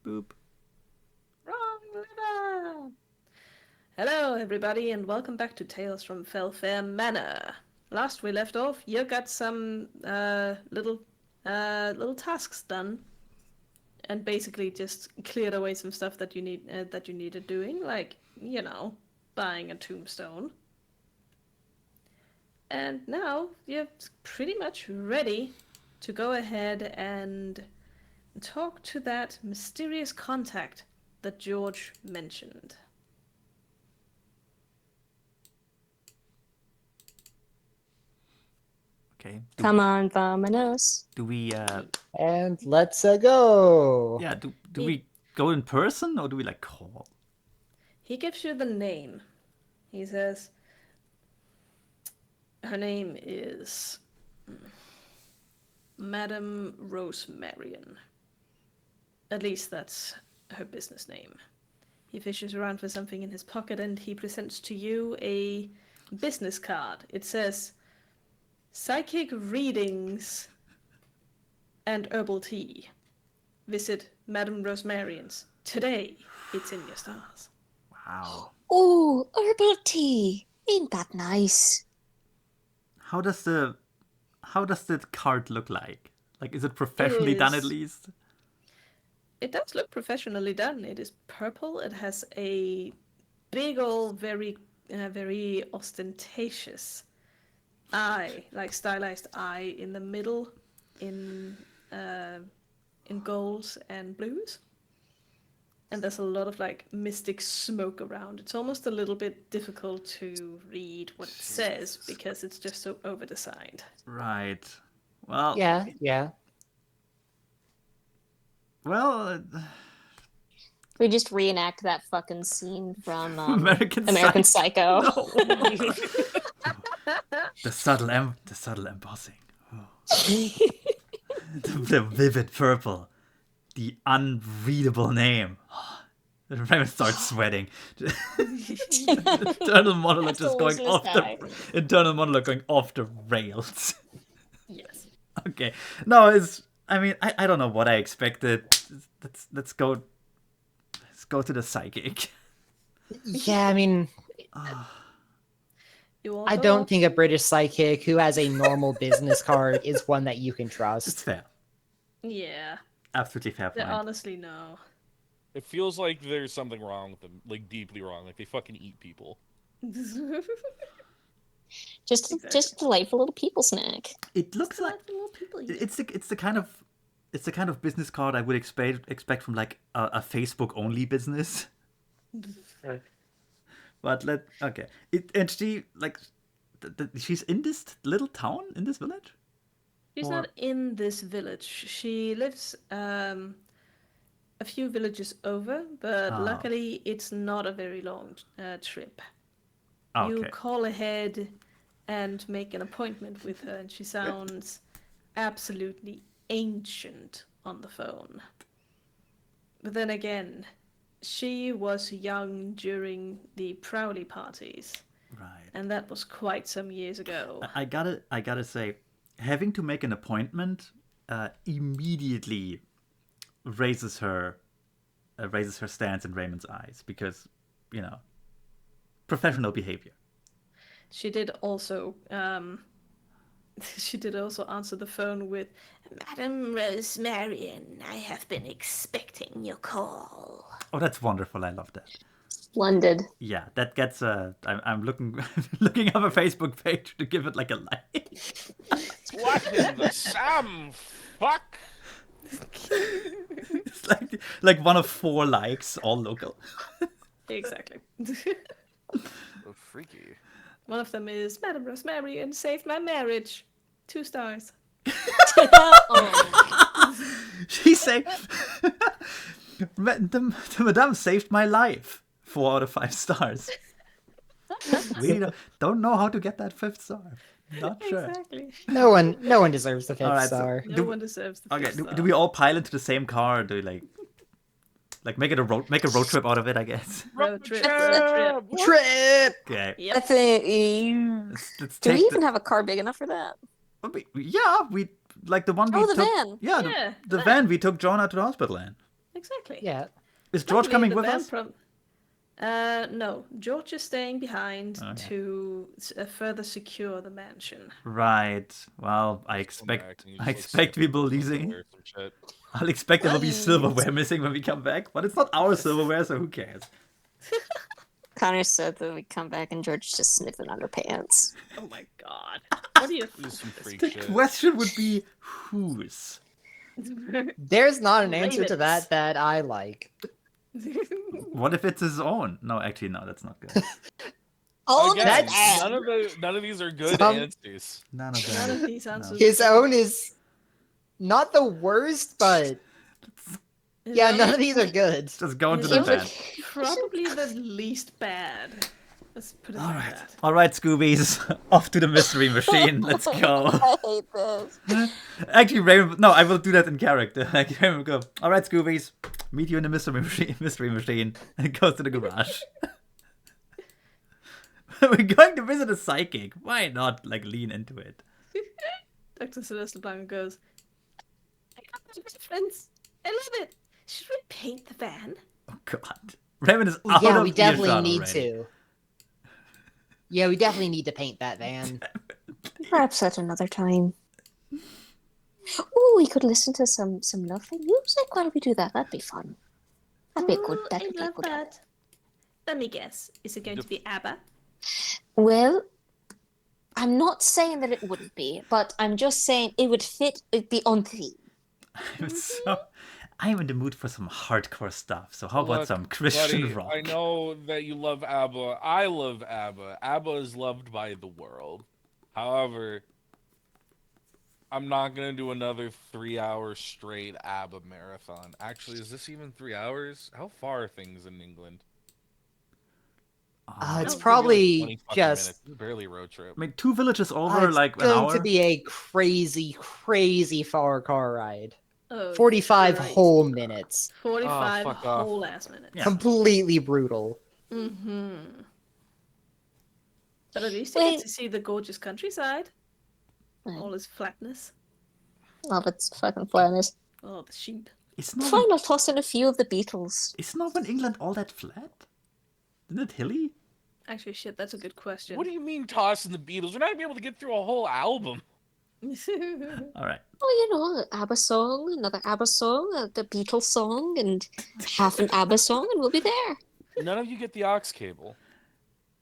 Boop. Wrong lever! Hello, everybody, and welcome back to Tales from Fellfayre Manor. Last we left off, you got some little tasks done, and basically just cleared away some stuff that you needed doing, like buying a tombstone. And now you're pretty much ready to go ahead and talk to that mysterious contact that George mentioned. Okay. Come on, vamonos. Do we? And let's go. Yeah. Do we go in person or do we call? He gives you the name. He says, her name is Madame Rosemarian. At least that's her business name. He fishes around for something in his pocket and he presents to you a business card. It says, Psychic Readings and Herbal Tea. Visit Madame Rosemarian's today. It's in your stars. Wow. Oh, herbal tea. Ain't that nice? How does the card look like? Is it professionally done at least? It does look professionally done. It is purple. It has a big old, very ostentatious eye, stylized eye in the middle, in golds and blues. And there's a lot of mystic smoke around. It's almost a little bit difficult to read what it says because it's just so over-designed. Right. Well. Yeah. Well. We just reenact that fucking scene from American Psycho. No. The subtle embossing. Oh. the vivid purple. The unreadable name. Raymond starts sweating. Internal monologue just going off internal monologue going off the rails. Yes. Okay. No, I don't know what I expected. Let's go to the psychic. Yeah, I mean, I don't think a British psychic who has a normal business card is one that you can trust. It's fair. Yeah. Absolutely fair point. Honestly, no. It feels like there's something wrong with them, deeply wrong. They fucking eat people. Just a delightful little people snack. It looks like it's the kind of business card I would expect from a Facebook only business. But she's in this little town, in this village. She's not in this village. She lives a few villages over, but luckily it's not a very long trip. Okay. You call ahead and make an appointment with her, and she sounds absolutely ancient on the phone. But then again, she was young during the Prowley parties. Right. And that was quite some years ago. I gotta say, having to make an appointment immediately raises her stance in Raymond's eyes because, professional behavior. She did also answer the phone with, Madame Rosemarian, I have been expecting your call. Oh, that's wonderful. I love that. Splendid. Yeah, that gets I'm looking up a Facebook page to give it a like. What in the Sam? Fuck. It's like one of 4 likes, all local. Exactly. Oh, freaky. One of them is Madame Rosemarian saved my marriage. 2 stars. She saved the Madame saved my life. 4 out of 5 stars. We don't know how to get that 5th star. Not sure. Exactly. No one deserves the 5th star. No one deserves the 5th star. Do we all pile into the same car, or do we make a road trip out of it? I guess. Road trip. Okay. Yep. I think. Let's Do we take even have a car big enough for that? Yeah, we the one we the took. van. Yeah, the van we took Jonah to the hospital in. Exactly. Yeah. Is George Luckily, coming the with van us? No, George is staying behind Okay. to further secure the mansion. Right. Well, I Come back expect and you just, like, expect sniff people the losing. silverware or some shit. I'll expect there will be Right. silverware missing when we come back, but it's not our silverware, so who cares? Connor said that we come back and George is just sniffing underpants. Oh my god. What do you This is some freak The shit. question would be whose? There's not an answer to Ravens. that I like. What if it's his own? No, actually, no, that's not good. Oh, Again, that's That's- none of these are good Some- answers. None of None them. of these answers. His own is not the worst, but yeah, none of these are good. Just go into His the own van. is probably the least bad. Let's put it All like right, that. all right, Scoobies, off to the mystery machine. Let's go. I hate this. Actually, Raven, no, I will do that in character. Like, Raven will go. All right, Scoobies, meet you in the mystery machine, and it goes to the garage. We're going to visit a psychic. Why not, like, lean into it? Dr. Celeste Blanco goes, I got my reference. I love it. Should we paint the van? Oh God, Raven is out Yeah, of we definitely earshot need already. to. Yeah, we definitely need to paint that van. Perhaps at another time. Oh, we could listen to some lovely music while we do that. That'd be fun. That'd be a good. Oh, That'd I be a love good. that. Let me guess. Is it going to be ABBA? Well, I'm not saying that it wouldn't be, but I'm just saying it would fit. It'd be on theme. I'm in the mood for some hardcore stuff. So how about Look, some Christian buddy, rock? I know that you love ABBA. I love ABBA. ABBA is loved by the world. However, I'm not gonna do another 3-hour straight ABBA marathon. Actually, is this even 3 hours? How far are things in England? It's Oh, probably 20 fucking just. minutes. It's barely a road trip. I mean, 2 villages over, It's like an going hour. to be a crazy, crazy far car ride. Oh, 45 Christ. whole minutes. 45 fuck off. whole ass minutes. Yeah. Completely brutal. Mm-hmm. But at least you Wait. get to see the gorgeous countryside. Right. All its flatness. Love its fucking flatness. Oh, the sheep. It's Fine, I'll toss in a few of the Beatles. Northern England all that flat? Isn't it hilly? Actually, shit, that's a good question. What do you mean tossing the Beatles? We're not gonna be able to get through a whole album. All right. Oh, you know, an ABBA song, another ABBA song, the Beatles song, and half an ABBA song, and we'll be there. None of you get the aux cable.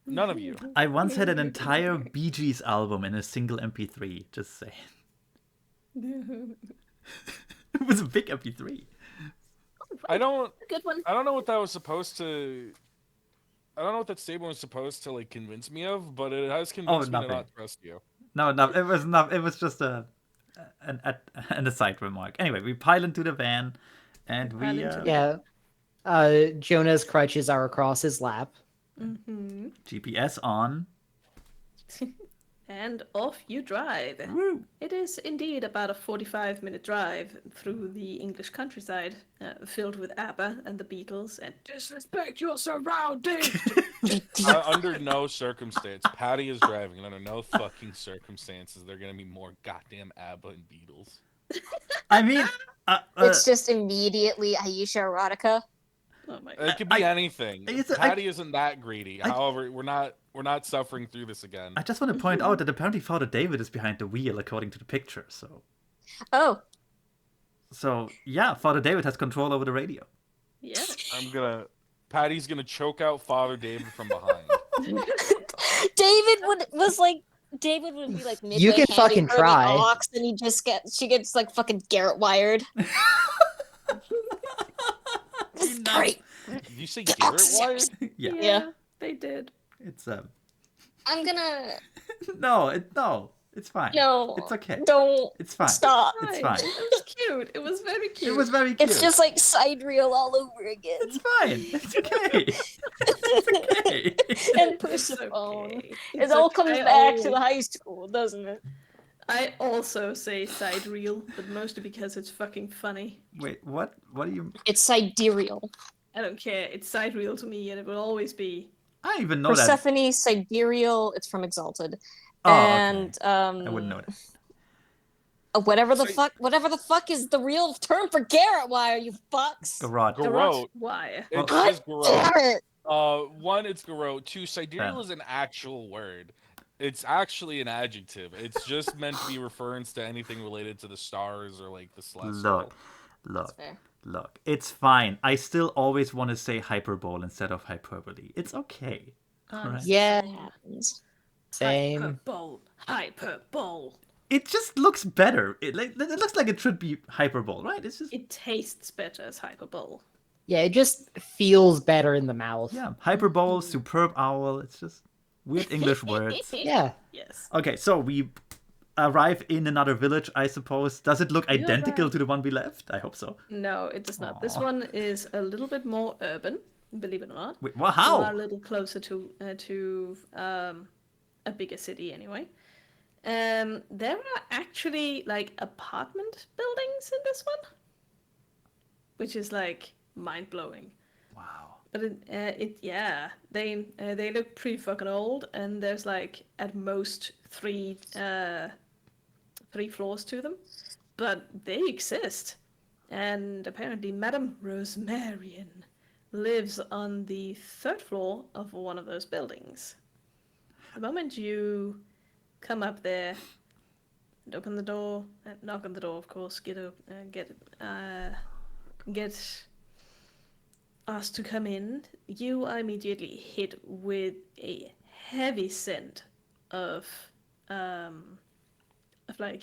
None of you. I once had an entire Bee Gees album in a single MP3. Just saying. It was a big MP3. I don't Good one. know what that was supposed to. I don't know what that statement was supposed to like convince me of, but it has convinced me to nothing. not trust you. No, it was not. It was just an aside remark. Anyway, we pile into the van, and Pile we into Yeah. Jonah's crutches are across his lap. Mm-hmm. GPS on. And off you drive. Woo. It is indeed about a 45-minute drive through the English countryside, filled with ABBA and the Beatles and disrespect your surroundings. Under no circumstance, Patty is driving, and under no fucking circumstances, they're gonna be more goddamn ABBA and Beatles. I mean, It's just immediately Aisha Erotica. Oh my It god. could be anything. it's- Patty isn't that greedy. However, we're not suffering through this again. I just want to point out that apparently Father David is behind the wheel, according to the picture. Oh, So yeah, Father David has control over the radio. Yeah. Patty's gonna choke out Father David from behind. David would be like midway You can handing fucking her the try. ox, and she gets like fucking Garrett wired. Great. Did you say Garrett wired? Yeah, Yeah. They did. it's I'm gonna no, it's fine. no. It's okay. Don't It's fine. stop. It's fine. It was cute. It was very cute. It was very cute. It's just like side reel all over again. It's fine. It's okay. It's okay. And It's Persephone. okay. It It's all okay. comes back to high school, doesn't it? I also say side reel, but mostly because it's fucking funny. Wait, what? What do you? It's sidereal. I don't care. It's side reel to me, and it will always be. I don't even know that. Persephone, sidereal. It's from Exalted. Oh, okay. And I wouldn't know that. Whatever the fuck is the real term for Garrett wire, you fucks. Garrot. Garrote. Why? It's God just damn Garrote. it. One, it's Garrote. Two, sidereal Yeah. is an actual word. It's actually an adjective. It's just meant to be reference to anything related to the stars or like the celestial. Look. Fair. Look, it's fine. I still always want to say hyperbole instead of hyperbole. It's okay. Alright. Yeah. It happens. Same. Hyperbole. It just looks better. It looks like it should be hyperbole, right? It's just It tastes better as hyperbole. Yeah, it just feels better in the mouth. yeah, hyperbole, superb owl. It's just weird English words. Yeah. Yes. Okay, so we arrive in another village, I suppose. Does it look You identical arrive. to the one we left? I hope so. No, it does not. This Aw. one is a little bit more urban, believe it or not. Wait, well, You are a how? little closer to a bigger city anyway. There are actually like apartment buildings in this one, which is like mind blowing. Wow. But they look pretty fucking old, and there's like at most three floors to them, but they exist. And apparently, Madame Rosemarian lives on the third floor of one of those buildings. The moment you come up there and open the door, knock on the door, of course, get asked to come in, you are immediately hit with a heavy scent of like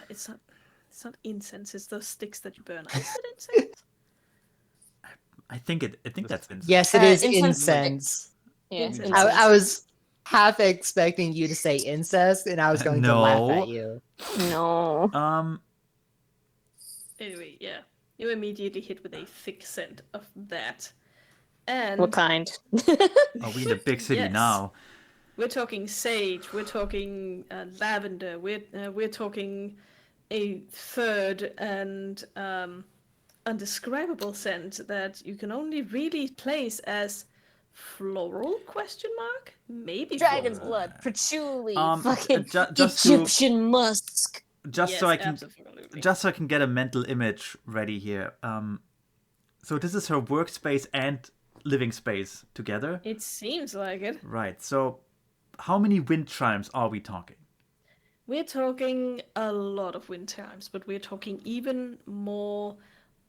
it's not incense, it's those sticks that you burn. Is it incense? I think that's insane. Yes, it is Incense. incense. Yeah, Incense. incense. I was half expecting you to say incest, and I was going to laugh No. at you. No. Anyway, yeah. You immediately hit with a thick scent of that. And What kind? Are we in the big city Yes. now? we're talking sage, we're talking lavender, we're talking a third and undescribable scent that you can only really place as floral question mark? Maybe Dragon's floral. blood, patchouli, Um, fucking just to- Egyptian musk. Just Yes, so I can absolutely. just so I can get a mental image ready here. So this is her workspace and living space together. It seems like it. Right. So how many wind chimes are we talking? We're talking a lot of wind chimes, but we're talking even more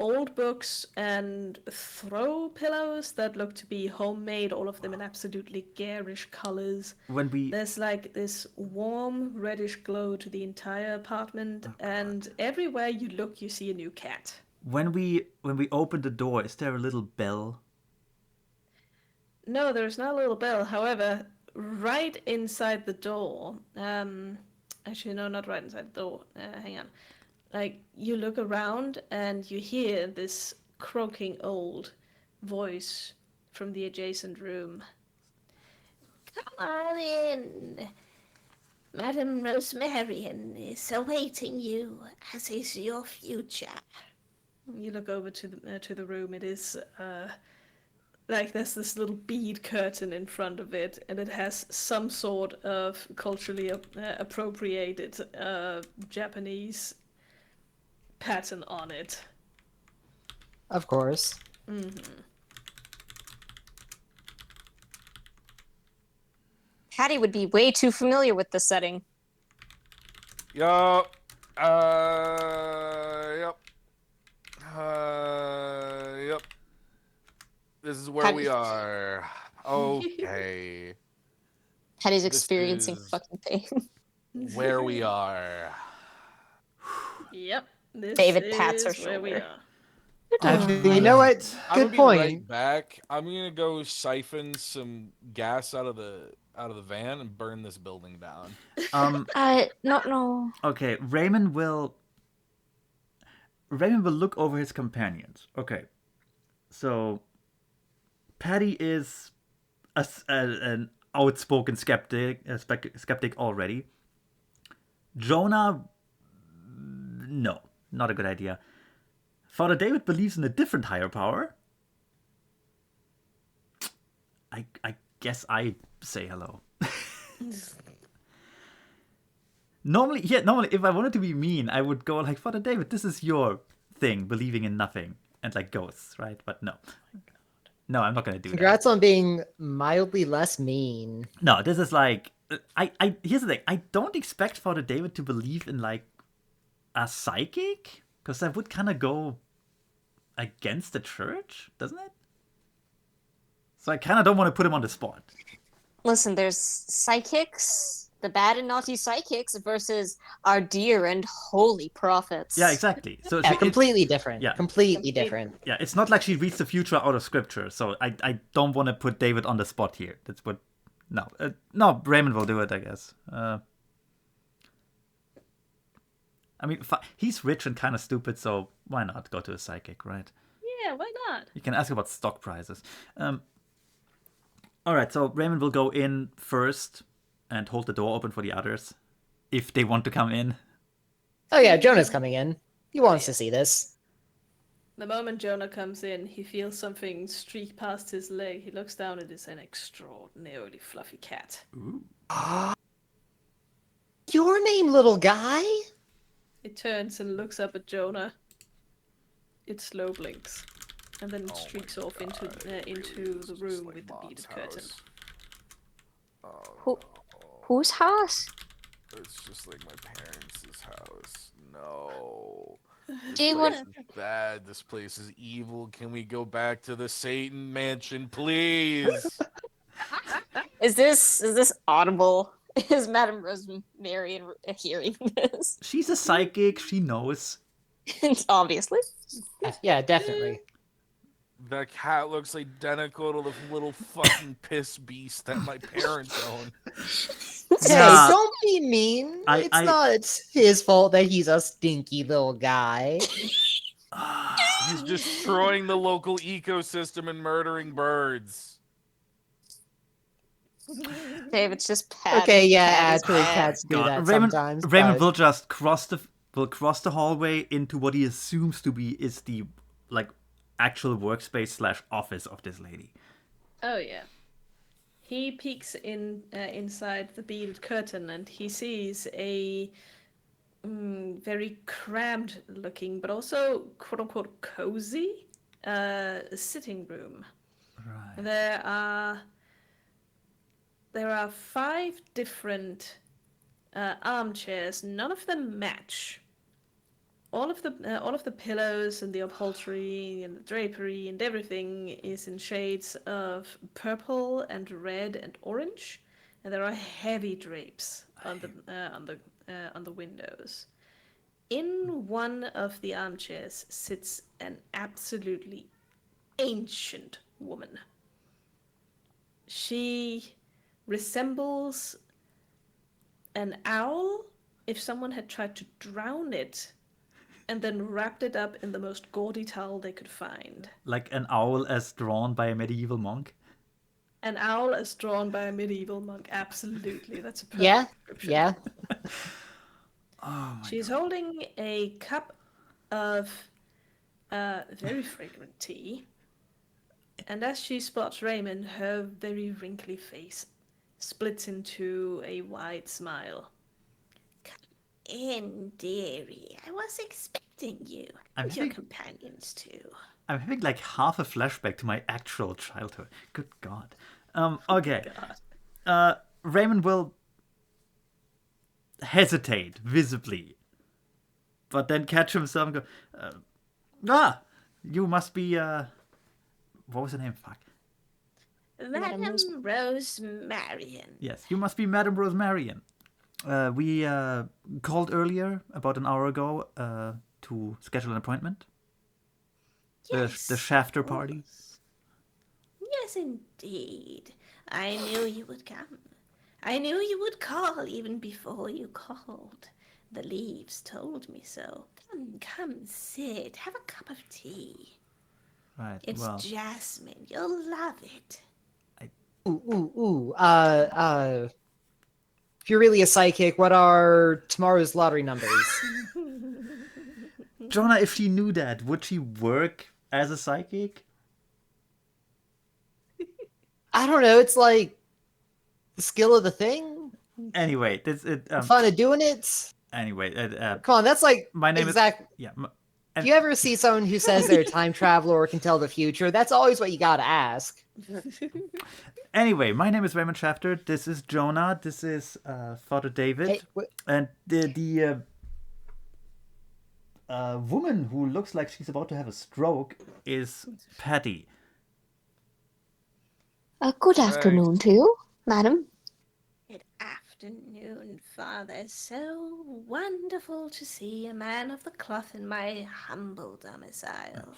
old books and throw pillows that look to be homemade, all of them in absolutely garish colors. When we There's like this warm reddish glow to the entire apartment, and everywhere you look, you see a new cat. when we open the door, is there a little bell? No, there's not a little bell. However, right inside the door, actually, no, not right inside the door. Hang on. Like, you look around and you hear this croaking old voice from the adjacent room. Come on in. Madame Rosemarian is awaiting you, as is your future. You look over to the room. It is like there's this little bead curtain in front of it, and it has some sort of culturally appropriated Japanese pattern on it. Of course. Patty would be way too familiar with the setting. Yup. Yep. Yep. This is where we are. Okay. Patty's This experiencing is- fucking pain. Where we are. Yep. This David pats her is where we shoulder. are. Actually, you know what? I'm gonna Good be point. right back. I'm gonna go siphon some gas out of the van and burn this building down. No. Okay, Raymond will look over his companions. Okay. So Patty is an outspoken skeptic already. Jonah, no, not a good idea. Father David believes in a different higher power. I guess I say hello. Normally, if I wanted to be mean, I would go like, Father David, this is your thing, believing in nothing and like ghosts, right? But no. No, I'm not gonna do that. Congrats on being mildly less mean. No, this is like I here's the thing. I don't expect Father David to believe in like a psychic, because that would kind of go against the church, doesn't it? So I kind of don't want to put him on the spot. Listen, there's psychics, the bad and naughty psychics, versus our dear and holy prophets. Yeah, exactly. So Yeah, completely different. Yeah. Completely different. Yeah, it's not like she reads the future out of scripture. So I don't want to put David on the spot here. That's what. No, no, Raymond will do it, I guess. I mean, he's rich and kind of stupid, so why not go to a psychic, right? Yeah, why not? You can ask about stock prices. All right, so Raymond will go in first and hold the door open for the others if they want to come in. Oh yeah, Jonah's coming in. He wants to see this. The moment Jonah comes in, he feels something streak past his leg. He looks down and it's an extraordinarily fluffy cat. Ooh. Your name, little guy? It turns and looks up at Jonah. It slow blinks, and then it streaks off into the room with the beaded curtain. Whose house? It's just like my parents' house. No. Do you This want? place is bad. This place is evil. Can we go back to the Satan mansion, please? Is this audible? Is Madame Rosemary hearing this? She's a psychic. She knows. Obviously. Yeah, definitely. That cat looks identical to the little fucking piss beast that my parents own. Hey, Nah. don't be mean. It's not his fault that he's a stinky little guy. He's destroying the local ecosystem and murdering birds. David's just patting. Okay, yeah, his actually back. cats do God, that Raymond, sometimes. Raymond but- will just cross the hallway into what he assumes to be is the like actual workspace / office of this lady. Oh yeah. He peeks inside the beaded curtain and he sees a very cramped looking, but also quote unquote cozy sitting room. Right. There are 5 different armchairs. None of them match. All of the pillows and the upholstery and the drapery and everything is in shades of purple and red and orange, and there are heavy drapes on the windows. In one of the armchairs sits an absolutely ancient woman. She resembles an owl if someone had tried to drown it and then wrapped it up in the most gaudy towel they could find. Like an owl as drawn by a medieval monk. An owl as drawn by a medieval monk. Absolutely. That's a perfect Yeah, description. yeah. Oh my She's holding a cup of very fragrant tea. And as she spots Raymond, her very wrinkly face splits into a wide smile. Come in, dearie. I was expecting you. I'm And your having- companions, too. I'm having like half a flashback to my actual childhood. Good God. Okay. Raymond will hesitate visibly, but then catch himself and go, you must be, what was her name? Fuck. Madame Rose Marion. Yes, you must be Madame Rosemarian. We called earlier, about an hour ago, to schedule an appointment. Yes. The Shafter party. Yes, indeed. I knew you would come. I knew you would call even before you called. The leaves told me so. Come, sit. Have a cup of tea. Right, It's well, jasmine. You'll love it. Ooh. If you're really a psychic, what are tomorrow's lottery numbers? Jonah, if she knew that, would she work as a psychic? I don't know. It's like the skill of the thing. Anyway, this it. Fun of doing it. Anyway, Come on, that's like my name exact. is yeah. Do you ever see someone who says they're a time traveler or can tell the future? That's always what you gotta ask. Anyway, my name is Raymond Shafter. This is Jonah. This is Father David, Hey, and the woman who looks like she's about to have a stroke is Patty. Good afternoon to you, madam. Good afternoon, Father. So wonderful to see a man of the cloth in my humble domicile.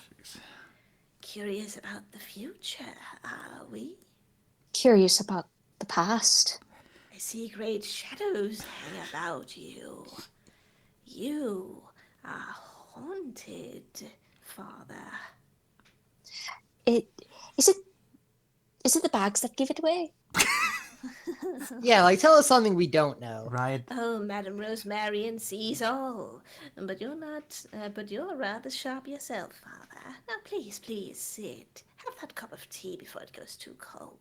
Curious about the future, are we? Curious about the past. I see great shadows hang about you. You are haunted, Father. Is it the bags that give it away? Yeah, like tell us something we don't know. Right. Oh, Madame Rosemarian sees all, but you're not. But you're rather sharp yourself, Father. Now, please, please sit. Have that cup of tea before it goes too cold.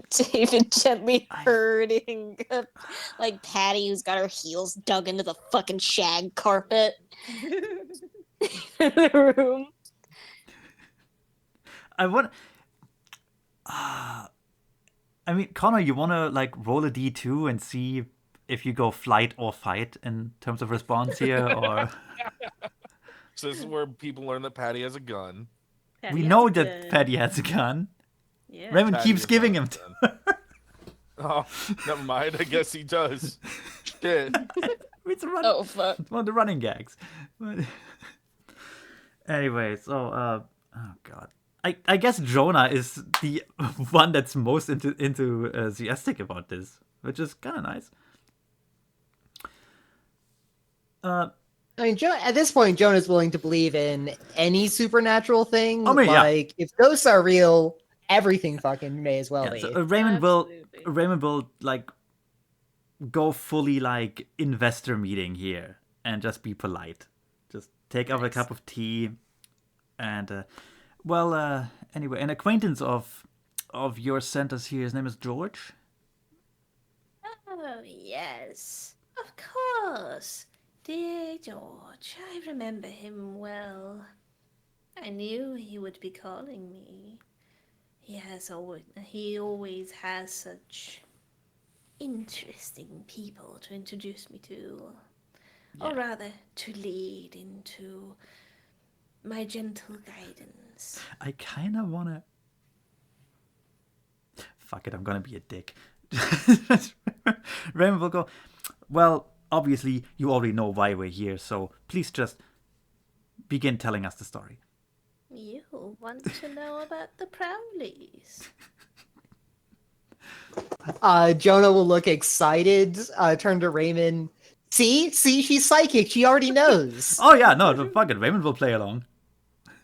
David gently herding like Patty, who's got her heels dug into the fucking shag carpet in the room. I want. I mean, Connor, you want to like roll a d2 and see if you go flight or fight in terms of response here, or So this is where people learn that Patty has a gun. Patty we has know a that gun. Patty has a gun. Yeah. Raymond Patty keeps does giving not him. have a gun. Oh, never mind. I guess he does. Shit. It's a run. Oh fuck! It's one of the running gags. But anyway, so oh god, I guess Jonah is the one that's most enthusiastic about this, which is kind of nice. I mean, at this point, Jonah's willing to believe in any supernatural thing. I mean, yeah. Like, if ghosts are real, everything fucking may as well Yeah, be. so Absolutely. Raymond will like go fully like investor meeting here and just be polite. Just take up a Nice. cup of tea, and anyway, an acquaintance of yours sent us here. His name is George. Oh, yes. Of course. Dear George, I remember him well. I knew he would be calling me. He always has such interesting people to introduce me to. Or rather, to lead into my gentle guidance. I kind of want to. Fuck it, I'm gonna be a dick. Raymond will go, well, obviously, you already know why we're here, so please just begin telling us the story. You want to know about the Prowleys? Jonah will look excited, turn to Raymond. See, she's psychic. She already knows. Oh, yeah, no, fuck it. Raymond will play along.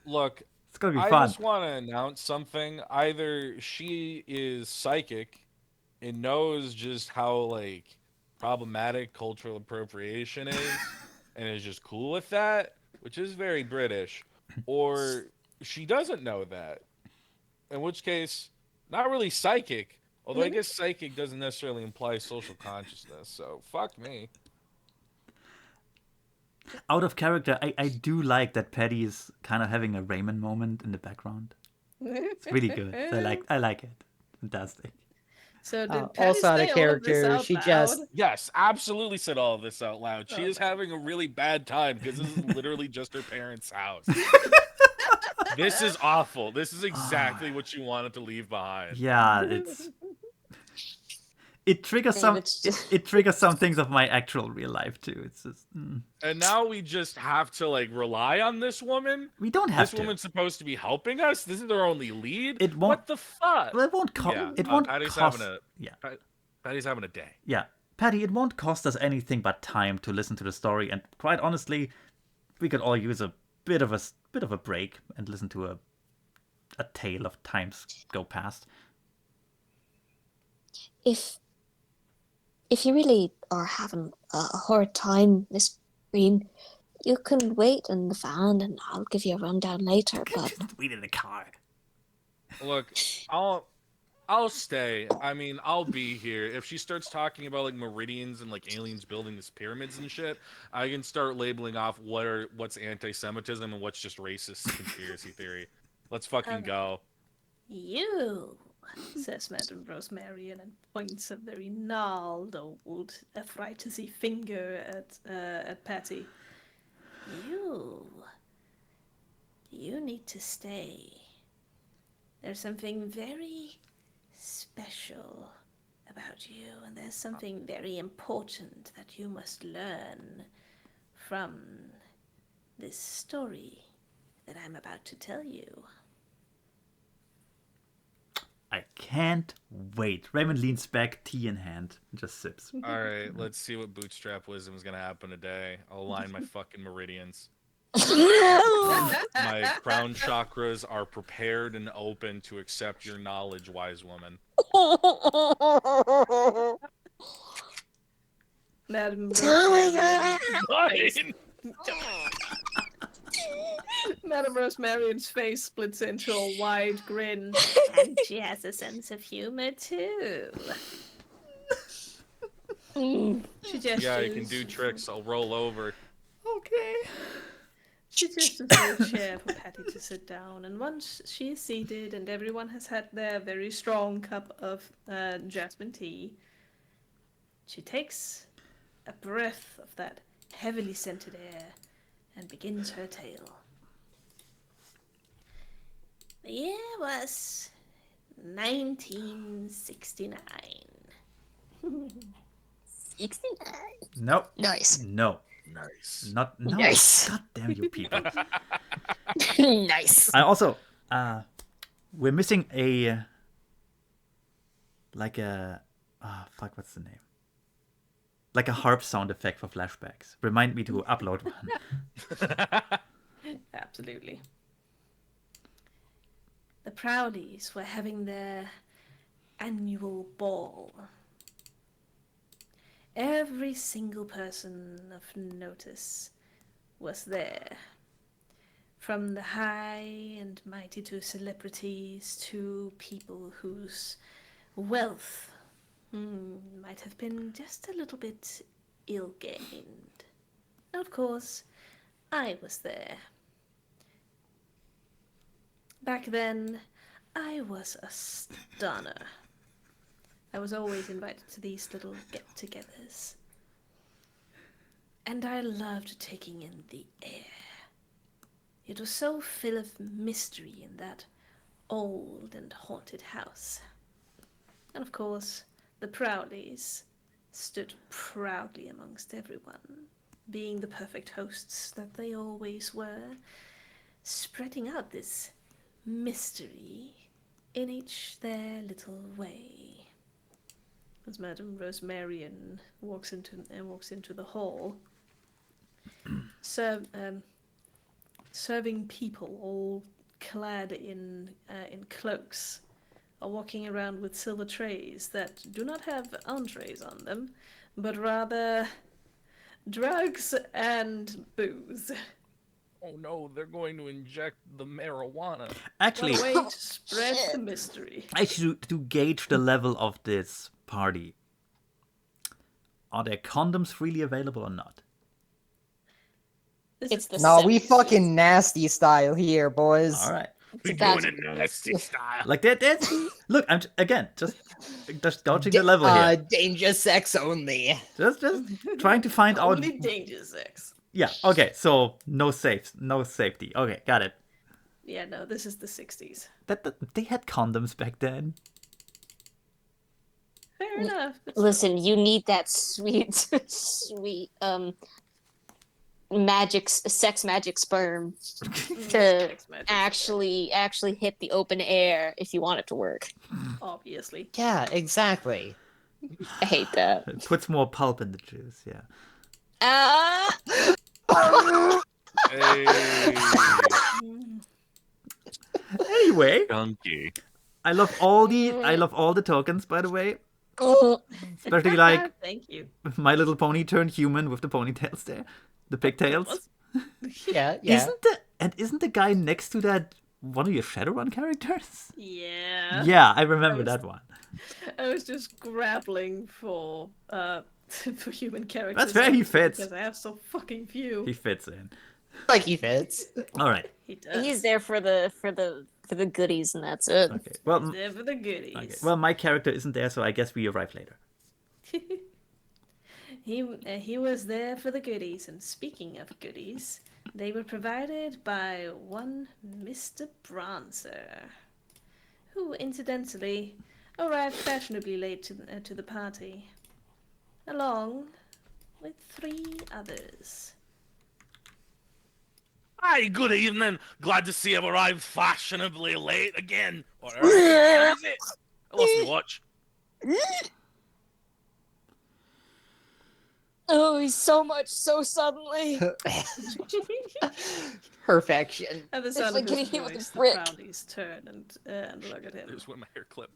Look, It's gonna be I fun. just want to announce something. Either she is psychic and knows just how like problematic cultural appropriation is and is just cool with that, which is very British, or she doesn't know that. In which case, not really psychic. Although I guess psychic doesn't necessarily imply social consciousness, so fuck me. Out of character, I do like that Patty is kind of having a Raymond moment in the background. It's really good. I like it. Fantastic. So did Patty Also out of say all of this character, out she loud? just Yes, absolutely said all of this out loud. She is Okay. having a really bad time because this is literally just her parents' house. This is awful. This is exactly what you wanted to leave behind. Yeah, it triggers some David's just- it triggers some things of my actual real life too. It's just And now we just have to like rely on this woman. we don't have This to. woman's supposed to be helping us. This is their only lead. It won't- What the fuck? Well, it won't cost. Yeah, It won't Patty's cost. having a Yeah, Patty's having a day. yeah, Patty. It won't cost us anything but time to listen to the story, and quite honestly, we could all use a bit of a break and listen to a tale of times go past. If you really are having a hard time, Miss Green, you can wait in the van and I'll give you a rundown later. But Wait in the car. Look, I'll stay. I mean, I'll be here. If she starts talking about like meridians and like aliens building these pyramids and shit, I can start labeling off what's anti-Semitism and what's just racist conspiracy theory. Let's fucking go. You, says Madame Rosemarian and points a very gnarled old arthritis-y finger at Patty. You need to stay. There's something very special about you, and there's something very important that you must learn from this story that I'm about to tell you. I can't wait. Raymond leans back, tea in hand, and just sips. All right, let's see what bootstrap wisdom is gonna happen today. I'll align my fucking meridians. My crown chakras are prepared and open to accept your knowledge, wise woman. Madame Fine. Madame Rosemarian's face splits into a wide grin, and she has a sense of humor too. She gestures. Yeah, you can do tricks. I'll roll over. Okay. She gestures for a chair for Patty to sit down, and once she is seated and everyone has had their very strong cup of jasmine tea, she takes a breath of that heavily scented air and begins her tale. The year was 1969. 69. No. Nice. No. Nice. Not no. Nice. God damn you people. Nice. I also we're missing a like a fuck, what's the name? Like a harp sound effect for flashbacks. Remind me to upload one. Absolutely. The Prowleys were having their annual ball. Every single person of notice was there. From the high and mighty to celebrities to people whose wealth might have been just a little bit ill-gained. And of course, I was there. Back then, I was a stunner. I was always invited to these little get-togethers. And I loved taking in the air. It was so full of mystery in that old and haunted house. And of course, the Prowleys stood proudly amongst everyone, being the perfect hosts that they always were, spreading out this mystery in each their little way. As Madame Rosemarian walks into the hall, serving people all clad in cloaks are walking around with silver trays that do not have entrees on them, but rather drugs and booze. Oh no, they're going to inject the marijuana. Actually, What a way to spread the mystery. actually, to gauge the level of this party, are there condoms freely available or not? This It's is the No, we 70s. fucking nasty style here, boys. All right. It's about nasty style. Like that's look. I'm again just gauging the level here. Danger sex only. Just trying to find out. only danger sex. Yeah. Okay. So no safety. Okay, got it. Yeah, no, this is the 60s. That they had condoms back then. Fair enough. It's Listen, you need that sweet, sweet sex magic sperm to sex magic, actually hit the open air if you want it to work. obviously. Yeah, exactly. I hate that. It puts more pulp in the juice. Yeah. Hey, Anyway, donkey. I love all the tokens. By the way, especially like Thank you. My Little Pony turned human with the ponytails there, the pigtails. Yeah, yeah. Isn't the guy next to that one of your Shadowrun characters? Yeah. Yeah, I remember was- that one. I was just grappling for for human characters. That's where he obviously, fits. because I have so fucking few. He fits in. Like he fits. All right. He does. He's there for the goodies, and that's it. Okay. Well, He's there for the goodies. okay. Well, my character isn't there, so I guess we arrive later. He was there for the goodies, and speaking of goodies, they were provided by one Mr. Bronzer, who incidentally arrived fashionably late to the party, along with 3 others. Hi, good evening. Glad to see I've arrived fashionably late again. Or is it? I lost my watch. Oh, he's so much so suddenly. Perfection. At the It's sound like of his getting hit with a voice, the brick. Prowleys turn and look at him. There's where my hair clipped.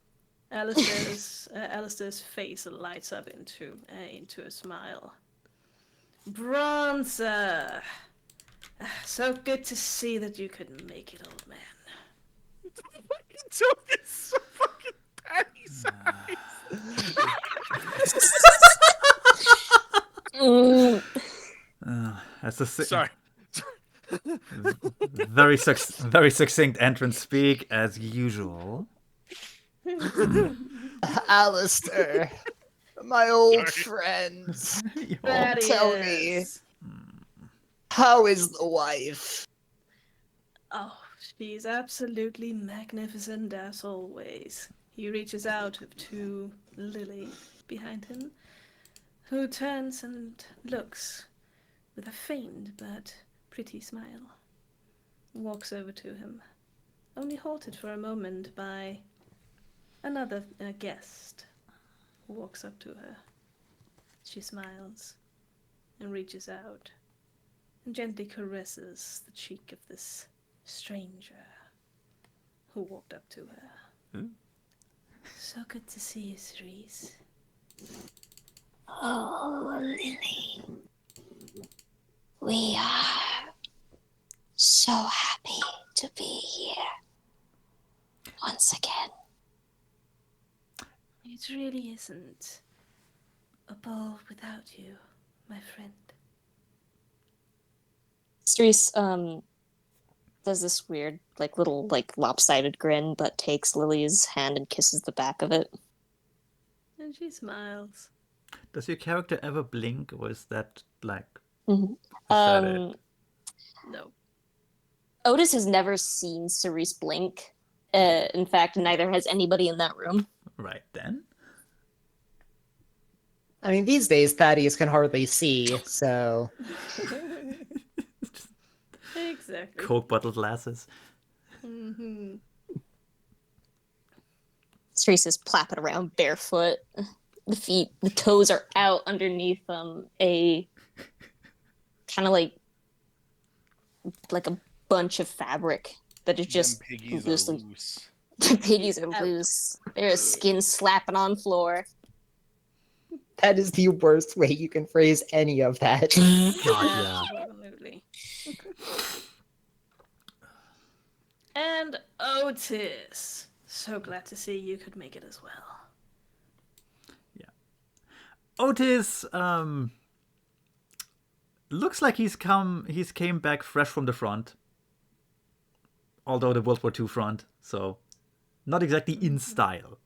Alistair's face lights up into a smile. Bronzer! So good to see that you could make it, old man. Fucking joke is so fucking patty size. Mm. That's a Sorry. very succinct entrance speak as usual. Alistair, my old Sorry. friends. That Tell me, how is the wife? Oh, she's absolutely magnificent as always. He reaches out to Lily behind him, who turns and looks with a faint but pretty smile. Walks over to him, only halted for a moment by another guest who walks up to her. She smiles and reaches out and gently caresses the cheek of this stranger who walked up to her. Hmm? So good to see you, Cerise. Oh, Lily. We are so happy to be here once again. It really isn't a ball without you, my friend. Cerise does this weird, little, lopsided grin, but takes Lily's hand and kisses the back of it. And she smiles. Does your character ever blink, or is that like? Mhm. Is that it? No. Otis has never seen Cerise blink. In fact, neither has anybody in that room. Right then. I mean, these days Thaddeus can hardly see, so Exactly. Coke bottle glasses. Mm-hmm. Cerise is plapping around barefoot. The toes are out underneath a kind of like a bunch of fabric that is just Them piggies loosely. are loose. The piggies are Out. loose. There's skin slapping on floor. that is the worst way you can phrase any of that. God, yeah. Absolutely. And Otis. So glad to see you could make it as well. Otis looks like he's came back fresh from the front. Although the World War II front, so not exactly in style.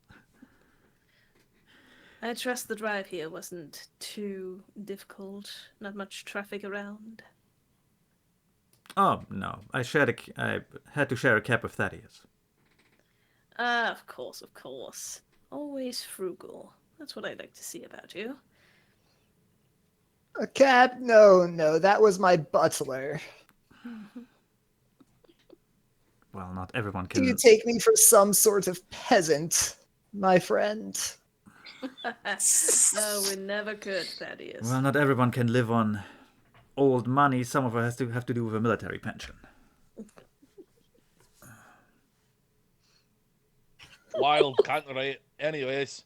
I trust the drive here wasn't too difficult. Not much traffic around. Oh no, I had to share a cab with Thaddeus. Ah, of course, of course. Always frugal. That's what I like to see about you. A cab? No, that was my butler. Well, not everyone Do you can. take me for some sort of peasant, my friend? No, we never could, Thaddeus. Well, not everyone can live on old money. Some of us have to do with a military pension. Wild cunt, right? Anyways.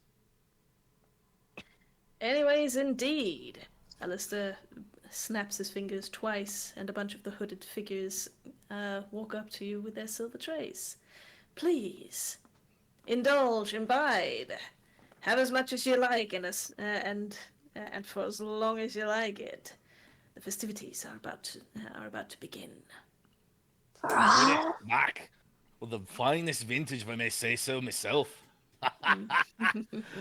Anyways, indeed. Alistair snaps his fingers twice, and a bunch of the hooded figures walk up to you with their silver trays. Please, indulge, imbibe, have as much as you like, and for as long as you like it. The festivities are about to begin. Back with the finest vintage, if I may say so myself.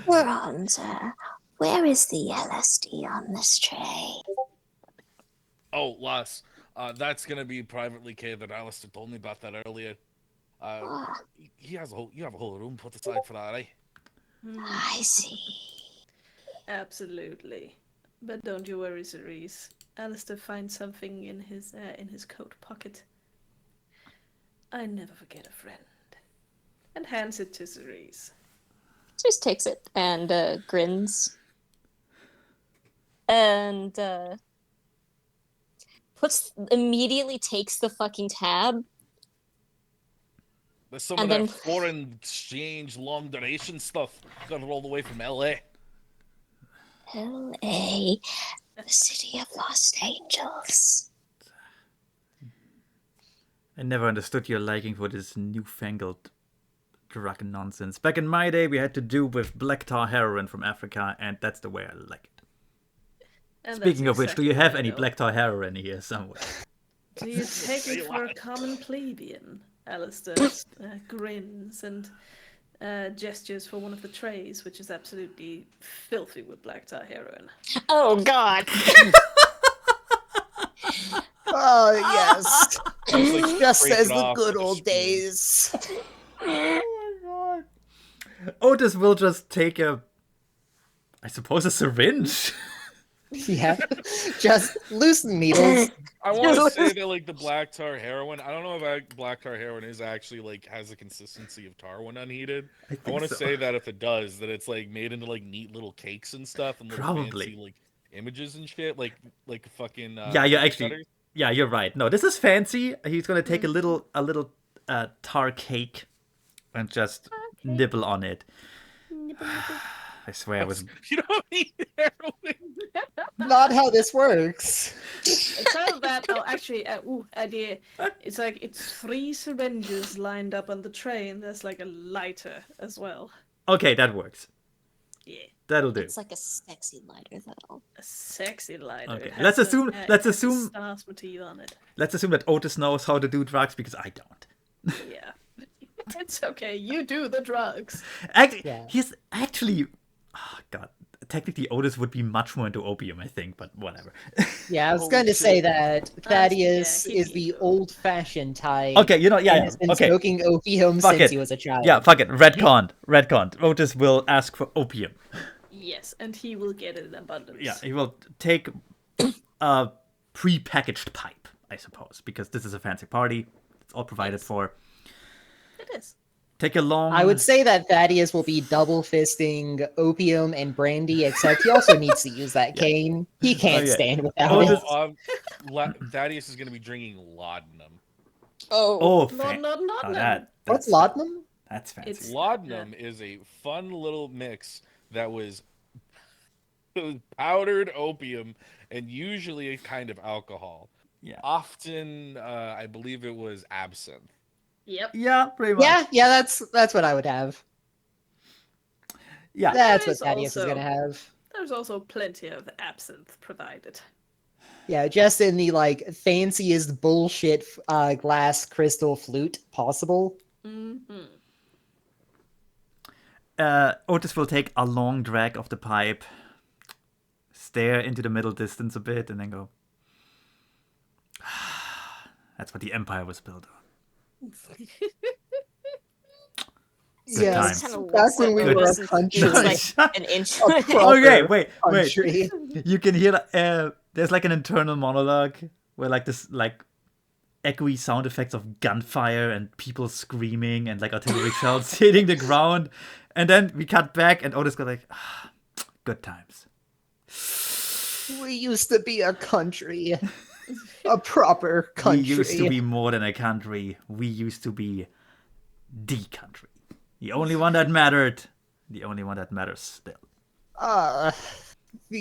Bronzer, where is the LSD on this tray? Oh, Lass, that's gonna be privately catered. Alistair told me about that earlier. He has you have a whole room put aside for that, eh? I see. Absolutely. But don't you worry, Cerise. Alistair finds something in his coat pocket. I never forget a friend. And hands it to Cerise. Just takes it and grins. And immediately takes the fucking tab. There's some And of then- that foreign exchange long duration stuff. Got it all the way from LA. LA, the city of lost angels. I never understood your liking for this newfangled drug nonsense. Back in my day, we had to do with black tar heroin from Africa, and that's the way I like it. And Speaking that's of which, do exactly you have what I any know. black tar heroin here somewhere? Do you take me for a common plebeian? Alistair grins and gestures for one of the trays, which is absolutely filthy with black tar heroin. Oh god. Oh, yes. It's like Just scrape as it the off good with a old spoon. days. Oh my god. Otis will just take I suppose a syringe. Yeah. Just loosen needles. I want to say that like the black tar heroin. I don't know if black tar heroin is actually like has the consistency of tar when unheated. I want to say that if it does, that it's like made into like neat little cakes and stuff and little Probably. fancy like images and shit, like fucking. Yeah, you're cookie actually. cutters. Yeah, you're right. No, this is fancy. He's gonna take a little tar cake and just nibble on it. I swear it was. You don't need heroin. Not how this works. It's not that. Oh, actually, idea. It's like it's 3 syringes lined up on the tray, and there's like a lighter as well. Okay, that works. Yeah, That'll do. It's like a sexy lighter though. a sexy lighter. Okay, It let's has assume- it let's has a assume- stars motif on it. Let's assume that Otis knows how to do drugs because I don't. Yeah, it's okay. You do the drugs. Actually, Yeah. he's actually. Oh god. Technically, Otis would be much more into opium, I think, but whatever. Yeah, I was Holy going to say shit. that Thaddeus yeah, he- is the old-fashioned type. Okay, you know, and yeah, has been okay. smoking opium Fuck since it. he was a child. Yeah, fuck it. Redcon. Otis will ask for opium. Yes, and he will get it in abundance. Yeah, he will take a pre-packaged pipe, I suppose, because this is a fancy party. It's all provided Yes. for. It is. Take a long. I would say that Thaddeus will be double fisting opium and brandy, except he also needs to use that cane. He can't yeah. stand without Oh, it. this- Thaddeus is going to be drinking laudanum. Oh, Not What's that's laudanum? That's fancy. It's- Laudanum is a fun little mix that was powdered opium and usually a kind of alcohol. Yeah. Often, I believe it was absinthe. Yep. Yeah, pretty much. Yeah, that's what I would have. Yeah. That's what There's Thaddeus is also- gonna have. There's also plenty of absinthe provided. Yeah, just in the like fanciest bullshit glass crystal flute possible. Mm-hmm. Otis will take a long drag of the pipe, stare into the middle distance a bit, and then go. That's what the Empire was built on. Good Yeah, times. back when we were a country. It's like an inch. A proper Okay, wait. country. You can hear there's like an internal monologue where like this like echoey sound effects of gunfire and people screaming and like artillery shells hitting the ground, and then we cut back and Otis got like, good times. We used to be a country. A proper country. We used to be more than a country. We used to be the country. The only one that mattered. The only one that matters still. The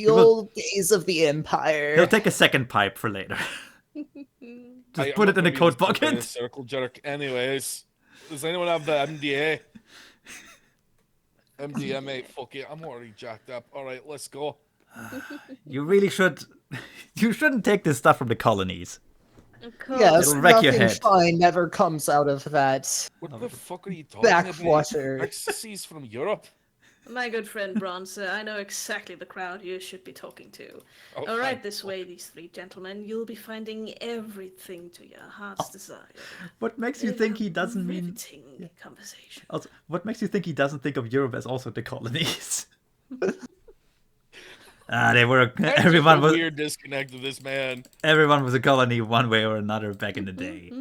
will- old days of the Empire. He'll take a second pipe for later. Just I'm put not it in gonna a be coat this big pocket. circle jerk. Anyways, does anyone have the MDA? MDMA, fuck it, I'm already jacked up. Alright, let's go. You really should. You shouldn't take this stuff from the colonies. Of Yes, It'll course. wreck your nothing head. fine ever comes out of that What the fuck are you talking backwater. about? Ecstasy's from Europe. My good friend Bronzer, I know exactly the crowd you should be talking to. Oh, All right, thank this fuck. way, these three gentlemen. You'll be finding everything to your heart's desire. What makes you We'll think have he doesn't mean? riveting conversation. Also, what makes you think he doesn't think of Europe as also the colonies? They were. There's Everyone a was. weird disconnect of this man. Everyone was a colony one way or another back in the day.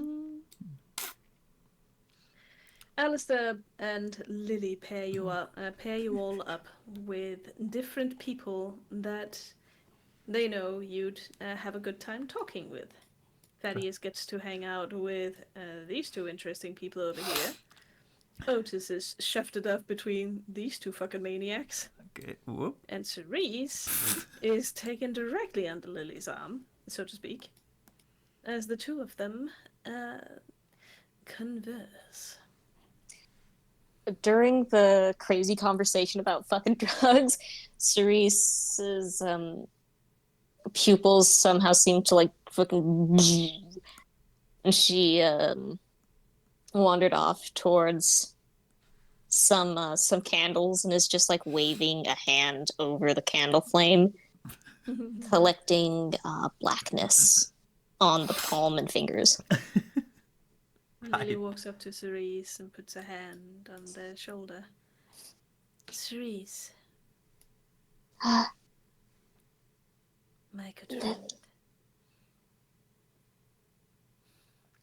Alistair and Lily pair you all up with different people that they know you'd have a good time talking with. Thaddeus gets to hang out with these two interesting people over here. Otis is shafted up between these two fucking maniacs. Okay. Whoop. And Cerise is taken directly under Lily's arm, so to speak, as the two of them converse. During the crazy conversation about fucking drugs, Cerise's pupils somehow seem to like fucking, and she wandered off towards some candles and is just like waving a hand over the candle flame, collecting blackness on the palm and fingers. Lily walks up to Cerise and puts a hand on their shoulder. Cerise. My good friend.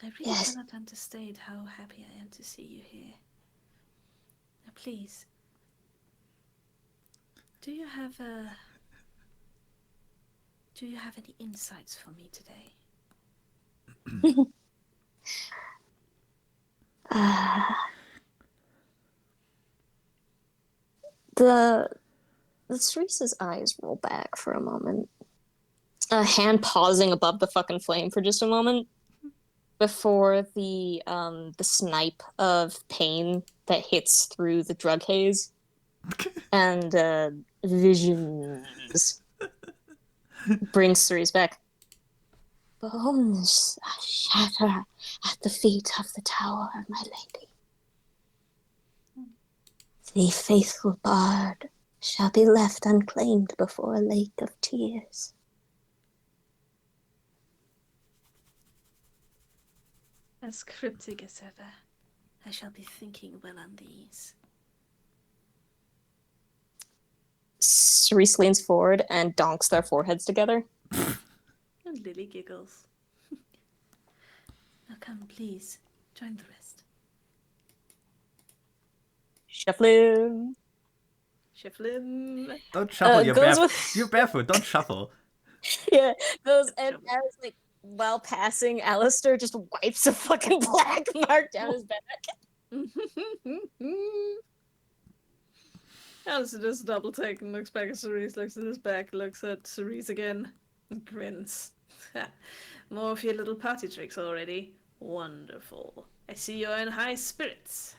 I really cannot understand how happy I am to see you here. Now, please, do you have any insights for me today? The Cerise's eyes roll back for a moment. A hand pausing above the fucking flame for just a moment before the snipe of pain that hits through the drug haze and visions brings Cerise back. Bones shatter at the feet of the tower, my lady. The faithful bard shall be left unclaimed before a lake of tears. As cryptic as ever, I shall be thinking well on these. Cerise leans forward and donks their foreheads together. And Lily giggles. Now come, please, join the rest. Shuffling. Shuffling. Don't shuffle. Goes You're barefoot. Don't shuffle. Yeah, goes and as like while passing, Alistair just wipes a fucking black mark down his back. Alistair does a double take and looks back at Cerise, looks at his back, looks at Cerise again, and grins. More of your little party tricks already. Wonderful. I see you're in high spirits.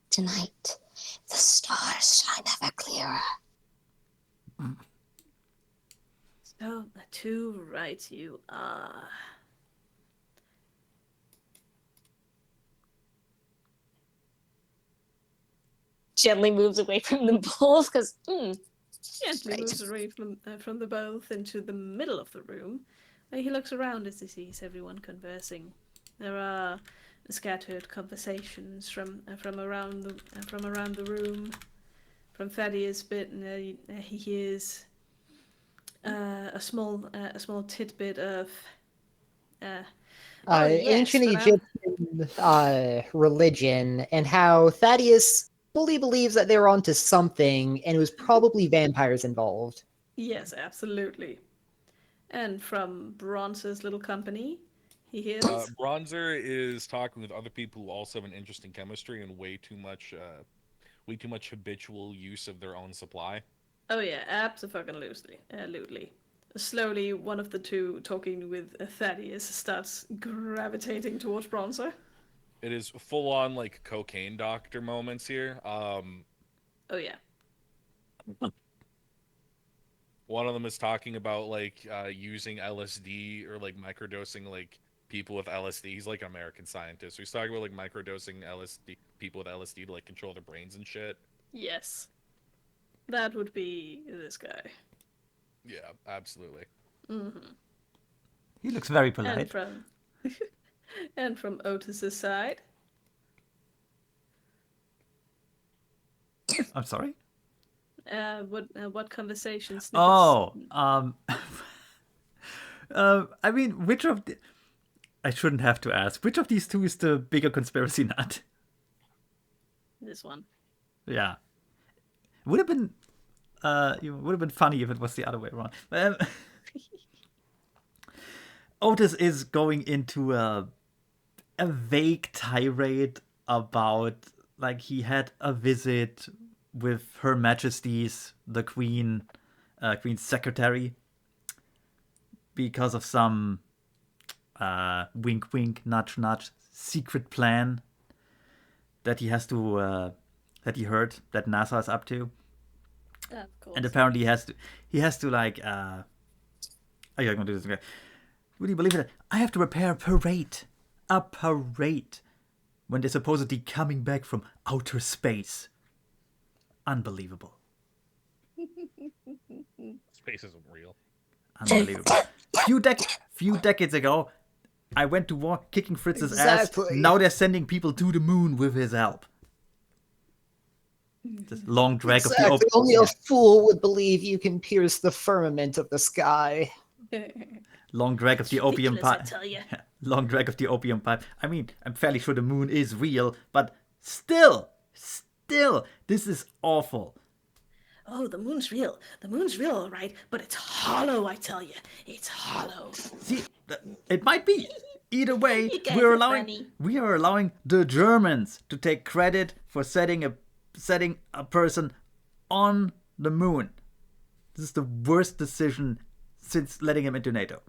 Tonight, the stars shine ever clearer. So, too right you are. Gently moves away from them both because Gently moves away from the both into the middle of the room, where he looks around as he sees everyone conversing. There are scattered conversations from around the room. From Thaddeus' bit, he hears a small tidbit of ancient Egyptian religion, and how Thaddeus fully believes that they're onto something, and it was probably vampires involved. Yes, absolutely. And from Bronze's little company, he hears Bronzer is talking with other people who also have an interest in chemistry and way too much habitual use of their own supply. Oh yeah, absolutely. slowly one of the two talking with Thaddeus starts gravitating towards Bronzer. It is full on like cocaine doctor moments here. Oh yeah. One of them is talking about like using LSD or like microdosing like people with LSD. He's like an American scientist. So he's talking about like microdosing LSD people with LSD to like control their brains and shit. Yes. That would be this guy. Yeah, absolutely. Mm-hmm. He looks very polite. And from Otis's side. I'm sorry? What conversation snippets? Oh, I mean, which of the... I shouldn't have to ask. Which of these two is the bigger conspiracy nut? This one. Yeah. Would have been... it would have been funny if it was the other way around. Otis is going into a vague tirade about, like, he had a visit with Her Majesty's, the Queen's secretary, because of some wink wink, nudge nudge, secret plan that he has to, that he heard that NASA is up to. Of course. And apparently he has to like, oh yeah, I'm gonna do this again. Would you believe it? I have to repair a parade, when they're supposedly coming back from outer space. Unbelievable. Space isn't real. Unbelievable. Few decades ago, I went to war kicking Fritz's ass. Exactly. Now they're sending people to the moon with his help. This long drag of the Exactly. Only a fool would believe you can pierce the firmament of the sky. long drag of the opium Ridiculous, I pipe. tell ya. Long drag of the opium pipe. I mean, I'm fairly sure the moon is real, but still, this is awful. Oh, the moon's real. The moon's real, all right, but it's hollow, I tell you. It's hollow. See, it might be. Either way, You guys we are are allowing funny. the Germans to take credit for setting a person on the moon. This is the worst decision since letting him into NATO.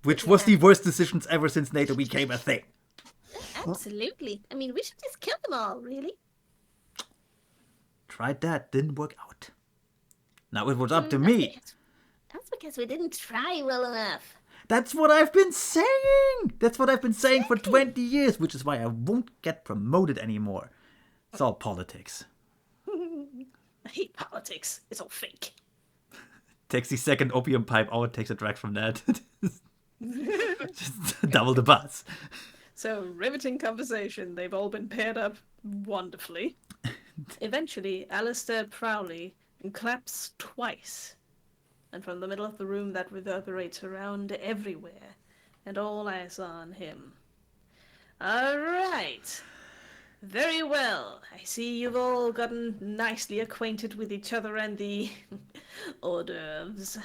Which was the worst decisions ever since NATO became a thing. Absolutely. I mean, we should just kill them all, really. Tried that, didn't work out. Now it was up to me. That's because we didn't try well enough. That's what I've been saying. That's what I've been saying for 20 years, which is why I won't get promoted anymore. It's all politics. I hate politics. It's all fake. Takes the second opium pipe out, takes a drag from that. Just double the buzz. So, riveting conversation. They've all been paired up wonderfully. Eventually, Alistair Prowley claps twice. And from the middle of the room that reverberates around everywhere. And all eyes on him. All right. Very well. I see you've all gotten nicely acquainted with each other and the hors d'oeuvres.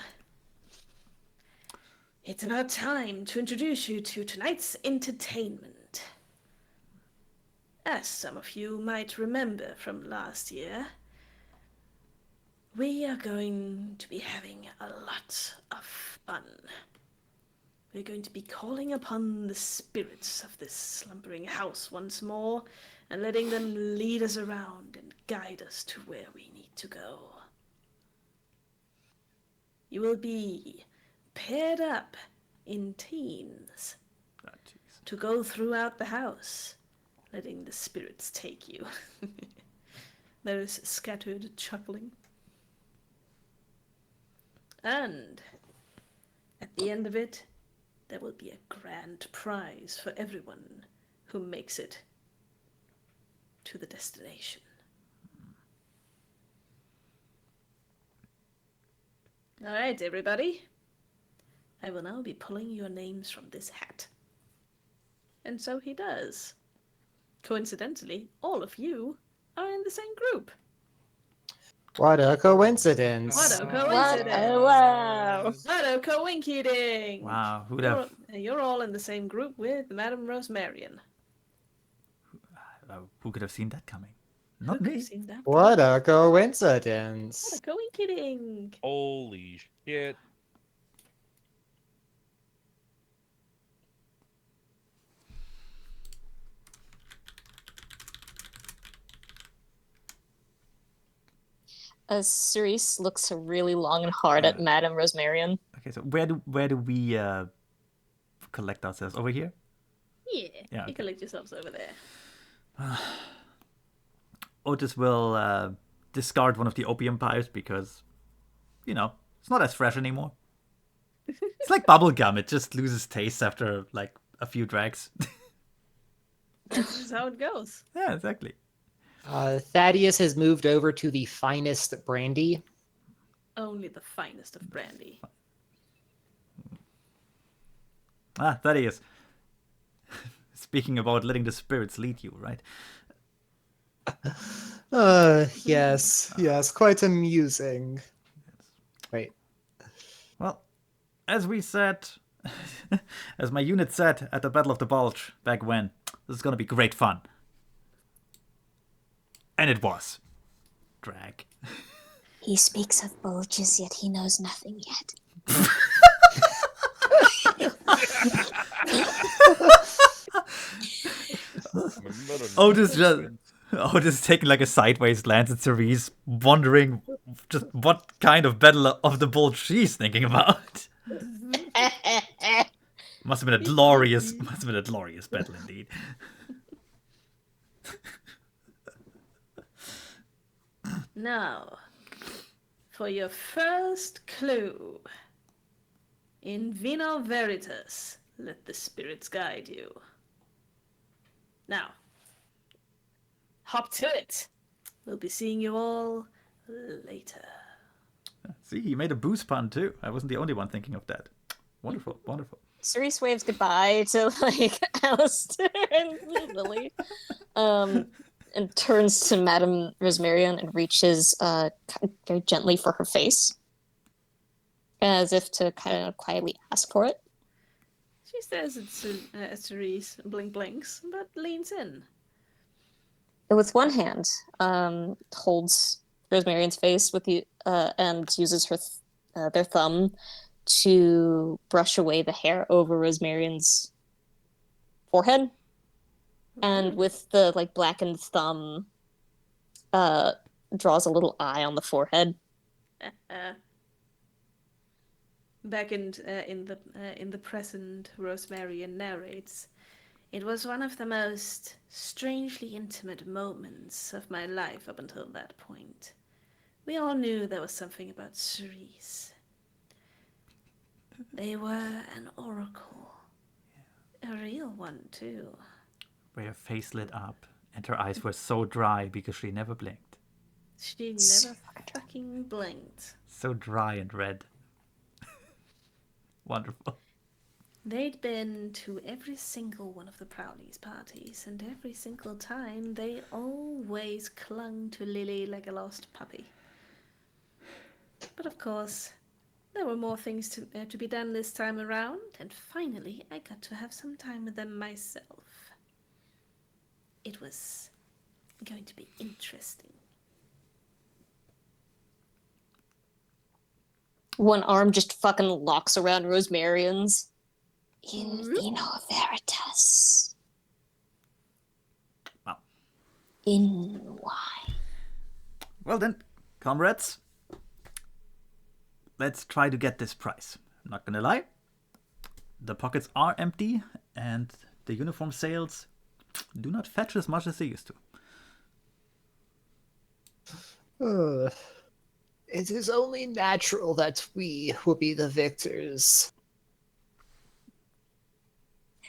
It's about time to introduce you to tonight's entertainment. As some of you might remember from last year, we are going to be having a lot of fun. We're going to be calling upon the spirits of this slumbering house once more and letting them lead us around and guide us to where we need to go. You will be paired up in teams to go throughout the house, letting the spirits take you. There is scattered chuckling. And at the end of it, there will be a grand prize for everyone who makes it to the destination. All right, everybody. I will now be pulling your names from this hat. And so he does. Coincidentally, all of you are in the same group. What a coincidence. What a coincidence. Wow. What a coinky-ding. Wow, who'd have... You're all in the same group with Madame Rosemarian. Who could have seen that coming? Not me. Seen that? What a coincidence. What a coinky-ding. Holy shit. Cerise looks really long and hard at Madame Rosmarian. Okay, so where do we collect ourselves? Over here? Yeah, Yeah, you okay. collect yourselves over there. Otis will discard one of the opium pipes because, it's not as fresh anymore. It's like bubble gum. It just loses taste after like a few drags. That's just how it goes. Yeah, exactly. Thaddeus has moved over to the finest brandy. Only the finest of brandy. That is. Speaking about letting the spirits lead you, right? Yes, quite amusing. Wait. Well, as we said, as my unit said at the Battle of the Bulge back when, this is gonna be great fun. And it was. Drag. He speaks of bulges, yet he knows nothing yet. Otis taking like a sideways glance at Cerise, wondering just what kind of Battle of the Bulge she's thinking about. Must have been a glorious battle indeed. Now, for your first clue. In Vino Veritas, let the spirits guide you. Now, hop to it. We'll be seeing you all later. See, he made a boost pun too. I wasn't the only one thinking of that. Wonderful, wonderful. Cerise waves goodbye to Alistair and Lily, and turns to Madame Rosmarian and reaches very gently for her face, as if to kind of quietly ask for it. She stares at Cerise, blinks, but leans in. With one hand, holds Rosmarian's face with you, and uses her their thumb to brush away the hair over Rosmarian's forehead, and with the blackened thumb, draws a little eye on the forehead. Back in the present, Rosmarian narrates, "It was one of the most strangely intimate moments of my life up until that point. We all knew there was something about Cerise. They were an oracle. A real one, too." Where her face lit up and her eyes were so dry because she never blinked. She never fucking blinked. So dry and red. Wonderful. They'd been to every single one of the Prowley's parties, and every single time they always clung to Lily like a lost puppy. But of course, there were more things to be done this time around, and finally I got to have some time with them myself. It was going to be interesting. One arm just fucking locks around Rosmarian's. In Vino Veritas. Wow. In why? Well then, comrades, let's try to get this prize. I'm not gonna lie, the pockets are empty and the uniform sales do not fetch as much as they used to. It is only natural that we will be the victors.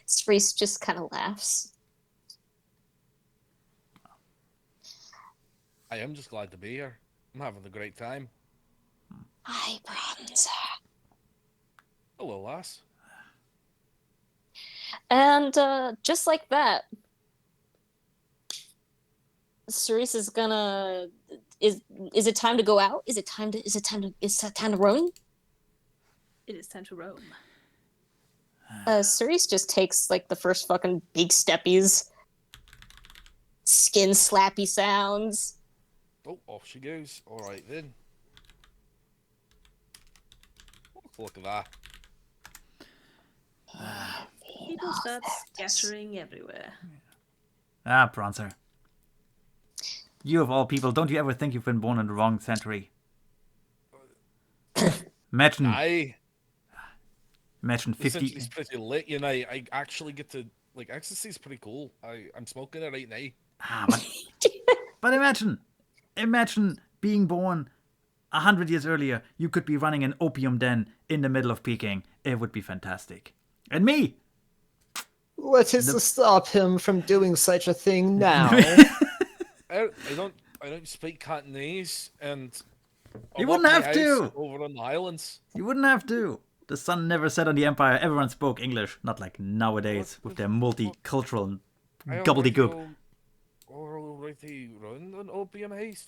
Cerise just kind of laughs. I am just glad to be here. I'm having a great time. Hi, Bronzer. Hello, lass. And just like that, Cerise is gonna. Is it time to go out? Is it time to roam? It is time to roam. Cerise just takes the first fucking big steppies. Skin slappy sounds. Oh, off she goes. All right then. Look at that. People start scattering everywhere. Bronzer. You of all people, don't you ever think you've been born in the wrong century? Imagine Aye. 50. It's pretty lit, you know. I actually get to like ecstasy's pretty cool. I'm smoking it right now. But imagine being born 100 years earlier. You could be running an opium den in the middle of Peking. It would be fantastic. And me, What is to stop him from doing such a thing now? I don't speak Cantonese, and You I'm up wouldn't my have house to. over on the islands. You wouldn't have to. The sun never set on the empire. Everyone spoke English, not like nowadays with their multicultural gobbledygook. Already run an opium house.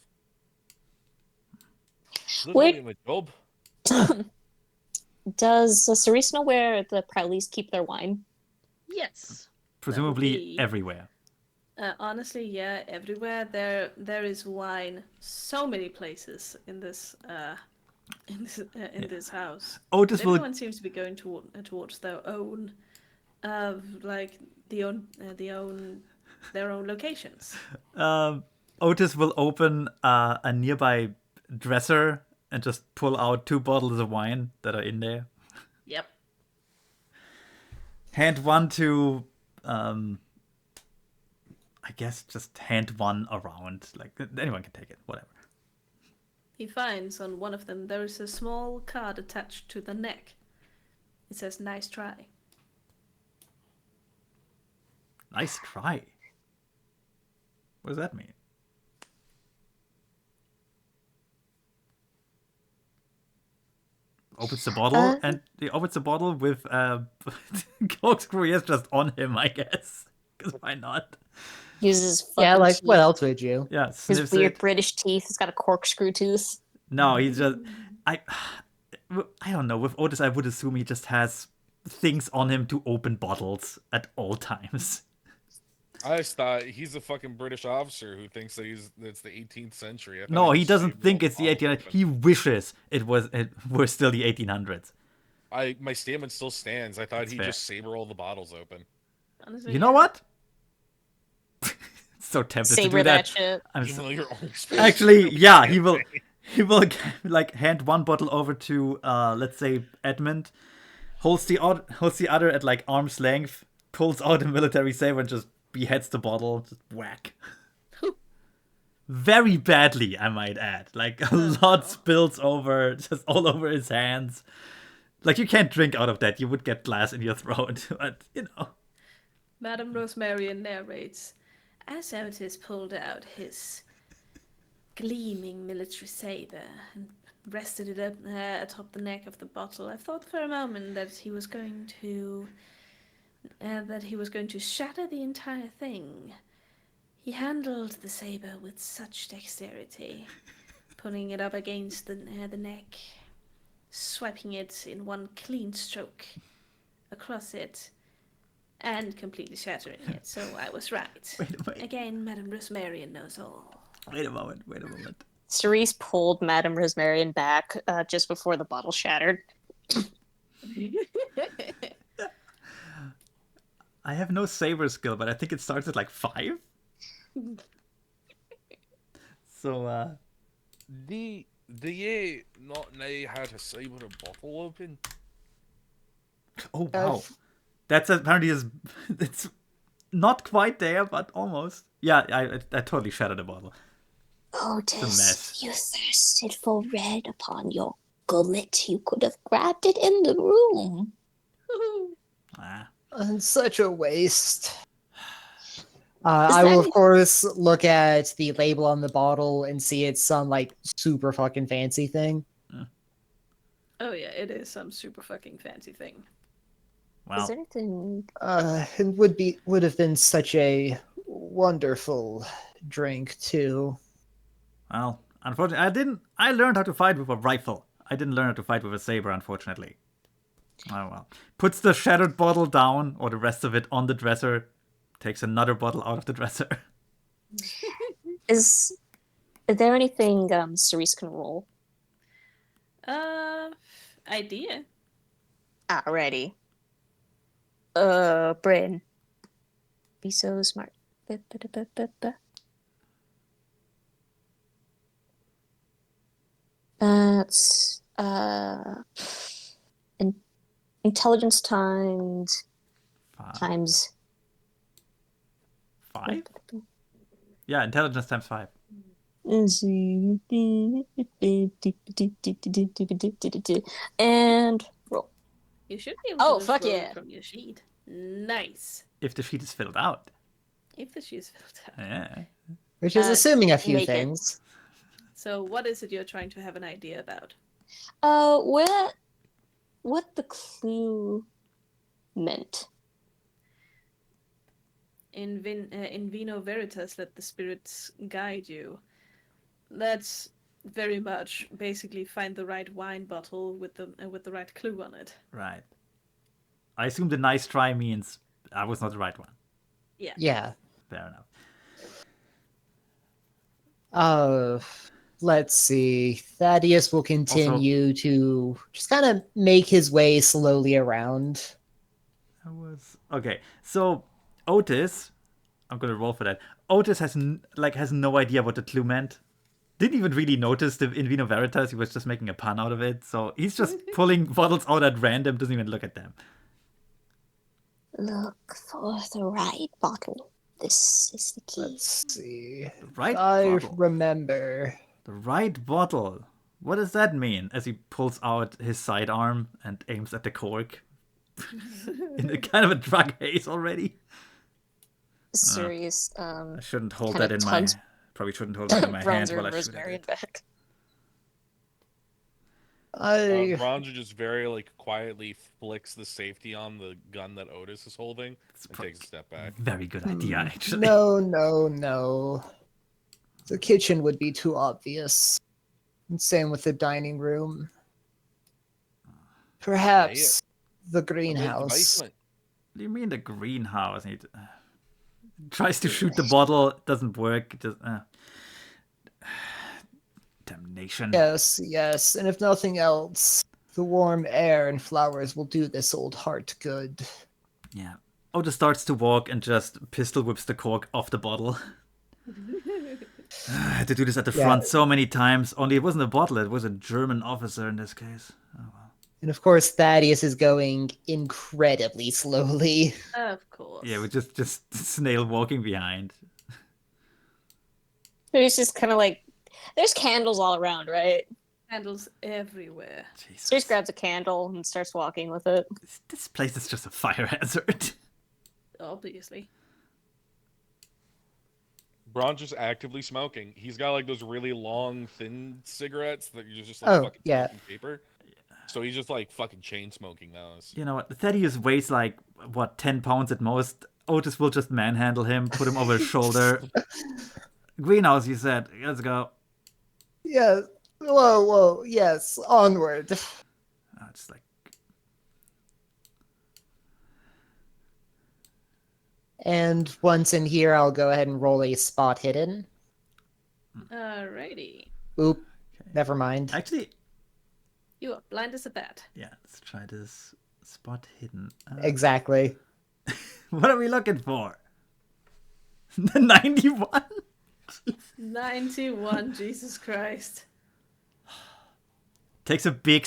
This Wait. is my job. Does Cerise know where the Prowleys keep their wine? Yes. Presumably everywhere. Honestly, yeah, everywhere. There is wine. So many places in this this house. Otis will. Everyone seems to be going towards their own, like their own locations. Otis will open a nearby dresser and just pull out 2 bottles of wine that are in there. Yep. Hand one to, I guess just hand one around. Like, anyone can take it, whatever. He finds on one of them there is a small card attached to the neck. It says, "Nice try." Nice try. What does that mean? Opens the bottle and he opens the bottle with corkscrew is just on him, I guess. Because why not? Uses Yeah, like teeth. what else would you? Yeah, His sniffs weird it. British teeth. He's got a corkscrew tooth. No, he just I don't know. With Otis, I would assume he just has things on him to open bottles at all times. I just thought he's a fucking British officer who thinks that it's the 18th century. No, he doesn't think it's the 1800s. He wishes it were still the 1800s. My statement still stands. I thought That's he'd fair. just saber all the bottles open. Honestly, You know what? So tempted to Saber do that that. shit. I'm Even so- though you're only supposed Actually, to- yeah, he will like hand one bottle over to let's say Edmund, holds the other at like arm's length, pulls out a military saber and just beheads the bottle, just whack. Very badly, I might add. Like a lot spills over, just all over his hands. Like you can't drink out of that. You would get glass in your throat. But you know. Madame Rosemary narrates, as Otis pulled out his gleaming military saber and rested it up atop the neck of the bottle, I thought for a moment that he was going to shatter the entire thing. He handled the saber with such dexterity, pulling it up against the neck, swiping it in one clean stroke across it, and completely shattering it. So I was right. Wait. Again, Madame Rosemarian knows all. Wait a moment. Cerise pulled Madame Rosemarian back just before the bottle shattered. I have no saber skill, but I think it starts at like 5. So, Do you not know how to saber a bottle open? oh wow, that's apparently it's not quite there, but almost. Yeah, I totally shattered the bottle. Otis, mess. you thirsted for red upon your gullet. You could have grabbed it in the room. Ah. And such a waste. I will, of course, look at the label on the bottle and see it's some, like, super fucking fancy thing. Oh yeah, it is some super fucking fancy thing. Well, Is there anything? It would have been such a wonderful drink, too. well, unfortunately, I learned how to fight with a rifle. I didn't learn how to fight with a saber, unfortunately. Oh well. Puts the shattered bottle down, or the rest of it, on the dresser. Takes another bottle out of the dresser. Is there anything Cerise can roll? Idea. Alrighty. Bryn. Be so smart. That's intelligence Five. times 5? Yeah, intelligence times 5. and roll. You should be able Oh, to just fuck roll yeah. it from your sheet. Nice. If the sheet is filled out. If the sheet is filled out. Yeah. Which is assuming a few make it. things. So what is it you're trying to have an idea about? What the clue meant. In Vino Veritas, let the spirits guide you. That's very much basically find the right wine bottle with the right clue on it. Right. I assume the nice try means I was not the right one. Yeah. Yeah. Fair enough. Let's see. Thaddeus will continue to just kind of make his way slowly around. Okay. So Otis, I'm gonna roll for that. Otis has no idea what the clue meant. Didn't even really notice the in Vino Veritas. He was just making a pun out of it. So he's just pulling bottles out at random. Doesn't even look at them. Look for the right bottle. This is the key. Let's see. The right I bottle. remember. The right bottle. What does that mean? As he pulls out his sidearm and aims at the cork. In a kind of a drug haze already. Serious. I shouldn't hold Kinda that in tugs probably shouldn't hold that in my hand Bronzer while and I shoot at Rosemary it. back. Bronzer just very quietly flicks the safety on the gun that Otis is holding and takes a step back. Very good idea, actually. No. The kitchen would be too obvious. And same with the dining room. Perhaps the greenhouse. Basement. What do you mean the greenhouse? He tries to shoot the bottle, doesn't work. Just damnation. Yes, and if nothing else, the warm air and flowers will do this old heart good. Yeah. Otis starts to walk and just pistol whips the cork off the bottle. I had to do this at the front so many times. Only it wasn't a bottle, it was a German officer in this case. Oh well. And of course, Thaddeus is going incredibly slowly. Of course. Yeah, we're just snail walking behind. It's just kind of there's candles all around, right? Candles everywhere. Jesus. So he just grabs a candle and starts walking with it. This place is just a fire hazard. Obviously. Bron's just actively smoking. He's got those really long, thin cigarettes that you're just Oh, fucking yeah. smoking paper. So he's just fucking chain smoking those. You know what? Thaddeus weighs 10 pounds at most. Otis will just manhandle him, put him over his shoulder. Greenhouse, you said. Let's go. Yes. Whoa, yes, onward. Oh, it's And once in here, I'll go ahead and roll a spot hidden. Alrighty. Oop, never mind. Actually, You are blind as a bat. yeah, let's try this spot hidden. Exactly. What are we looking for? The 91? 91, Jesus Christ. Takes a big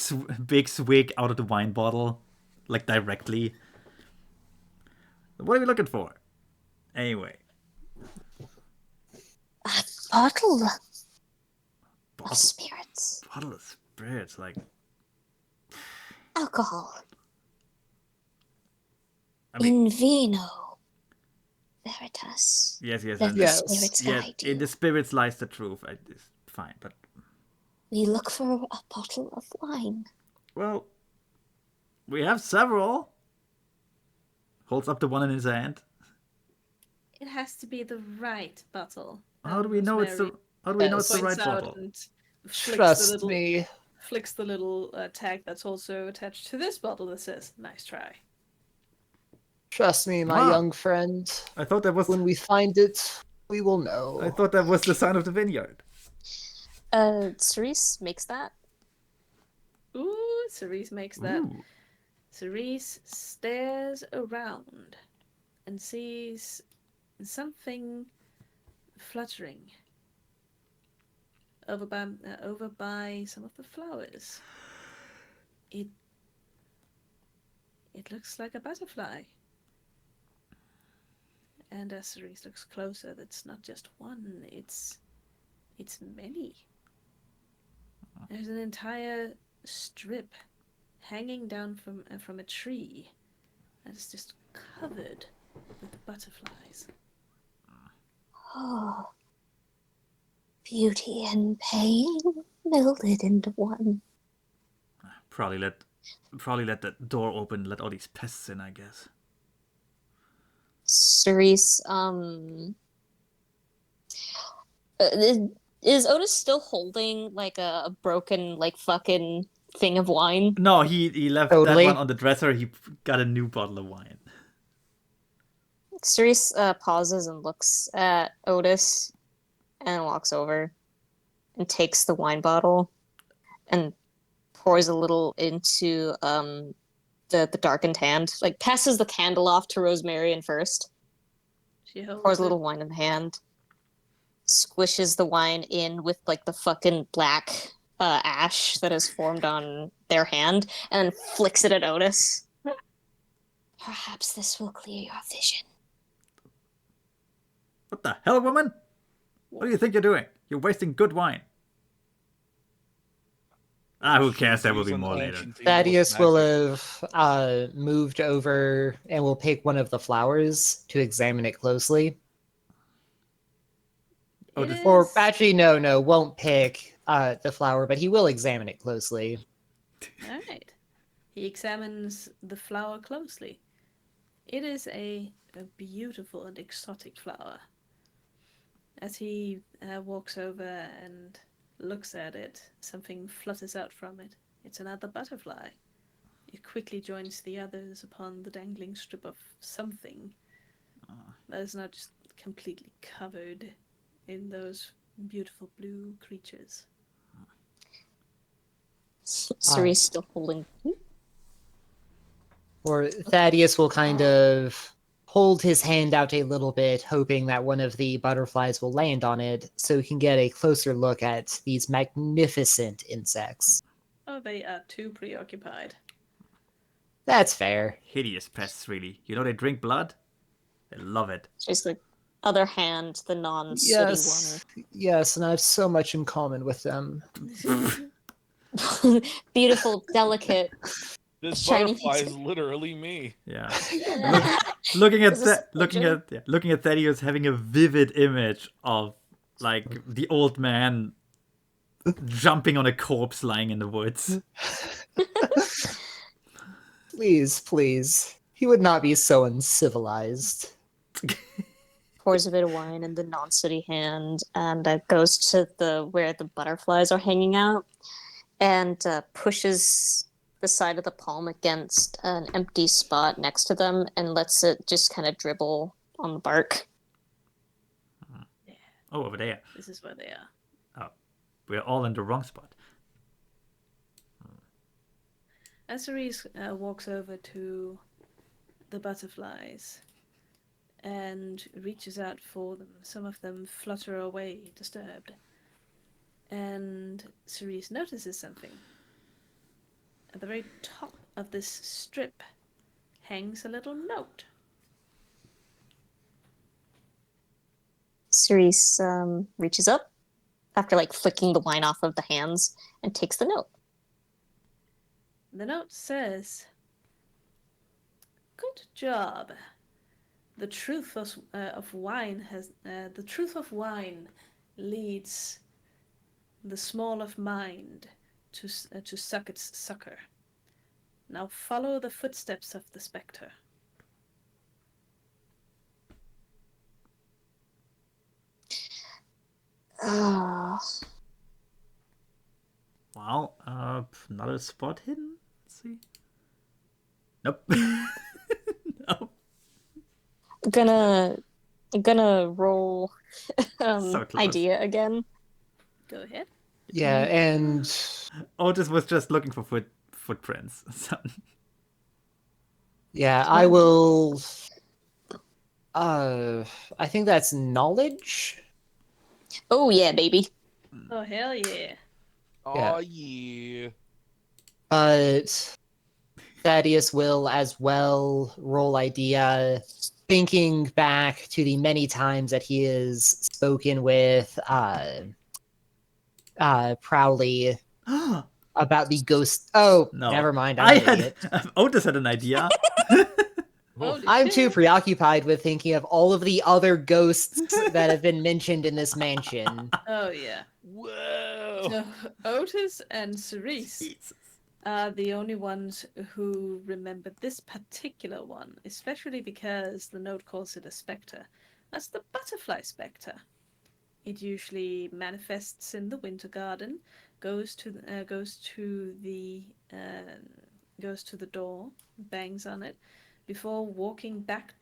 swig out of the wine bottle, directly. What are we looking for? Anyway. A bottle of spirits. Bottle of spirits, Alcohol. I mean, In vino veritas. yes. Let and the spirits yeah, guide you. in the spirits lies the truth. It's fine, but We look for a bottle of wine. well, we have several. Holds up the one in his hand. It has to be the right bottle. How do we know it's the? How do we know it's the right Points out bottle? and flicks Trust me. Flicks the little tag that's also attached to this bottle that says "Nice try." Trust me, my Wow. young friend. I thought that was. When we find it, we will know. I thought that was the sign of the vineyard. Cerise makes that. Ooh, Cerise makes that. Ooh. Cerise stares around and sees something fluttering over by some of the flowers. It looks like a butterfly. And as Cerise looks closer, that's not just one, it's many. There's an entire strip hanging down from a tree that is just covered with butterflies. Oh, beauty and pain melded into one. Probably let the door open, let all these pests in, I guess. Cerise, is Otis still holding like a broken like fucking thing of wine? No, he left Totally. that one on the dresser. He got a new bottle of wine. Cerise pauses and looks at Otis and walks over and takes the wine bottle and pours a little into the darkened hand. Like passes the candle off to Rosemary first. She holds Pours a it. little wine in the hand. Squishes the wine in with like the fucking black ash that has formed on their hand and flicks it at Otis. Perhaps this will clear your vision. What the hell, woman? What do you think you're doing? You're wasting good wine. Who cares? There will be more later. Thaddeus will have moved over and will pick one of the flowers to examine it closely. Or actually, no, won't pick the flower, but he will examine it closely. All right. He examines the flower closely. It is a beautiful and exotic flower. As he walks over and looks at it, something flutters out from it. It's another butterfly. It quickly joins the others upon the dangling strip of something that is not just completely covered in those beautiful blue creatures. Cerise still holding. Or Thaddeus will kind of hold his hand out a little bit, hoping that one of the butterflies will land on it so he can get a closer look at these magnificent insects. Oh, they are too preoccupied. That's fair. Hideous pests, really. You know they drink blood? They love it. She's like, other hand, the non-sooty Yes, and I have so much in common with them. one. Beautiful, delicate. This shiny butterfly piece. is literally me. Yeah. Looking at Is this looking at Thaddeus having a vivid image of like the old man jumping on a corpse lying in the woods. Please. He would not be so uncivilized. Pours a bit of wine in the non-sooty hand and goes to where the butterflies are hanging out and pushes the side of the palm against an empty spot next to them and lets it just kind of dribble on the bark. Yeah, Oh, over there. this is where they are. Oh, we're all in the wrong spot. As Cerise walks over to the butterflies and reaches out for them, some of them flutter away, disturbed. And Cerise notices something. At the very top of this strip hangs a little note. Cerise reaches up after like flicking the wine off of the hands and takes the note. The note says, "Good job. The truth of wine leads the small of mind to suck its sucker. Now follow the footsteps of the spectre." Wow. Not a spot hidden. Let's see. Nope. No. Gonna roll So close. idea again. Go ahead. Yeah, and Otis was just looking for footprints. So. yeah, I will. I think that's knowledge. Oh yeah, baby. Oh, hell yeah. Oh yeah. But Thaddeus will as well roll idea, thinking back to the many times that he has spoken with Prowley about the ghost. Oh, No. never mind. I'm an idiot. Otis had an idea. Holy I'm shit. too preoccupied with thinking of all of the other ghosts that have been mentioned in this mansion. Oh, yeah. Whoa. So, Otis and Cerise Jesus. are the only ones who remember this particular one, especially because the note calls it a spectre. That's the butterfly spectre. It usually manifests in the winter garden, goes to the door, bangs on it, before walking back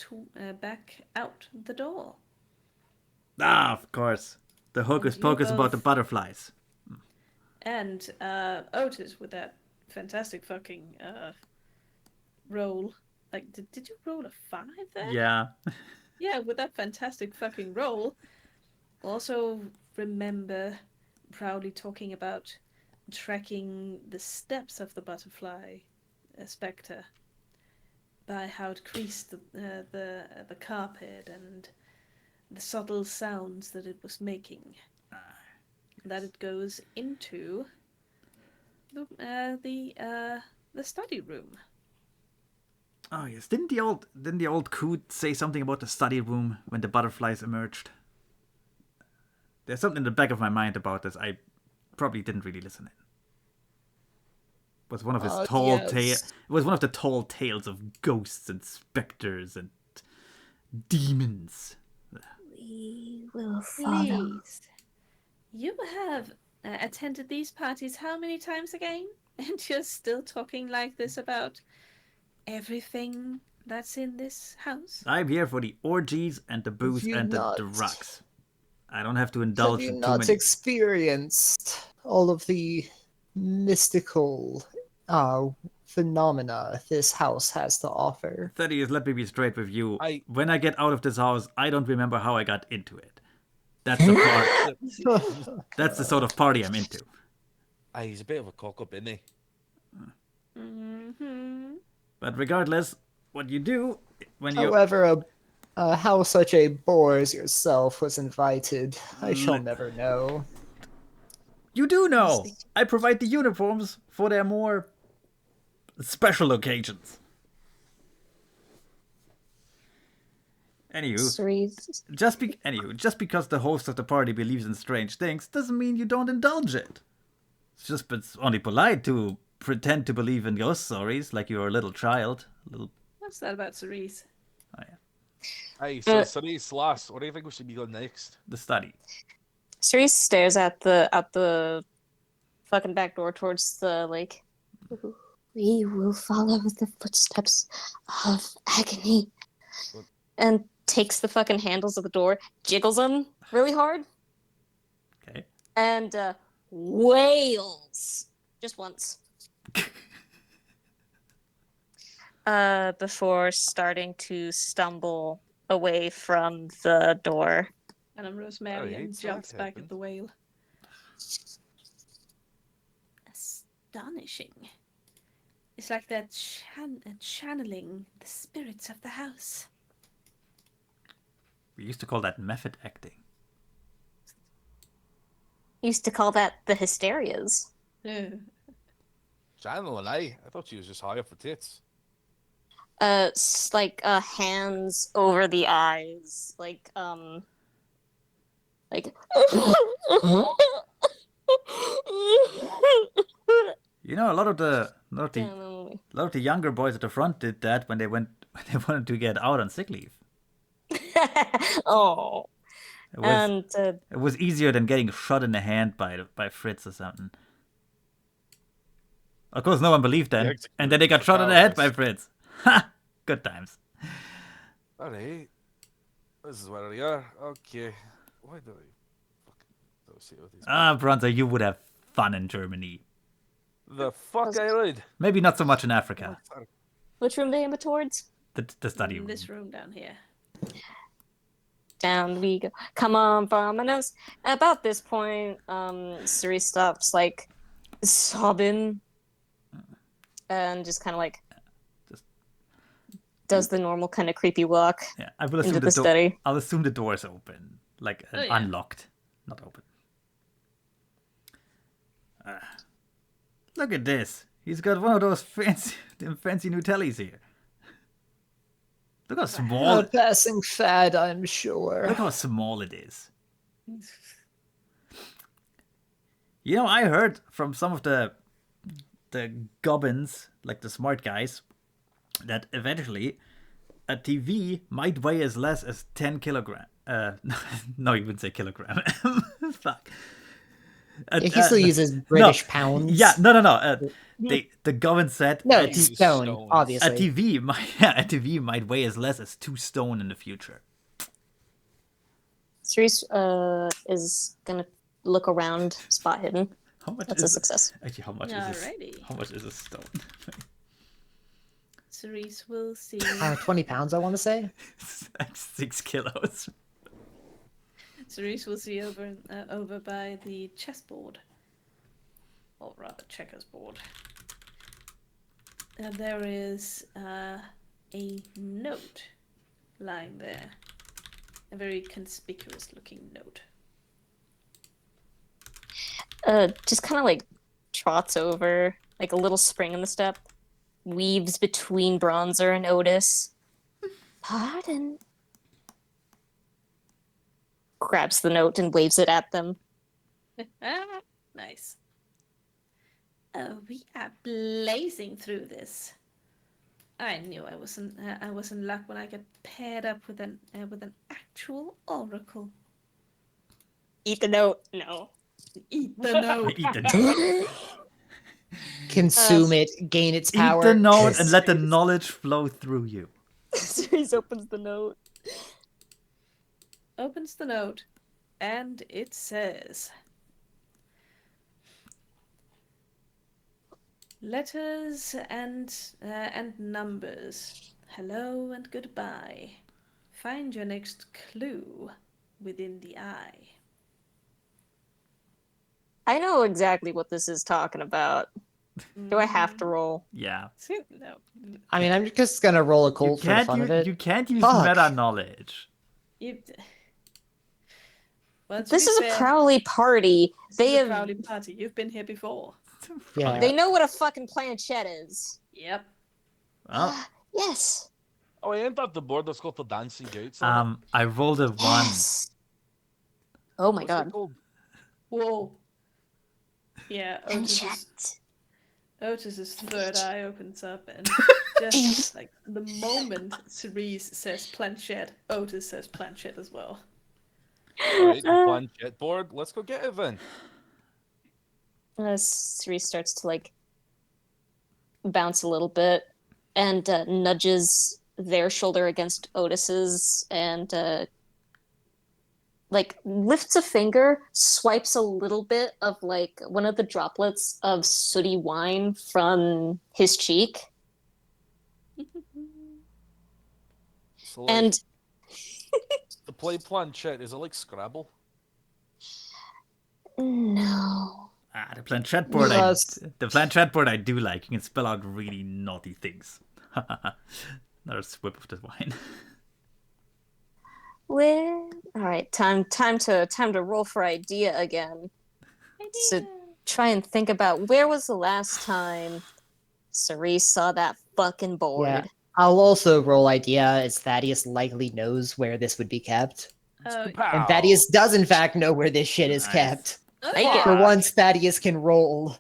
out the door. Ah, of course. The hocus And you pocus about the both- butterflies. And Otis with that fantastic fucking roll. Like, did you roll a 5 there? Yeah. Yeah, with that fantastic fucking roll. Also remember Prowley talking about tracking the steps of the butterfly spectre by how it creased the carpet and the subtle sounds that it was making. That it goes into the study room. Oh yes. Didn't the old coot say something about the study room when the butterflies emerged? There's something in the back of my mind about this. I probably didn't really listen in. It was one of his Yes. It was one of the tall tales of ghosts and specters and demons. We will follow. Please. You have attended these parties how many times again? And you're still talking like this about everything that's in this house? I'm here for the orgies and the booze you and the not- drugs. I don't have to Have indulge you in too not many. experienced all of the mystical phenomena this house has to offer? Thaddeus, let me be straight with you. I- When I get out of this house, I don't remember how I got into it. That's the part. That's the sort of party I'm into. He's a bit of a cock up, isn't he? Mm-hmm. But regardless, what you do when you However, how such a bore as yourself was invited, I shall never know. you do know, I provide the uniforms for their more special occasions. Anywho, Cerise. just because the host of the party believes in strange things doesn't mean you don't indulge it. It's only polite to pretend to believe in ghost stories like you're a little child. What's that about Cerise? Oh yeah, Hey, so Cerise, last, what do you think we should be doing next? the study. Cerise stares at the fucking back door towards the lake. We will follow the footsteps of agony. What? And takes the fucking handles of the door, jiggles them really hard, Okay. and wails just once. Before starting to stumble away from the door. And I'm Rosemary and jumps back at the whale. Astonishing. It's like they're channeling the spirits of the house. We used to call that method acting. Used to call that the hysterias. Channeling, I thought she was just high up for tits. Hands over the eyes, like. You know, a lot of the younger boys at the front did that when they wanted to get out on sick leave. Oh. It was easier than getting shot in the hand by Fritz or something. Of course, no one believed them, and then they got shot in the head by Fritz. Ha! Good times. Alright. This is where we are. Okay. Why do I fucking associate with these Ah, Bronzer, you would have fun in Germany. The fuck I would. Maybe not so much in Africa. Which room they aim towards? The study room. This room down here. down we go. Come on, Vominos. About this point, Cerise stops like sobbing and just kind of like Just- does the normal kind of creepy walk Yeah, I will assume into the the door. study. I'll assume the door is open, like Oh, yeah. unlocked, not open. Look at this. He's got one of those fancy new tellies here. Look how small. A passing fad, I'm sure. Look how small it is. You know, I heard from some of the goblins, like the smart guys, that eventually a TV might weigh as less as 10 kilogram. No, you wouldn't say kilogram. Fuck. He still uses British pounds. Yeah, no. The government said No, a, it's t- stone, stones. a obviously. TV might weigh as less as 2 stone in the future. Cerise is gonna look around, spot hidden. How much That's is a success. Actually, how much Alrighty. how much is a stone? Cerise will see. 20 pounds, I want to say. Like 6 kilos. Cerise will see over by the chessboard, or rather checkers board. There is a note lying there, a very conspicuous-looking note. Just kind of like trots over, like a little spring in the step, weaves between Bronzer and Otis. Pardon. Grabs the note and waves it at them. Nice. Oh, we are blazing through this. I knew I was in luck when I got paired up with an actual oracle. Eat the note. No. Eat the note. Eat the note. Consume it, gain its power. Eat the note and let the knowledge flow through you. Cerise opens the note. Opens the note, and it says, "Letters and numbers. Hello and goodbye. Find your next clue within the eye." I know exactly what this is talking about. Do I have to roll? Yeah. No. I mean, I'm just gonna roll a cold for the fun of it. You can't use Fuck. meta knowledge. Well, to This be is a fair, Prowley party. They this is a have. Prowley party. You've been here before. Yeah. They know what a fucking planchette is. Yep. Well, Yes. Oh, ain't that the board that's got the dancing gates on it? I rolled a 1. Yes. Oh my What's it god. called? Whoa. Yeah, Planchette. Otis's third eye opens up, and just like the moment Cerise says planchette, Otis says planchette as well. Alright, the planchette board. Let's go get it then. Cerise starts to like bounce a little bit and nudges their shoulder against Otis's and like lifts a finger, swipes a little bit of like one of the droplets of sooty wine from his cheek. So, like, And the play planchette, is it like Scrabble? no. The planchette board. Yes. The planchette board I do like. You can spell out really naughty things. Another swip of the wine. All right, time to roll for idea again. So try and think about where was the last time Cerise saw that fucking board. Yeah. I'll also roll idea, as Thaddeus likely knows where this would be kept. Oh, And Thaddeus does, in fact, know where this shit is Nice. kept. Make it. For once, Thaddeus can roll.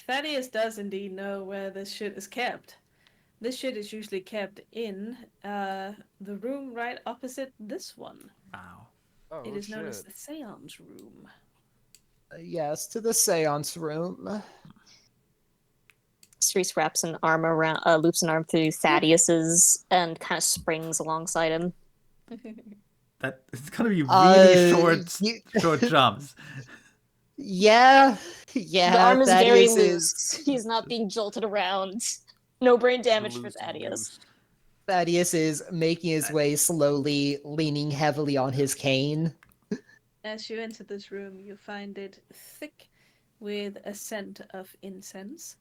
Thaddeus does indeed know where this shit is kept. This shit is usually kept in the room right opposite this one. Wow. Oh, It is known as shit. the seance room. Yes, to the seance room. Cerise wraps an arm around, loops an arm through Thaddeus's, and kind of springs alongside him. That it's gonna be really you- short jumps. Yeah, The arm is very Thaddeus loose. He's not being jolted around. No brain damage for Loose and Thaddeus. loose. Thaddeus is making his way slowly, leaning heavily on his cane. As you enter this room, you find it thick with a scent of incense,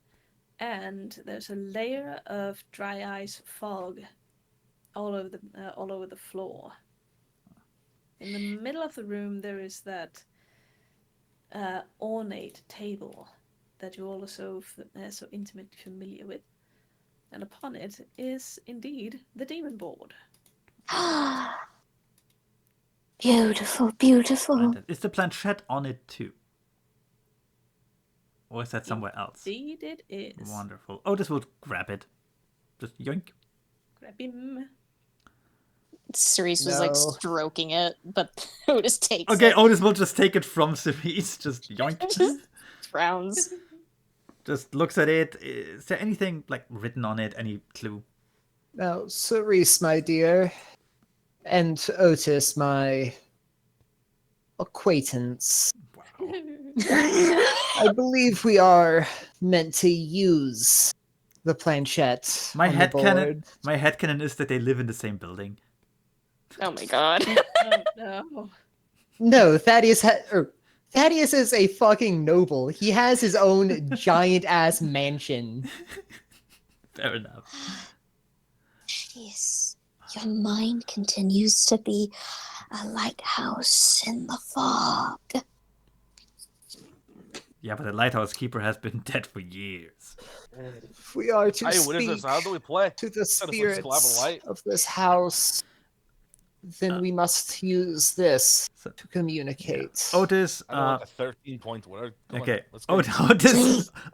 and there's a layer of dry ice fog all over the floor. In the middle of the room, there is that ornate table that you're all so intimately familiar with, and upon it is indeed the demon board. Beautiful, beautiful. Right. Is the planchette on it too? Or is that somewhere else? Indeed it is. Wonderful. Otis will grab it. Just yoink. Grab him. Cerise was like stroking it, but Otis takes Okay, it. Otis will just take it from Cerise. Just yoink. Just frowns. Just looks at it. Is there anything like written on it? Any clue? Now, Cerise, my dear, and Otis, my acquaintance. Wow. I believe we are meant to use the planchette My on the board. headcanon is that they live in the same building. Oh my god. Oh no. No, Thaddeus is a fucking noble. He has his own giant ass mansion. Fair enough. Yes. Your mind continues to be a lighthouse in the fog. Yeah, but the lighthouse keeper has been dead for years. If we are to Hey, what is speak this? How do we play? to the Gotta flip spirits collaborate. of this house, then we must use this to communicate. Otis. I know like a 13-point winner. Come Okay. on, let's go.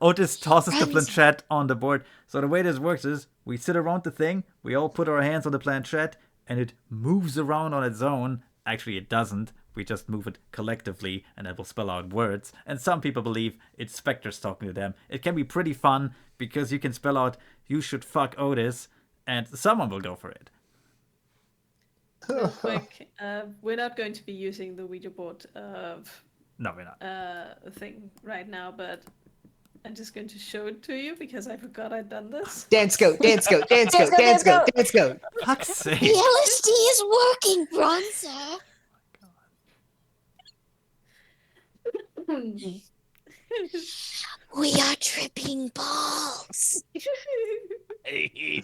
Otis tosses the planchette on the board. So the way this works is we sit around the thing, we all put our hands on the planchette, and it moves around on its own. Actually, it doesn't. We just move it collectively, and it will spell out words. And some people believe it's specters talking to them. It can be pretty fun because you can spell out "you should fuck Otis," and someone will go for it. Real quick, we're not going to be using the Ouija board No, we're not. thing right now, but I'm just going to show it to you because I forgot I'd done this. Dance goat, dance goat, dance goat, dance goat, dance goat. Fuck's sake. The LSD is working, Bronzer. We are tripping balls. Hey.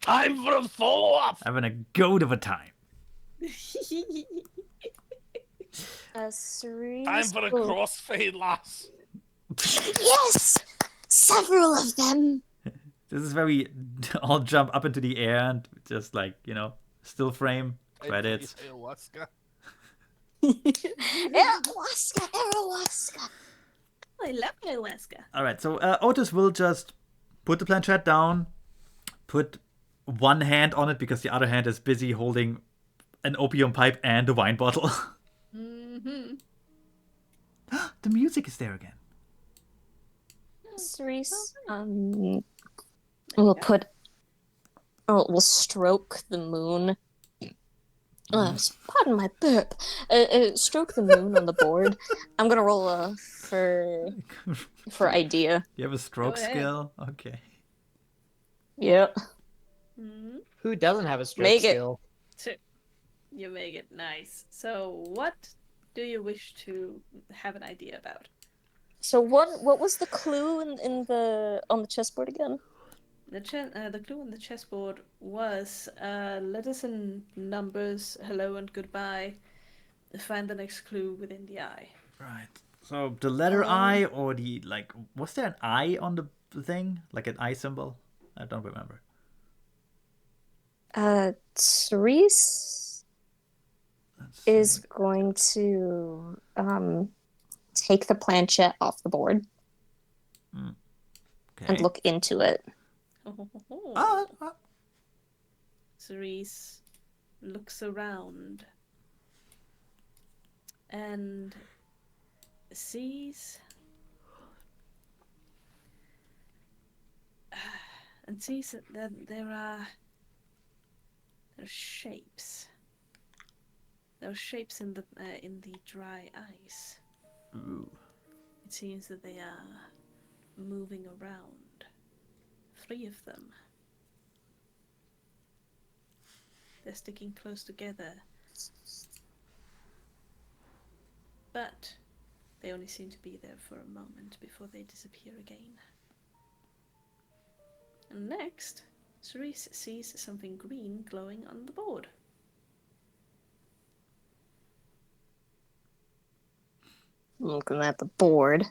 Time for a follow-up. Having a goat of a time. Cerise. Time for a crossfade, lass. Yes, several of them. This is very all jump up into the air and just like, still frame, credits. Ayahuasca. Ayahuasca. I love ayahuasca. Alright, so Otis will just put the planchette down, put one hand on it because the other hand is busy holding an opium pipe and a wine bottle. Mm-hmm. The music is there again. Cerise, we'll stroke the moon. Pardon my burp. Stroke the moon on the board. I'm gonna roll for idea. You have a stroke Go ahead. skill? Okay. Yep. Mm-hmm. Who doesn't have a stroke Make it. skill? You make it nice. So, what do you wish to have an idea about? So what was the clue on the chessboard again? The clue on the chessboard was letters and numbers, hello and goodbye. Find the next clue within the eye. Right. So the letter I or the, was there an I on the thing? Like an I symbol? I don't remember. Cerise is going to take the planchette off the board and look into it. Cerise looks around and sees that there are shapes. There are shapes in the dry ice. Ooh. It seems that they are moving around. 3 of them. They're sticking close together. But they only seem to be there for a moment before they disappear again. And next, Cerise sees something green glowing on the board. Looking at the board.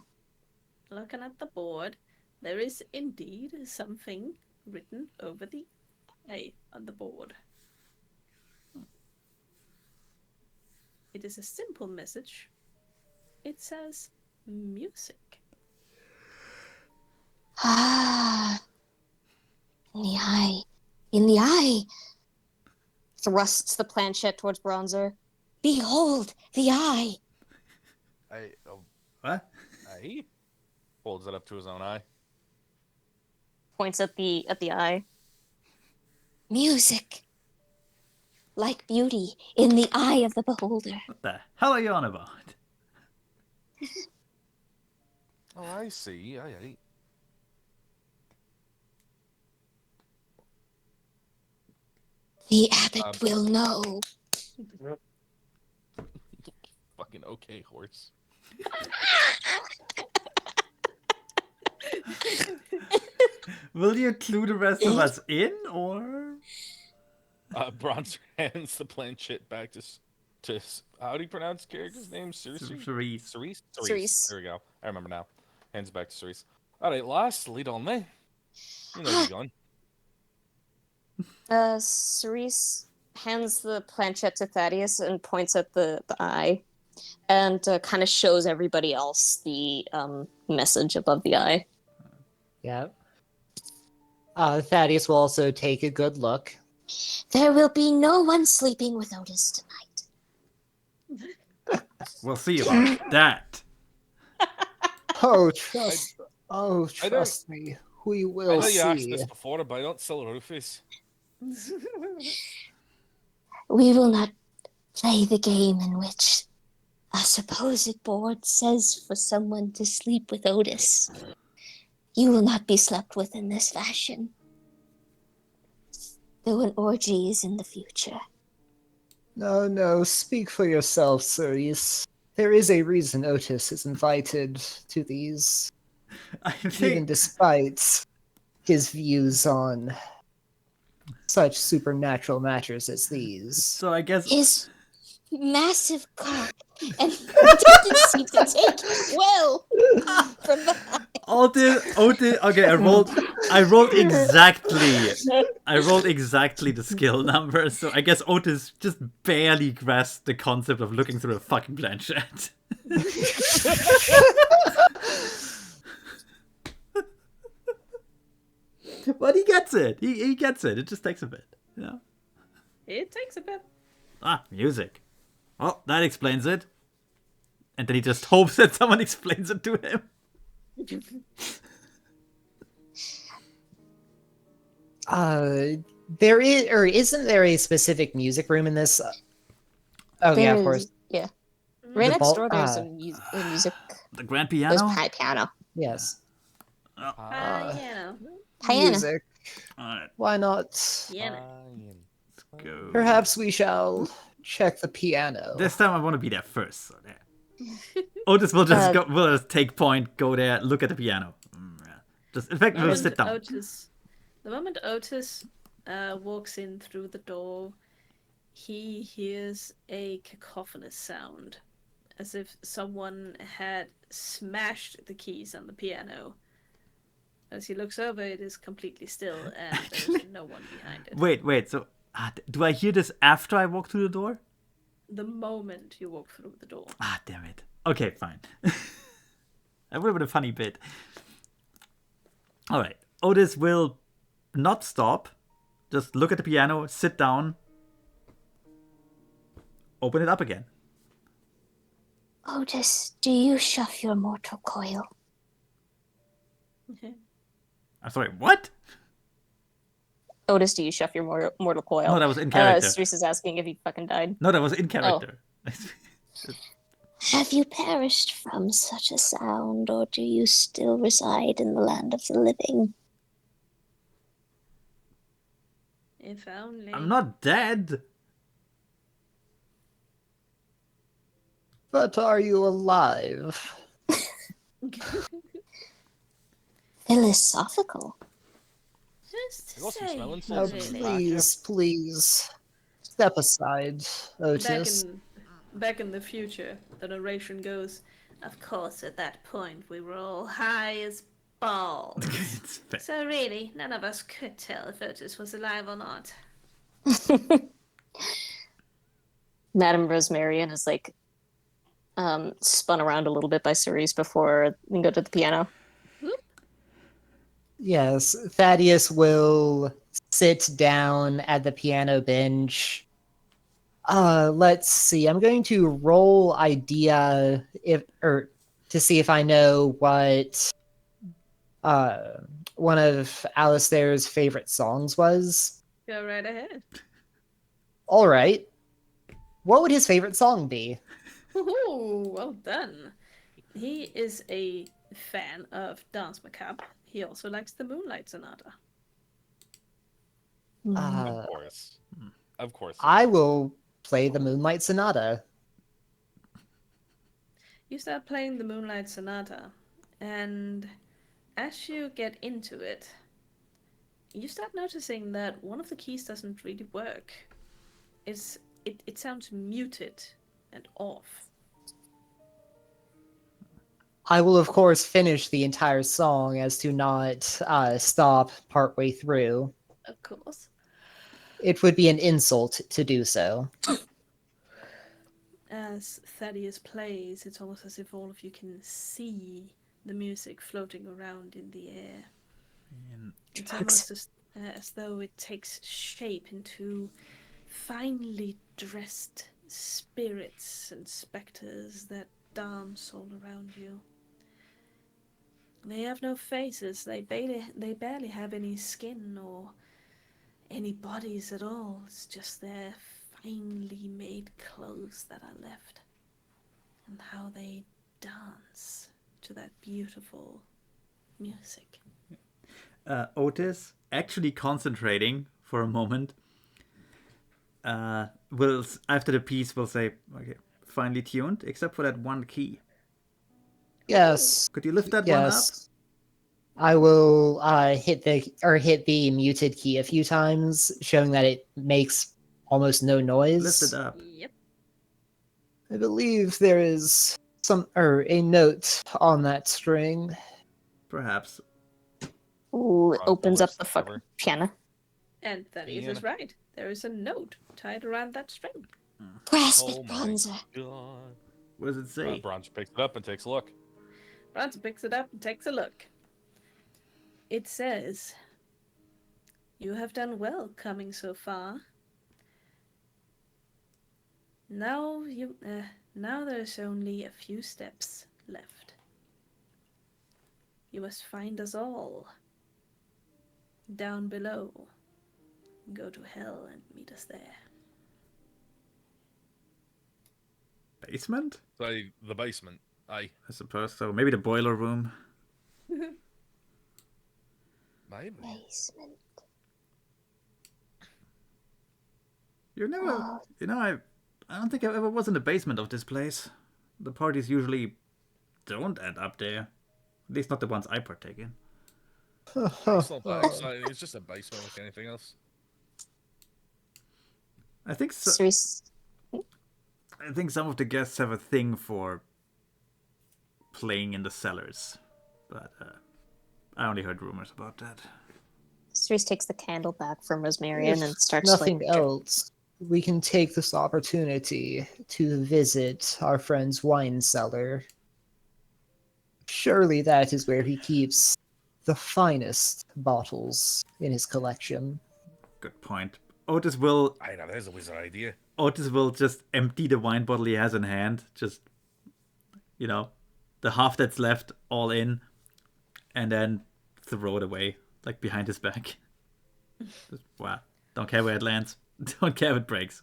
Looking at the board, there is indeed something written over the A on the board. It is a simple message. It says music. Ah, in the eye. In the eye. Thrusts the planchette towards Bronzer. Behold the eye. What? He holds it up to his own eye. Points at the eye. Music. Like beauty in the eye of the beholder. What the hell are you on about? Oh, I see. Aye. The abbot will know. Fucking okay, horse. Will you clue the rest of us in, or? Bronzer hands the planchette back to how do you pronounce the character's name? Cerise. Cerise. There we go. I remember now. Hands it back to Cerise. All right, last, lead on me. You know you're going. Cerise hands the planchette to Thaddeus and points at the eye, and kind of shows everybody else the message above the eye. Yeah. Thaddeus will also take a good look. There will be no one sleeping with Otis tonight. We'll see about that. Trust me. We I will know you asked see. this before, but I don't sell roofies. We will not play the game in which a supposed board says for someone to sleep with Otis. You will not be slept with in this fashion. Though an orgy is in the future. No, speak for yourself, Cerise. There is a reason Otis is invited to these, I even think despite his views on such supernatural matters as these. so. I guess His massive cock and tendency to take it well from behind. Otis. Okay, I rolled exactly. I rolled exactly the skill number, so I guess Otis just barely grasped the concept of looking through a fucking planchette. But he gets it. He gets it. It just takes a bit. Yeah. It takes a bit. Music. Well, that explains it. And then he just hopes that someone explains it to him. There is, or isn't there a specific music room in this? Oh yeah, of course. Yeah. Right The next ball- door, there's a music. The grand There's piano. high piano. Yes. Piano. Piano. Music. Alright, Why not? Piano. let's go. Perhaps we shall check the piano. This time I want to be there first. So there. Otis will just will just take point, go there, look at the piano. Yeah. Just in fact, we'll sit down. The moment Otis walks in through the door, he hears a cacophonous sound, as if someone had smashed the keys on the piano. As he looks over, it is completely still, and there's no one behind it. Wait. So, do I hear this after I walk through the door? The moment you walk through the door. Damn it. Okay, fine. That would have been a funny bit. All right. Otis will not stop. Just look at the piano, sit down, open it up again. Otis, do you shove your mortal coil? I'm sorry, what? Otis, do you shove your mortal coil? No, that was in character. Cerise is asking if he fucking died. No, that was in character. Have you perished from such a sound, or do you still reside in the land of the living? If only. I'm not dead. But are you alive? Philosophical. Just I got some say, smelling Now, salts in the really. back here. please, step aside, Otis. Back in the future, the narration goes, of course, at that point, we were all high as balls. It's fair. So really, none of us could tell if Otis was alive or not. Madame Rosmarian is like spun around a little bit by Cerise before we go to the piano. Yes, Thaddeus will sit down at the piano bench. Let's see. I'm going to roll idea to see if I know what one of Alistair's favorite songs was. Go right ahead. All right. What would his favorite song be? Ooh, well done. He is a fan of Dance Macabre. He also likes the Moonlight Sonata. Uh, Of course. Of course. I will play the Moonlight Sonata. You start playing the Moonlight Sonata, and as you get into it, you start noticing that one of the keys doesn't really work. It sounds muted and off. I will, of course, finish the entire song as to not stop partway through. Of course. It would be an insult to do so. As Thaddeus plays, it's almost as if all of you can see the music floating around in the air. It's almost as though it takes shape into finely dressed spirits and specters that dance all around you. They have no faces, they barely have any skin or any bodies at all. It's just their finely made clothes that are left. And how they dance to that beautiful music. Otis, actually concentrating for a moment, will after the piece will say, "Okay, finely tuned, except for that one key. Yes. Could you lift that yes. one up?" I will hit the muted key a few times, showing that it makes almost no noise. Lift it up. Yep. I believe there is a note on that string. Perhaps. Ooh, it opens up list the fucking cover. piano. And Thaddeus is right. There is a note tied around that string. Grasp Oh it, my Bronzer. god. What does it say? Bronze picks it up and takes a look. Bronson picks it up and takes a look. It says, "You have done well coming so far. Now there's only a few steps left. You must find us all down below. Go to hell and meet us there." Basement? The basement. Aye. I suppose so. Maybe the boiler room. Maybe. Basement. You never. Oh. You know, I don't think I ever was in the basement of this place. The parties usually don't end up there. At least not the ones I partake in. It's not that exciting. It's just a basement like anything else. I think so. Cerise. I think some of the guests have a thing for playing in the cellars, but I only heard rumors about that. Cerise takes the candle back from Rosmarian and starts Nothing like else. We can take this opportunity to visit our friend's wine cellar. Surely that is where he keeps the finest bottles in his collection. Good point. Otis will I know, there's a wizard idea. just empty the wine bottle he has in hand, just, the half that's left all in, and then throw it away, like behind his back. Just, wow. Don't care where it lands. Don't care if it breaks.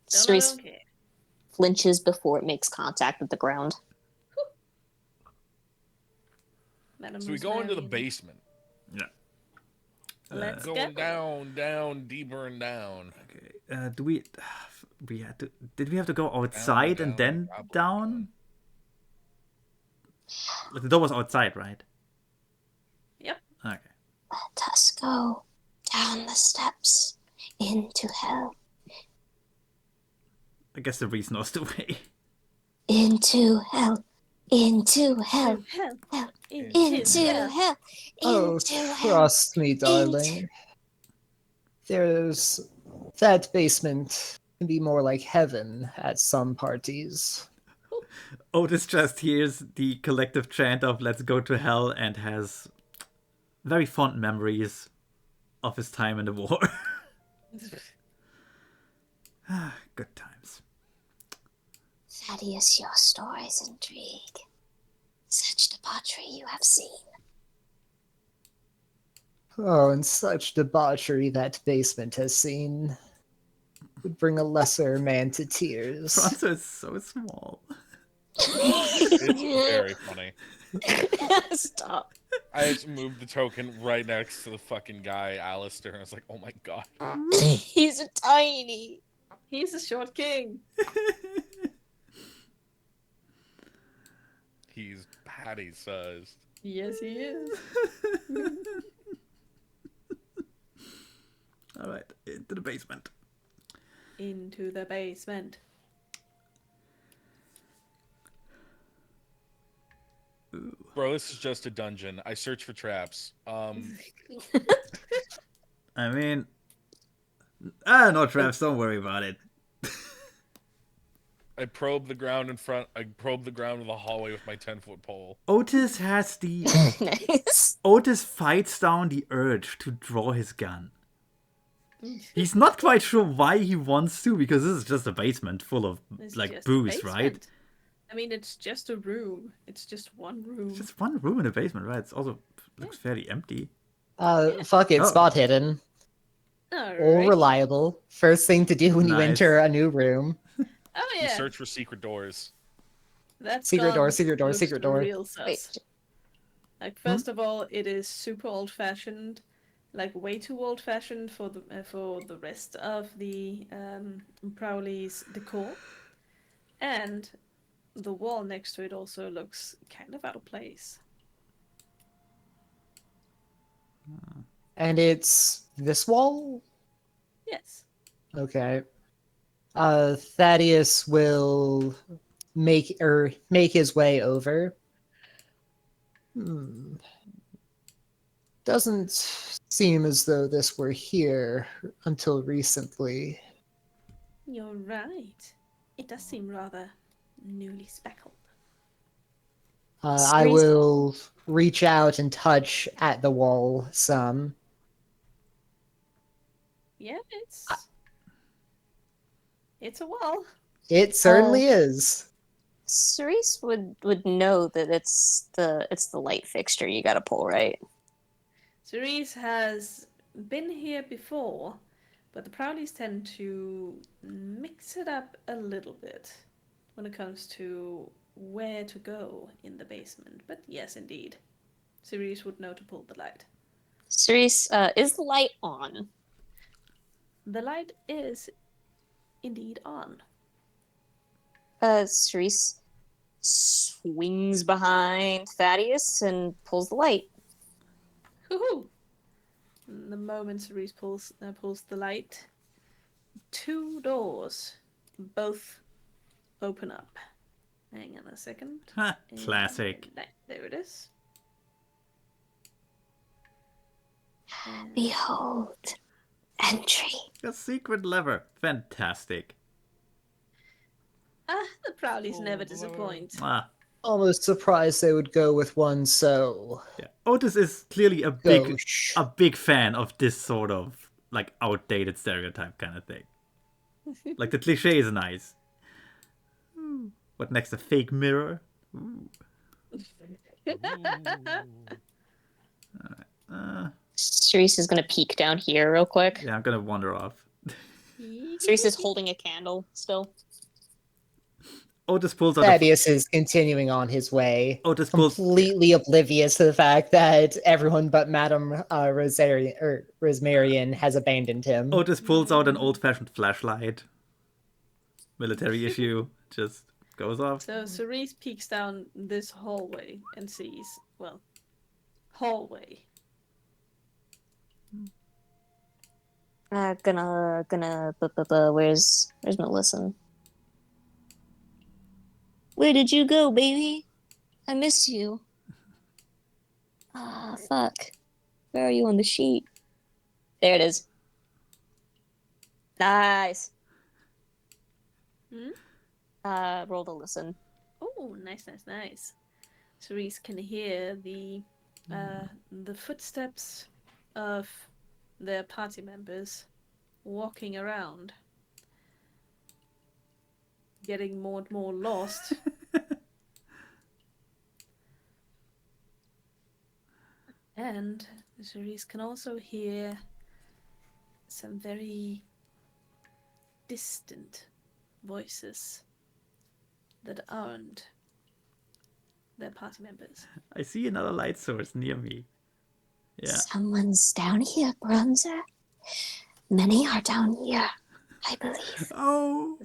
Cerise Okay. flinches before it makes contact with the ground. Madame So we go into the Rosmarian. basement. Yeah. Let's Going go. down, deeper and down. Okay. Do we had to? Did we have to go outside and then down? Like the door was outside, right? Yep. Okay. Let us go down the steps into hell. I guess the reason knows the way. Into hell. Into hell. Hell. Hell. Into Into hell. hell. Oh, Into hell. trust me, darling. There's that basement can be more like heaven at some parties. Otis just hears the collective chant of "Let's go to hell" and has very fond memories of his time in the war. Good times. Thaddeus, your stories intrigue. Such debauchery you have seen. Oh, and such debauchery that basement has seen would bring a lesser man to tears. Franzo is so small. It's very funny. Stop. I just moved the token right next to the fucking guy, Alistair, and I was like, oh my god. He's a tiny. He's a short king. He's patty-sized. Yes, he is. All right, into the basement. Into the basement. Ooh. Bro, this is just a dungeon. I search for traps. I mean, no traps. Don't worry about it. I probe the ground in front. I probe the ground of the hallway with my 10-foot pole. Otis has the Nice. Otis fights down the urge to draw his gun. He's not quite sure why he wants to, because this is just a basement full of It's like just a booze, right? basement. I mean, it's just a room. It's just one room. It's just one room in the basement, right? It's also looks fairly empty. Fuck it, Oh. spot hidden. All Alright. reliable. First thing to do when you Nice. enter a new room. Oh You yeah. search for secret doors. That's Secret door, gone. secret door, Looks secret door. Real sus. Wait. Like first of all, it is super old-fashioned, like way too old-fashioned for the rest of the Prowley's decor, and the wall next to it also looks kind of out of place. And it's this wall? Yes. Okay. Thaddeus will make his way over. Doesn't seem as though this were here until recently. You're right. It does seem rather newly speckled. I will reach out and touch at the wall some. Yeah, it's a wall. It certainly is. Cerise would know that it's the light fixture you gotta pull, right? Cerise has been here before, but the Prowleys tend to mix it up a little bit when it comes to where to go in the basement. But yes, indeed, Cerise would know to pull the light. Cerise, is the light on? The light is indeed on. Cerise swings behind Thaddeus and pulls the light. Hoo-hoo! The moment Cerise pulls the light, two doors, both open up. Hang on a second. Ha, classic. There it is. Behold, entry. A secret lever. Fantastic. The Prowleys never disappoint. Ah, Almost surprised they would go with one so yeah. Otis is clearly a big fan of this sort of like outdated stereotype kind of thing. Like the cliche is nice. What next? A fake mirror? Ooh. Cerise is gonna peek down here real quick. Yeah, I'm gonna wander off. Cerise is holding a candle still. Otis pulls out Thaddeus is continuing on his way, Otis pulls completely oblivious to the fact that everyone but Madame Rosmarian has abandoned him. Otis pulls out an old-fashioned flashlight. Military issue. Just goes off. So Cerise peeks down this hallway and sees, well, hallway. Where's Melissa? Where did you go, baby? I miss you. Ah, fuck. Where are you on the sheet? There it is. Nice. Roll to listen. Oh, nice. Cerise can hear the footsteps of their party members walking around, getting more and more lost. And Cerise can also hear some very distant voices that aren't their party members. I see another light source near me. Yeah. Someone's down here, Bronzer. Many are down here, I believe. Oh.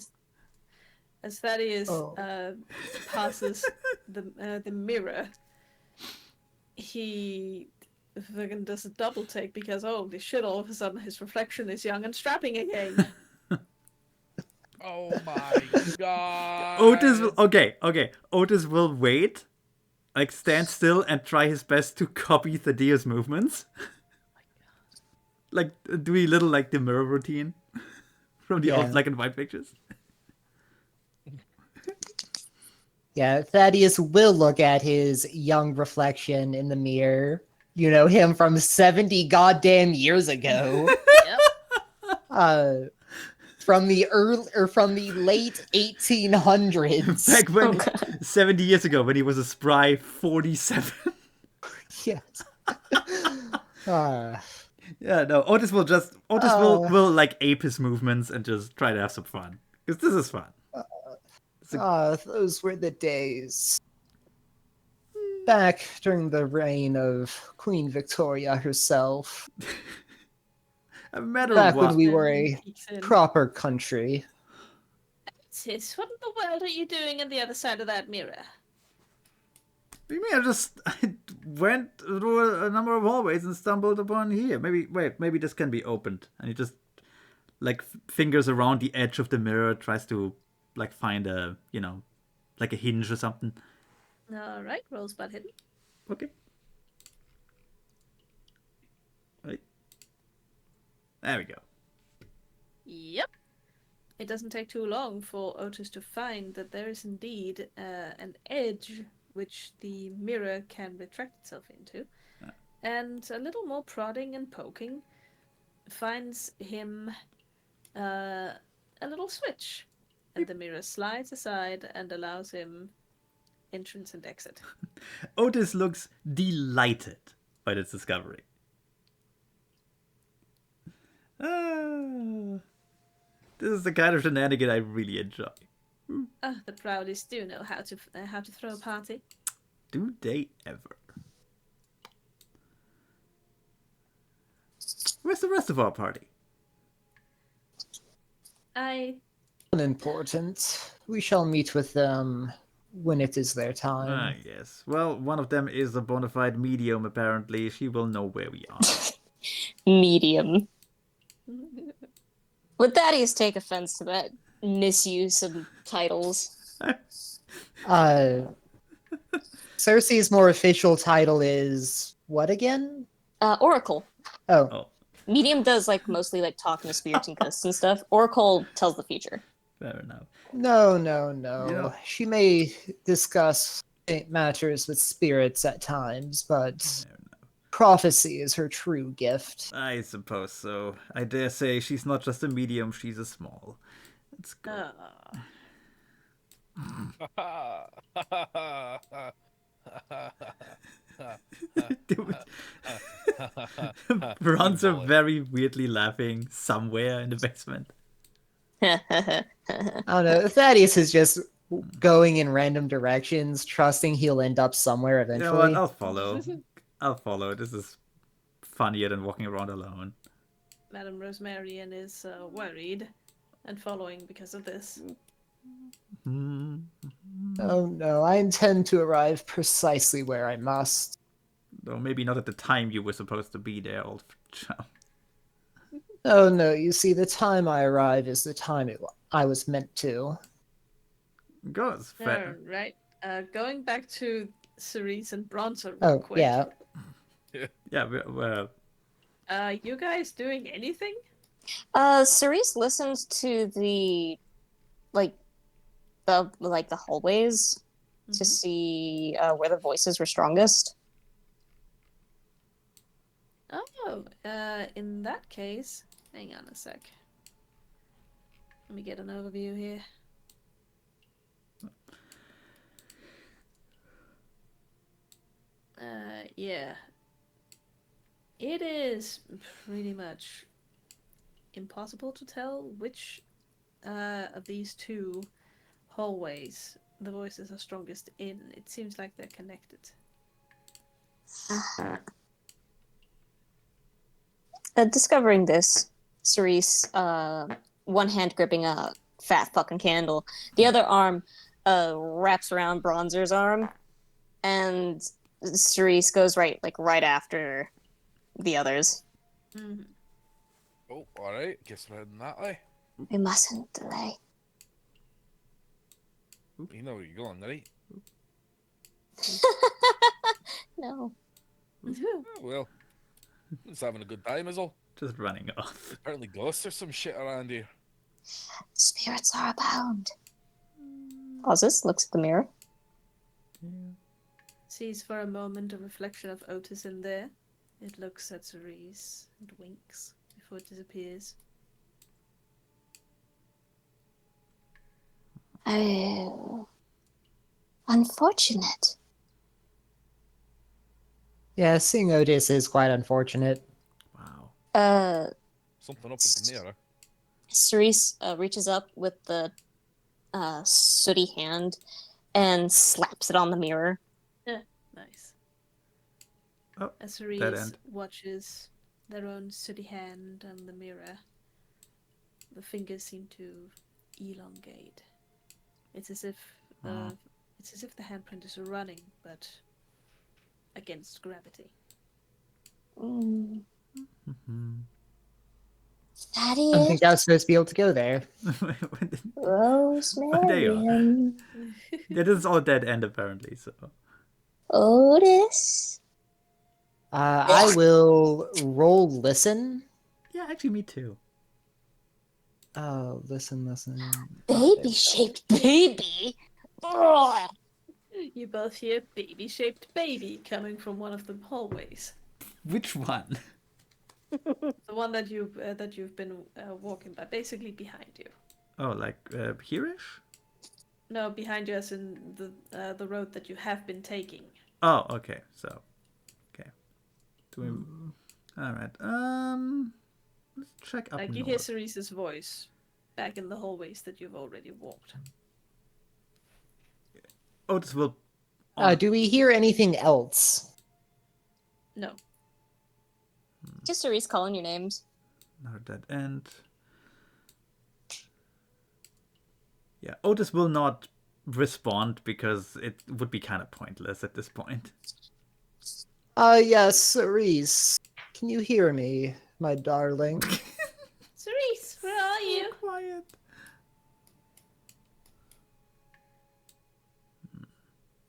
As Thaddeus passes the mirror, he fucking does a double take because, oh, this shit, all of a sudden his reflection is young and strapping again. Oh my god. Otis will Otis will wait, like stand still and try his best to copy Thaddeus' movements. Like do a little like the mirror routine from the old black and white pictures. Yeah, Thaddeus will look at his young reflection in the mirror. You know, him from 70 goddamn years ago. Yep. From the late 1800s. Back when 70 years ago when he was a spry 47. Yes. Yeah, no, Otis will like ape his movements and just try to have some fun. Because this is fun. Those were the days. Back during the reign of Queen Victoria herself. A matter Back of what. when we were a proper country. Sis, what in the world are you doing on the other side of that mirror? You mean I went through a number of hallways and stumbled upon here. Maybe this can be opened. And he just like fingers around the edge of the mirror, tries to like find a, like a hinge or something. All right, roll spot hidden. Okay. Right. There we go. Yep. It doesn't take too long for Otis to find that there is indeed an edge which the mirror can retract itself into. And a little more prodding and poking finds him a little switch. And the mirror slides aside and allows him entrance and exit. Otis looks delighted by this discovery. This is the kind of shenanigan I really enjoy. The Prowleys do know how to throw a party. Do they ever? Where's the rest of our party? Unimportant. We shall meet with them when it is their time. Yes. Well, one of them is a bona fide medium, apparently. She will know where we are. Medium. Would Thaddeus take offense to that misuse of titles? Cersei's more official title is what again? Oracle. Oh. Medium does like mostly like talking to spirits and ghosts and stuff. Oracle tells the future. Fair enough. No. Yeah. She may discuss matters with spirits at times, but prophecy is her true gift. I suppose so. I dare say she's not just a medium, she's a small. Let's go. Bronzer very weirdly laughing somewhere in the basement. I don't know. Thaddeus is just going in random directions, trusting he'll end up somewhere You know what? eventually. I'll follow. I'll follow. This is funnier than walking around alone. Madame Rosemarian is worried and following because of this. Oh no, I intend to arrive precisely where I must. Though maybe not at the time you were supposed to be there, old chum. Oh no, you see, the time I arrive is the time I was meant to. Goes. Alright. Going back to Cerise and Bronzer real Oh, quick. yeah. Yeah, well, You guys doing anything? Cerise listens to the hallways to see where the voices were strongest. Oh, in that case, hang on a sec. Let me get an overview here. Yeah. It is pretty much impossible to tell which of these two hallways the voices are strongest in. It seems like they're connected. Discovering this, Cerise, one hand gripping a fat fucking candle, the other arm wraps around Bronzer's arm, and Cerise goes right after the others. Mm-hmm. Oh, alright. Guess we're heading that way. We mustn't delay. You know where you're going, right? No. Oh, well. Just having a good time is all. just running off. Apparently ghosts or some shit around here. Spirits are abound. Pauses, looks at the mirror. Sees for a moment a reflection of Otis in there. It looks at Cerise and winks before it disappears. Oh. Unfortunate. Yeah, seeing Otis is quite unfortunate. Wow. Something up with the mirror. Cerise reaches up with the sooty hand and slaps it on the mirror. Nice. Oh, As dead Cerise end. watches their own sooty hand on the mirror, the fingers seem to elongate. It's as if the handprint is running, but against gravity. Mm. I don't think I was supposed to be able to go there. Rosemary. There you are. Yeah, this is all dead end apparently, so. Otis. I will roll listen. Yeah, actually me too. Oh, listen. Baby-shaped baby. Ugh. You both hear baby-shaped baby coming from one of the hallways. Which one? The one that you've been walking by, basically behind you. Oh, like here-ish? No, behind you, as in the road that you have been taking. Oh, okay. So, okay. Do we... All right. Let's check up Like you north. hear Cerise's voice back in the hallways that you've already walked. Otis will. Do we hear anything else? No. Just Cerise calling your names. Another dead end. Yeah, Otis will not respond because it would be kind of pointless at this point. Yes, Cerise. Can you hear me, my darling? Cerise, where are you? Quiet.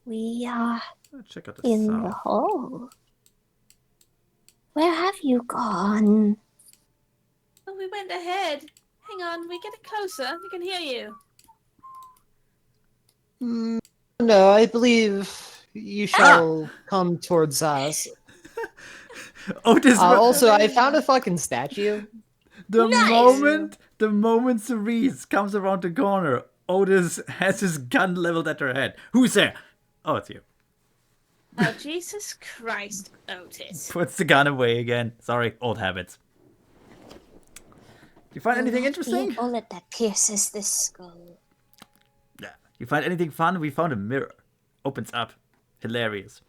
We are Let's check out the in south. the hall. Where have you gone? Oh, we went ahead. Hang on, we get closer. We can hear you. No, I believe you shall come towards us. Otis. Also, I found a fucking statue. The moment Cerise comes around the corner, Otis has his gun leveled at her head. Who's there? Oh, it's you. Oh, Jesus Christ, Otis. Puts the gun away again. Sorry, old habits. Do you find anything Be a interesting? bullet that pierces this skull. Yeah, You find anything fun? We found a mirror. Opens up. Hilarious.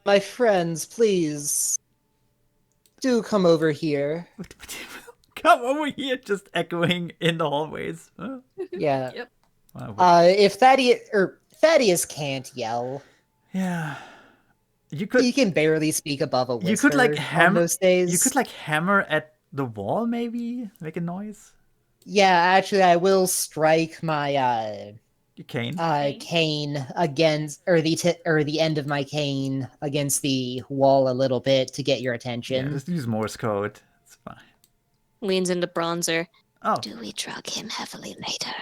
My friends, please do come over here. Come over here, just echoing in the hallways. Huh? Yeah. Yep. Wow. If Thaddeus can't yell, Yeah. You he could can barely speak above a whisper. you could like on hammer. those days. You could like hammer at the wall, maybe make a noise. Yeah, actually, I will strike my You cane. cane against, or the end of my cane against the wall a little bit to get your Yeah, attention. just use Morse code. It's fine. Leans into Bronzer. Oh, Do we drug him heavily later?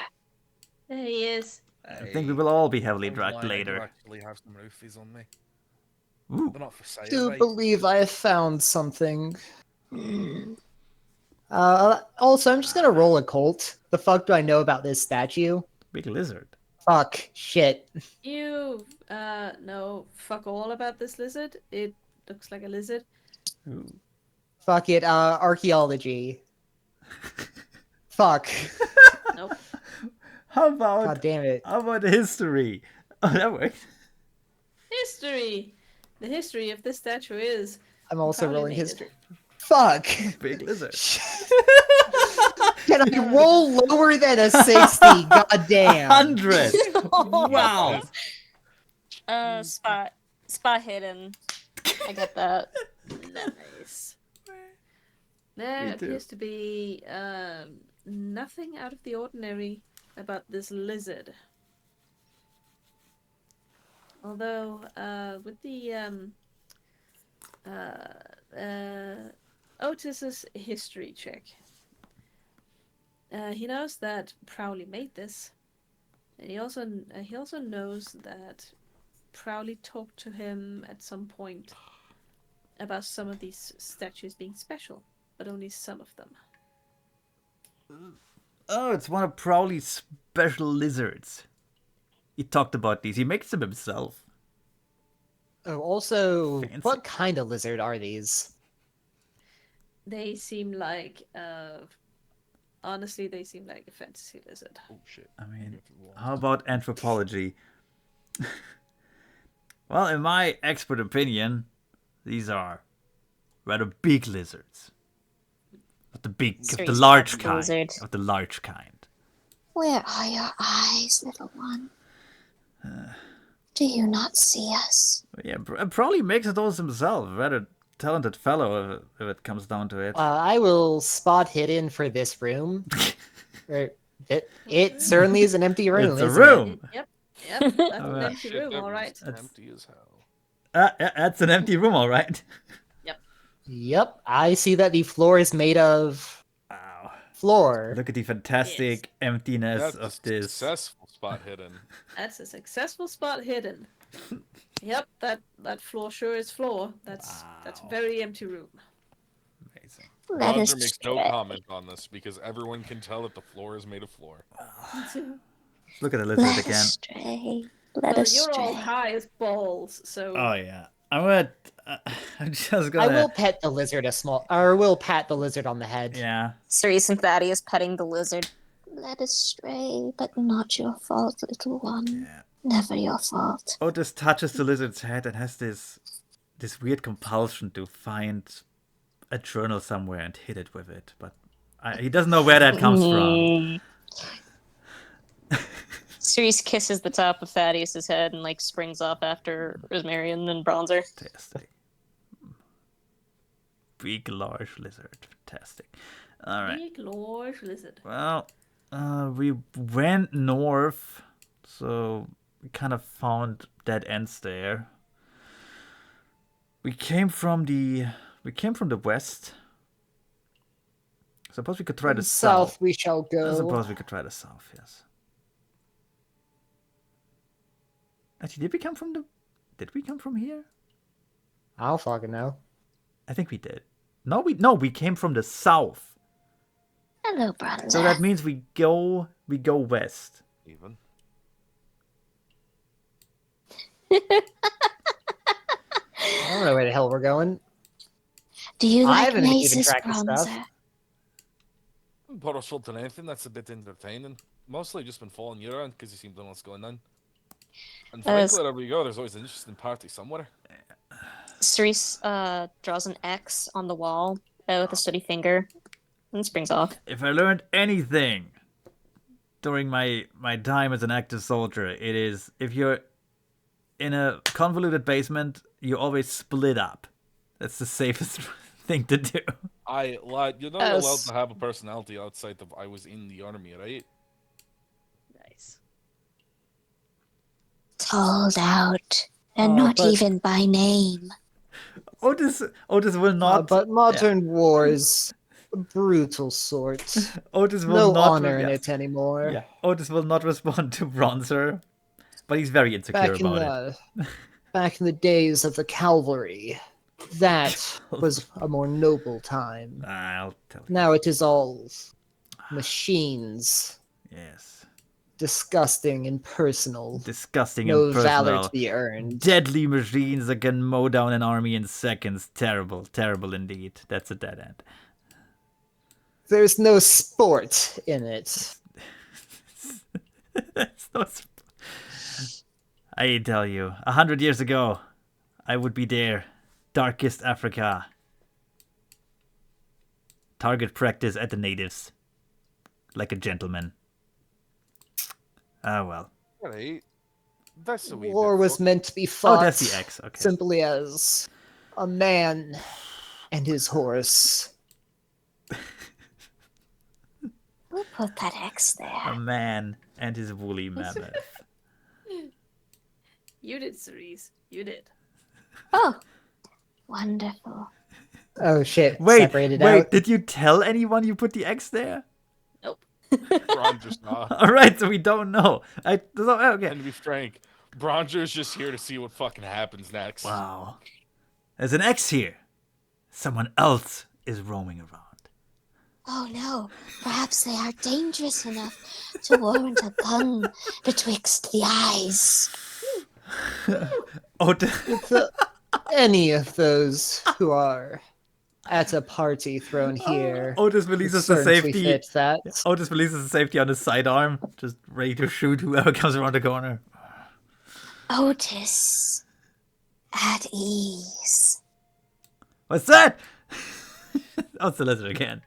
There he is. I think we will all be heavily I'm drugged lying, I do later. actually have some roofies on me. Ooh. They're not for sale. Do eh? believe I have found something. Hmm. Also, I'm just gonna roll a cult. The fuck do I know about this statue? Big lizard. Fuck. Shit. You know fuck all about this lizard. It looks like a lizard. Ooh. Fuck it. Archaeology. Fuck. Nope. How God about damn it. history? Oh, that worked. History. The history of this statue is I'm also Prowley rolling made it. history. Fuck. Big lizard. Can I roll lower than a 60? God damn. 100. Wow. Spot hidden. I get that. nice. There Me too. appears to be nothing out of the ordinary about this lizard. Although, with the Otis's history check, he knows that Prowley made this, and he also knows that Prowley talked to him at some point about some of these statues being special, but only some of them. Oh, it's one of Prowley's special lizards. He talked about these. He makes them himself. Oh, also, Fancy. what kind of lizard are these? They seem like, honestly, they seem like a fantasy lizard. Oh shit. I mean, how about anthropology? Well, in my expert opinion, these are rather big lizards. Of the large kind. Lizard. Of the large kind. Where are your eyes, little one? Do you not see us? Yeah, probably makes it all himself. Rather talented fellow, if it comes down to it. I will spot hidden for this room. It certainly is an empty room. It's a isn't it? room. Yep, that's an Alright. empty Shit, room, that all right. room's That's- empty as hell. That's an empty room, all right. Yep, I see that the floor is made of Wow. floor. Look at the fantastic emptiness That's of a this. successful spot hidden. That's a successful spot hidden. Yep, that floor sure is floor. That's Wow. very empty room. Amazing. Let us Roger makes no stray. comment on this because everyone can tell that the floor is made of floor. Look at the lizard Let us again. stray. Let Well, us you're all stray. high as balls, so Oh yeah. I'm just gonna. I will pet the lizard will pat the lizard on the head. Yeah. Cerise and Thaddeus petting the lizard. Let us stray, but not your fault, little one. Yeah. Never your fault. Otis touches the lizard's head and has this weird compulsion to find a journal somewhere and hit it with it, but he doesn't know where that comes from. Cerise kisses the top of Thaddeus's head and like springs off after Rosmarian and Bronzer. Fantastic. Big, large lizard. Fantastic. All right. big large lizard. Well, we went north, so we kind of found dead ends there. We came from the west. Suppose we could try the South south. we shall I go. suppose we could try the south. Yes. Actually, did we come from here? I don't fucking know. I think we did. No, we came from the south. Hello, Bronzer. So that means we go west. Even. I don't know where the hell we're going. Do you I like haven't been keeping mazes, track of stuff. Bronzer? Put us to anything that's a bit entertaining. Mostly just been following you around because you seem to know what's going on. And Uh, frankly, wherever you go, there's always an interesting party somewhere. Cerise draws an X on the wall with a sturdy finger and springs off. If I learned anything during my time as an active soldier, it is if you're in a convoluted basement, you always split up. That's the safest thing to do. I lied. You're not allowed to have a personality outside of I was in the army, right? Nice. Called out, and not but- even by name. Otis will not. But modern wars, a brutal sort. Otis will No not. honor in it anymore. Yeah, Otis will not respond to Bronzer, but he's very insecure about it. Back in the days of the cavalry, that was a more noble time. I'll tell you. Now it is all machines, Yes. disgusting and personal. Disgusting No and personal. valor to be earned. Deadly machines that can mow down an army in seconds. Terrible, terrible indeed. That's a dead end. There's no sport in it. That's no I tell you, 100 years ago, I would be there. Darkest Africa. Target practice at the natives. Like a gentleman. Ah, well. Right. That's a wee War bit was fucked. meant to be fought Oh, that's the X. Okay. simply as a man and his horse. Who put that X A there? man and his woolly mammoth. You did, Cerise. You did. Oh, wonderful. Oh shit! Wait, separated wait, out. did you tell anyone you put the X there? Nope. Bronzer's not. Alright, so we don't know. Okay. And to be frank, Bronzer's just here to see what fucking happens next. Wow. There's an X here. Someone else is roaming around. Oh no, perhaps they are dangerous enough to warrant a gun betwixt the eyes. Any of those who are at a party thrown here. Otis releases the certainly safety. fit that. Otis releases the safety on his sidearm, just ready to shoot whoever comes around the corner. Otis, at ease. What's that? Oh, it's the lizard again.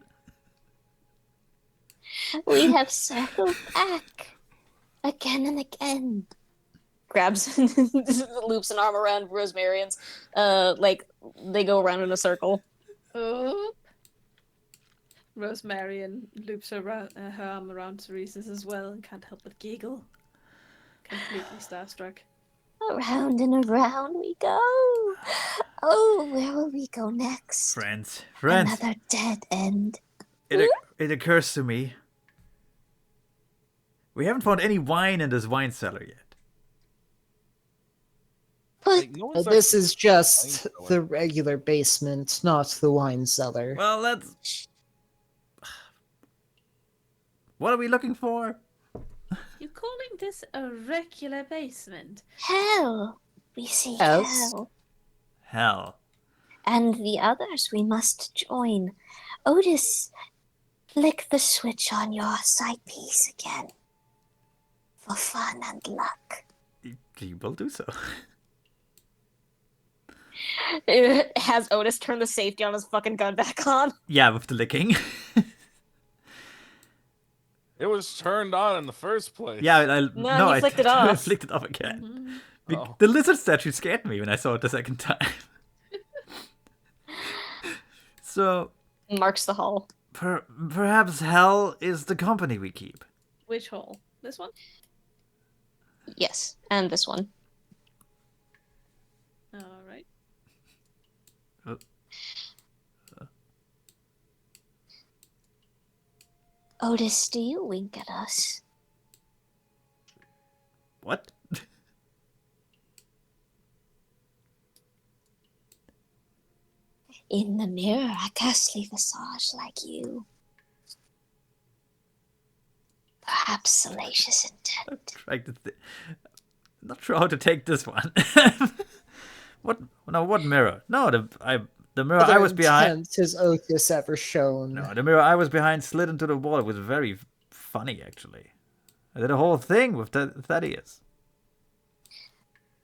We have circled back again and again. Grabs loops an arm around Rosemary's. Like they go around in a circle. Oop. Rosemary loops her arm around Teresa's as well and can't help but giggle. Completely starstruck. Around and around we go. Oh, where will we go next? Friends. Another dead end. It occurs to me. We haven't found any wine in this wine cellar yet. But Like, no one's This actually is just wine cellar. the regular basement, not the wine cellar. Well, that's... What are we looking for? You calling this a regular basement? hell, we see Yes. hell. Hell. And the others we must join. Otis, flick the switch on your sight piece again. For fun and luck. You will do so. Has Otis turned the safety on his fucking gun back on? Yeah, with the licking. It was turned on in the first place. Yeah, No, he I flicked it off. flicked it off again. Mhm. Oh. The lizard statue scared me when I saw it the second time. So, Marks the hall. perhaps hell is the company we keep. Which hole? This one? Yes, and this one. Alright. Otis, do you wink at us? What? In the mirror, a ghastly visage like you. Perhaps salacious intent. Not sure how to take this one. What? No, what mirror? No, the mirror I Other was behind. intent has Otis ever shown? No, the mirror I was behind slid into the wall. It was very funny, actually. I did a whole thing with Thaddeus.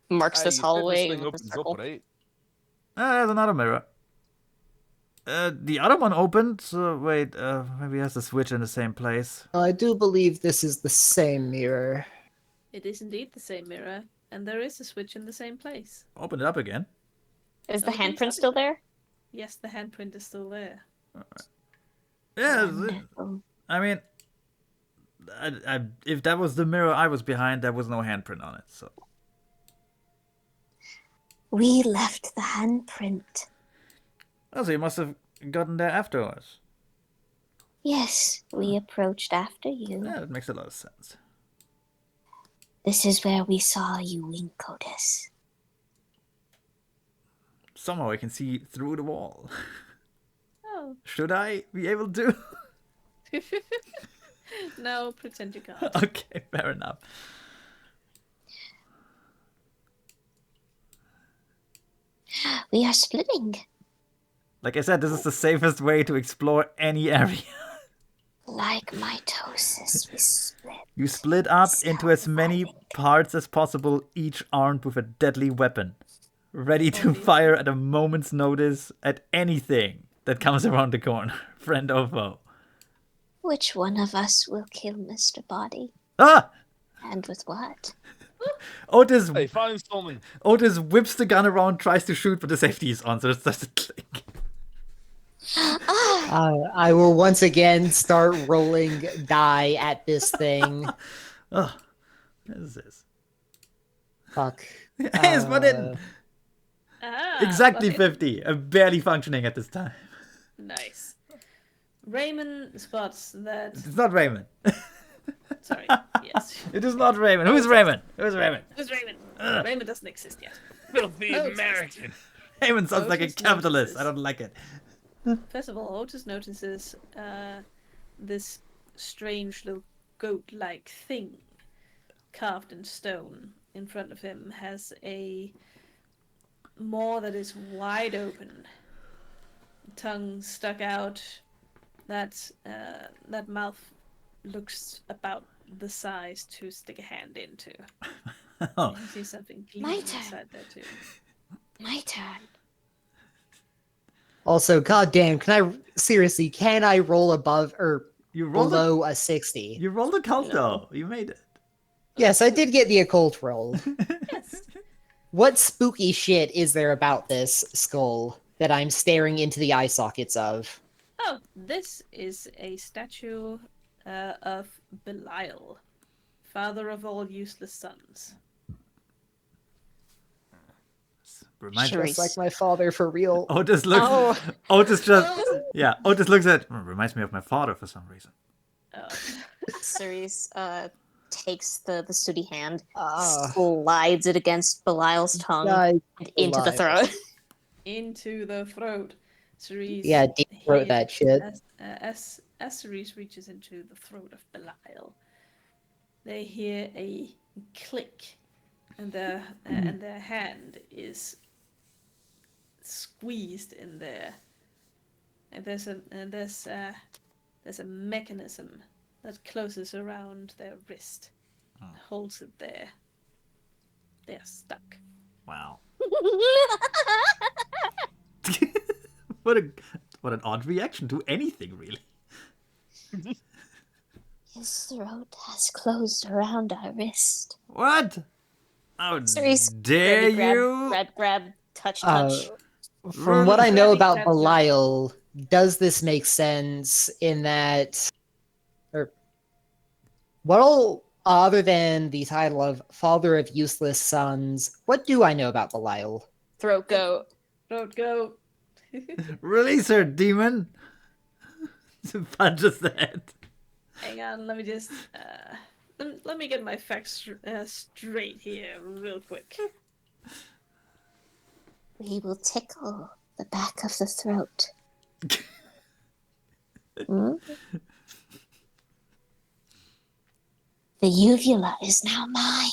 Marks this You said hallway thing with a opens circle. up, right? There's another mirror. The other one opened, so wait, maybe it has a switch in the same place. I do believe this is the same mirror. It is indeed the same mirror, and there is a switch in the same place. Open it up again. Is the Opens handprint up still again. there? Yes, the handprint is still there. Yeah, Wonderful. I mean, if that was the mirror I was behind, there was no handprint on it, so. We left the handprint. Oh, so you must have gotten there after us. Yes, we approached after you. Yeah, that makes a lot of sense. This is where we saw you, Winkotus. Somehow I can see through the wall. Oh. Should I be able to? No, pretend you can't. Okay, fair enough. We are splitting. Like I said, this is the safest way to explore any area. Like mitosis, we split. You split up into as many parts as possible, each armed with a deadly weapon. Ready to fire at a moment's notice at anything that comes around the corner, friend or foe. Which one of us will kill Mr. Body? Ah! And with what? Otis, Hey, find something. Otis whips the gun around, tries to shoot, but the safety is on, so it starts to click. I will once again start rolling die at this thing. Oh, what is this? Fuck. Hey, it's put in! Exactly 50. I'm barely functioning at this time. Nice. Raymond spots that. It's not Raymond. Sorry. Yes. It is not Raymond. Who's Raymond? Who's Raymond? Who's Raymond? Raymond doesn't exist yet. Filthy Oh, American. Raymond sounds like a Otis capitalist. notices. I don't like it. First of all, Otis notices this strange little goat-like thing carved in stone in front of him has a maw that is wide open, tongue stuck out. That mouth looks about the size to stick a hand into. Oh, You see something My gleaming turn. inside there too. My turn. Also, goddamn, can I roll above or you rolled below a 60? You rolled a cult though. You made it. Yes, I did get the occult roll. Yes. What spooky shit is there about this skull that I'm staring into the eye sockets of? Oh, this is a statue of Belial, father of all useless sons. Reminds Sure. me. Just like my father for real. Otis looks. Oh. Otis just. Yeah. Otis looks at. Reminds me of my father for some reason. Oh. Ceres takes the sooty hand, Ah. slides it against Belial's tongue, Guys, and into the Belial. throat. Into the throat. Ceres Yeah, deep throat that shit. As Ceres reaches into the throat of Belial, they hear a click, and their hand is squeezed in there. And there's a mechanism that closes around their wrist, holds it there. They're stuck. Wow. What an odd reaction to anything, really. His throat has closed around our wrist. What? How Ceres, dare you? grab, touch. From what I know Really about bad Belial, does this make sense in that, or well, other than the title of Father of Useless Sons, what do I know about Belial? Throat goat. Throat go. Release her, demon. Punches the head. Hang on, let me just let me get my facts straight here, real quick. We will tickle the back of the throat. Hmm? The uvula is now mine.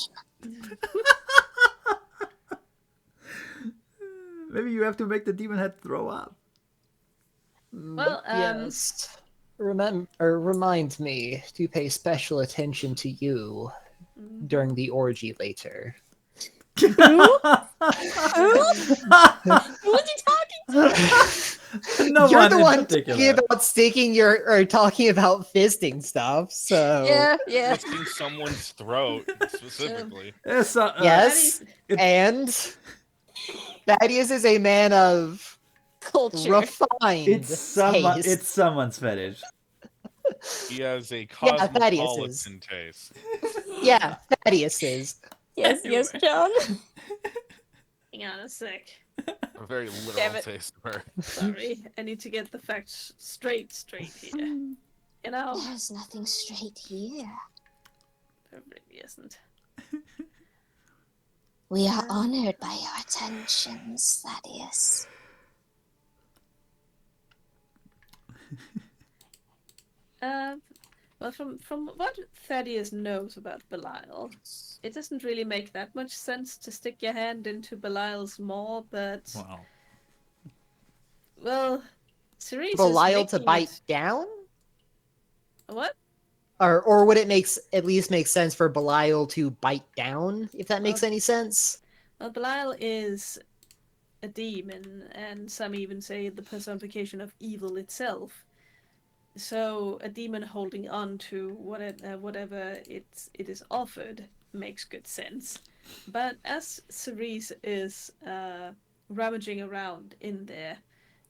Maybe you have to make the demon head throw up. Well, Yes. remind me to pay special attention to you during the orgy later. Who? Who? Who was he talking to? No You're one the in one particular. talking about fisting stuff. So Yeah. Twisting someone's throat specifically. It's, yes, That and Thaddeus is a man of Culture. refined it's taste. someone's fetish. He has a Yeah, Thaddeus is. cosmopolitan taste. Yeah, Thaddeus is. Yes, yes, John. hang on a sec. A very literal Damn it. taste of her. Sorry, I need to get the facts straight here. You know, There's nothing straight here. there really isn't. We are honored by your attentions, Thaddeus. Well, from what Thaddeus knows about Belial, it doesn't really make that much sense to stick your hand into Belial's maw, but Wow. well, Cerise Belial is to making bite down? What? Or would it at least make sense for Belial to bite down, if that makes Well- any sense? Well, Belial is a demon, and some even say the personification of evil itself. So a demon holding on to whatever it is offered makes good sense. But as Cerise is rummaging around in there,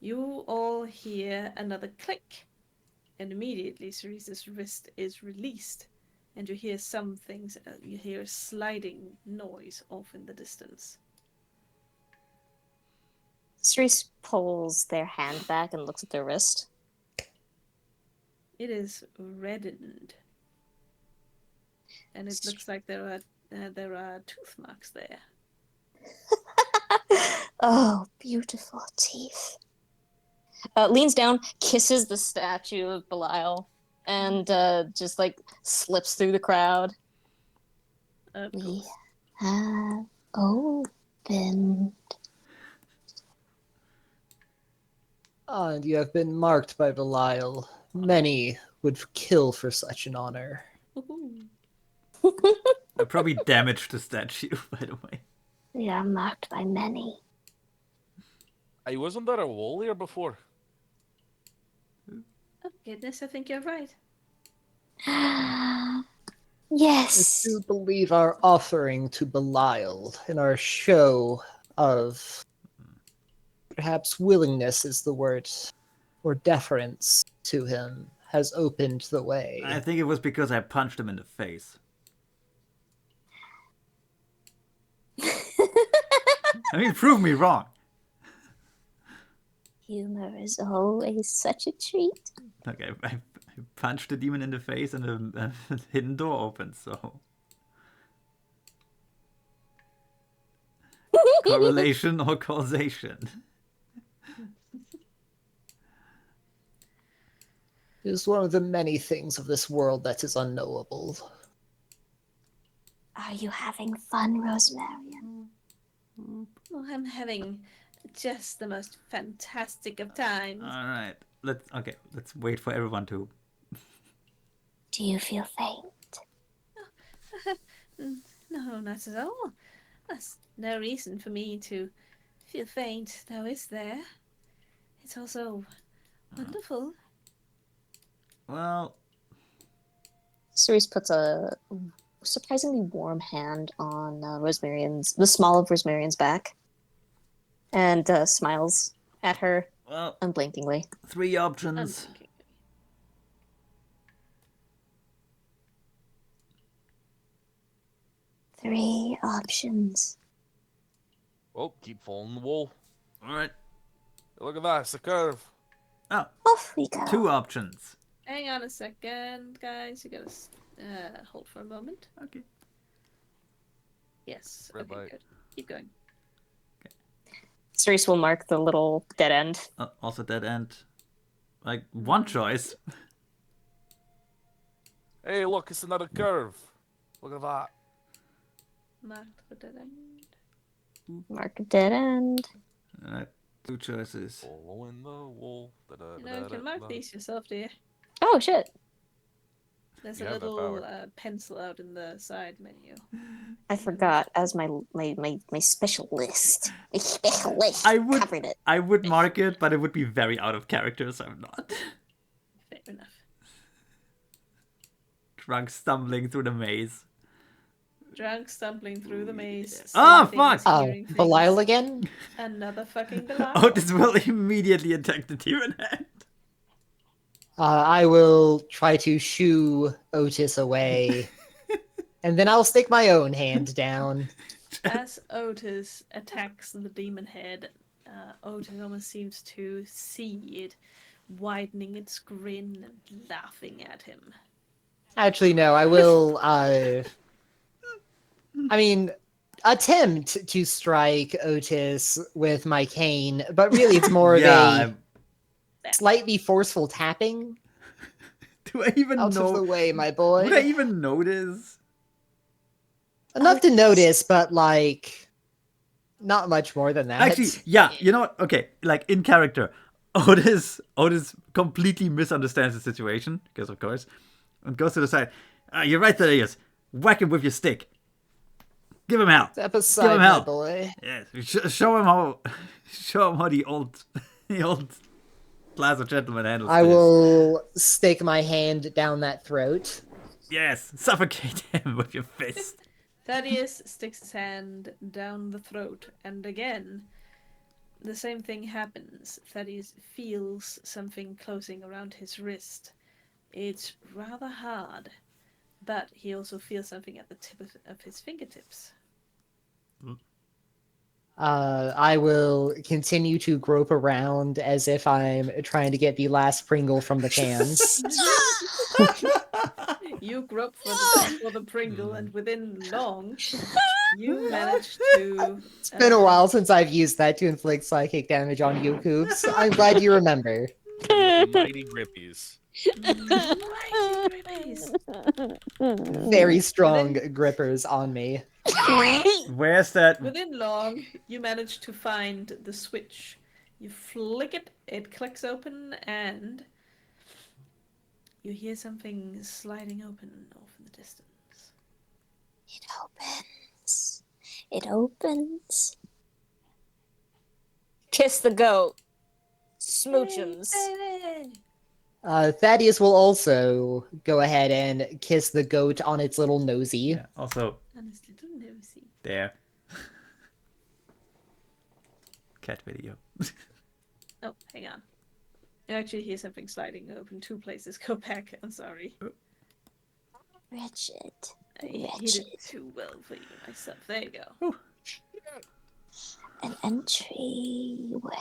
you all hear another click, and immediately Cerise's wrist is released, and you hear some things. You hear a sliding noise off in the distance. Cerise pulls their hand back and looks at their wrist. It is reddened, and it looks like there are tooth marks there. Oh, beautiful teeth. Leans down, kisses the statue of Belial, and just like slips through the crowd. Of We course. have opened. And you have been marked by Belial. Many would kill for such an honor. Woohoo. I probably damaged the statue, by the way. We are marked by many. Hey, wasn't there a wall here before? Oh goodness, I think you're right. I Yes. do believe our offering to Belial and our show of perhaps willingness is the word, or deference to him, has opened the way. I think it was because I punched him in the face. I mean, prove me wrong. Humor is always such a treat. Okay, I punched the demon in the face and a hidden door opened, so... Correlation or causation? It is one of the many things of this world that is unknowable. Are you having fun, Rosemary? Oh, I'm having just the most fantastic of times. Alright, let's wait for everyone to... Do you feel faint? No, not at all. There's no reason for me to feel faint, though, is there? It's also wonderful. Well... Cerise puts a surprisingly warm hand on the small of Rosemary's back, and smiles at her Well, unblinkingly. 3 options. Unthinking. Three options. Oh, keep following the wall. Alright. Look at that, it's a curve. Oh, Off we go. 2 options. Hang on a second, guys. You gotta hold for a moment. Okay. Yes. Red Okay, light. good. Keep going. Cerise will mark the little dead end. Also dead end. Like, one choice. Hey, look, it's another curve. Look at that. Mark the dead end. Mark a dead end. Alright, 2 choices. Following the wall. You know, you can mark these yourself, dear. Oh shit! There's You a have that little power. pencil out in the side menu. I forgot as my special list. My special list I would covered it. I would mark it, but it would be very out of character, so I'm not. Fair enough. Drunk stumbling through the maze. Drunk stumbling through the maze. Ah, seeing things, fuck! hearing things. Belial again? Another fucking Belial. Otis will immediately attack the demon head. I will try to shoo Otis away, and then I'll stick my own hand down. As Otis attacks the demon head, Otis almost seems to see it widening its grin and laughing at him. Actually, no, I will, attempt to strike Otis with my cane, but really it's more of a slightly forceful tapping. Do I even Out know? of the way, my boy. Would I even notice? Enough to notice, but like, not much more than that. Actually, yeah. You know what? Okay, like in character, Otis completely misunderstands the situation because, of course, and goes to the side. You're right, there he is. Whack him with your stick. Give him hell. Step aside, Give him my hell. boy. Yes. Show him how the old class of gentleman handles I this. will stick my hand down that throat. Yes, suffocate him with your fist. Thaddeus sticks his hand down the throat, and again, the same thing happens. Thaddeus feels something closing around his wrist. It's rather hard, but he also feels something at the tip of his fingertips. I will continue to grope around as if I'm trying to get the last Pringle from the cans. You grope for the Pringle, and within long, you manage to... It's been a while since I've used that to inflict psychic damage on Yookoops. I'm glad you remember. Mighty grippies. Very strong grippers on me. Where's that? Within long, you manage to find the switch. You flick it, it clicks open, and you hear something sliding open off in the distance. It opens. It opens. Kiss the goat. Smoochums. Thaddeus will also go ahead and kiss the goat on its little nosy. Yeah, also, And his little nosy. there. Cat video. Oh, hang on. You actually hear something sliding open. Two places. Go back. I'm sorry. Wretched. I hit it too well for you myself. There you go. Ooh. An entryway.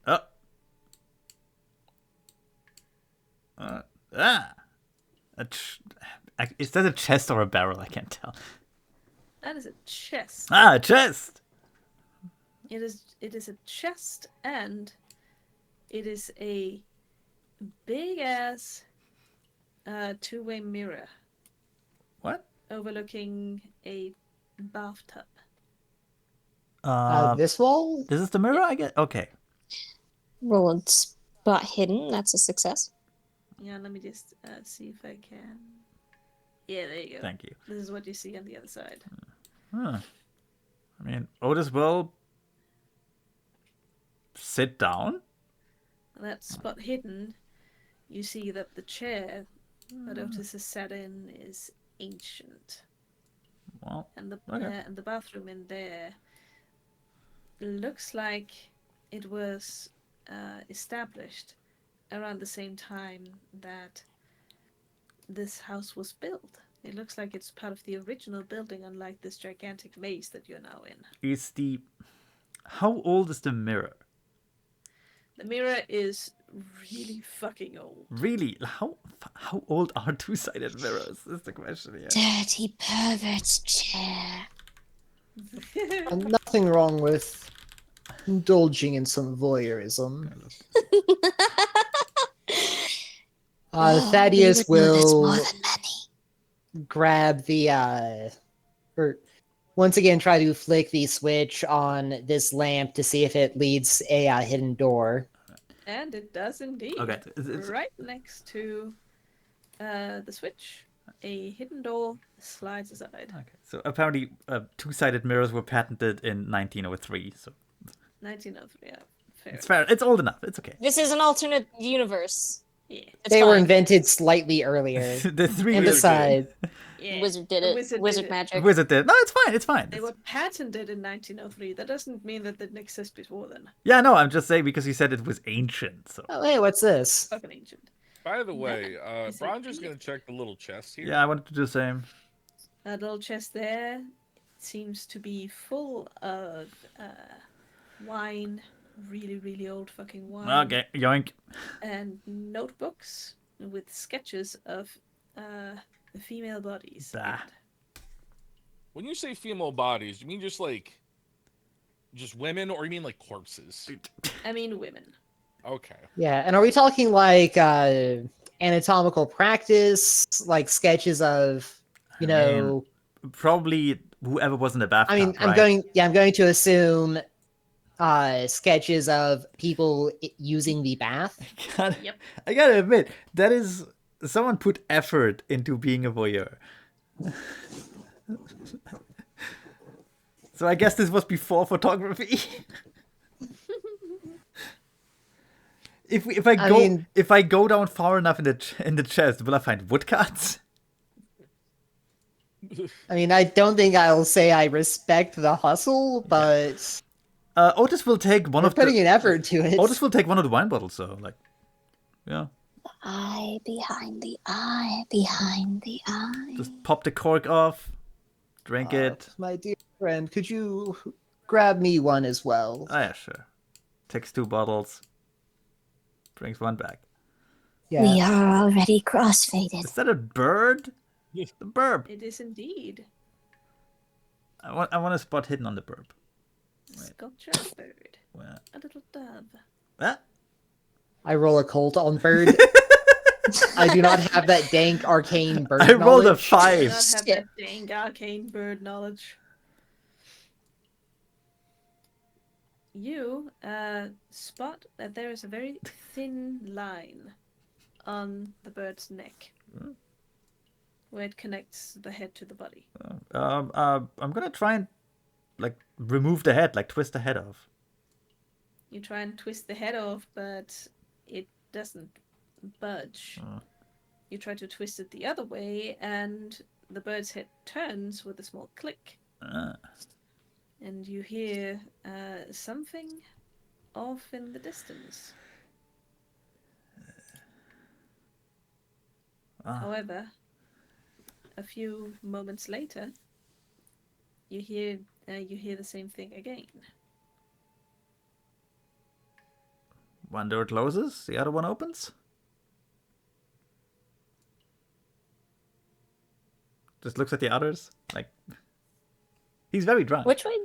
Oh. Is that a chest or a barrel? I can't tell. That is a chest. A chest! It is a chest, and it is a big ass two-way mirror What? overlooking a bathtub. This wall? This is the mirror, I get? Okay. Roll a spot hidden. That's a success. Yeah, let me just see if I can. Yeah, there you go. Thank you. This is what you see on the other side. Huh. I mean, Otis will sit down. That spot hidden, you see that the chair that Otis is sat in is ancient. Well, And the okay. and the bathroom in there looks like it was established around the same time that this house was built. It looks like it's part of the original building, unlike this gigantic maze that you're now in. is the... How old is the mirror? The mirror is really fucking old. Really? How old are two-sided mirrors? Is the question here. Dirty pervert's chair. Nothing wrong with indulging in some voyeurism. Thaddeus we would notice will more than many. grab the or once again try to flick the switch on this lamp to see if it leads a hidden door. And it does indeed. Okay. It's- Right next to the switch, a hidden door slides aside. Okay. So apparently, two-sided mirrors were patented in 1903. So 1903, yeah. Fair it's fair. It's old enough. It's okay. This is an alternate universe. Yeah. It's They were fine. invented slightly earlier. The three And wizards. besides, Yeah. Wizard did a it. Wizard Wizard did it. magic. Wizard did. No, it's fine. It's fine. They were patented in 1903. That doesn't mean that they didn't exist before then. Yeah, no, I'm just saying because you said it was ancient. So oh hey, what's this? Fucking ancient. By the way, is Bronger's it- gonna check the little chest here. yeah, I wanted to do the same. That little chest there seems to be full of wine, really, really old fucking wine. Okay, yoink. And notebooks with sketches of the female bodies. Bah. in it. When you say female bodies, you mean just women, or you mean like corpses? I mean, women. Okay. Yeah, and are we talking like anatomical practice, like sketches of, you I mean, know? Probably whoever was in the bathtub. I mean, I'm right? going to assume sketches of people using the bath. Yep. I gotta admit, that is someone put effort into being a voyeur. So I guess this was before photography. If I go down far enough in the chest, will I find woodcuts? I mean, I don't think I'll say I respect the hustle, but Otis will take one we're of putting an effort to it. Otis will take one of the wine bottles, so like, yeah. Eye behind the eye, behind the eye. Just pop the cork off, drink it. My dear friend, could you grab me one as well? Oh yeah, sure. Takes 2 bottles. Brings one back. Yeah. We are already crossfaded. Is that a bird? The burb. It is indeed. I want a spot hidden on the burb. Sculpture of a bird. Where? A little dove. Ah? I roll a colt on bird. I do not have that dank arcane bird I rolled a knowledge. I do 5. not have that dang arcane bird knowledge. You spot that there is a very thin line on the bird's neck, where it connects the head to the body. I'm gonna try and like remove the head, like twist the head off. You try and twist the head off, but it doesn't budge. You try to twist it the other way, and the bird's head turns with a small click. And you hear something off in the distance. However, a few moments later, you hear the same thing again. One door closes, the other one opens. Just looks at the others, like he's very drunk. Which way?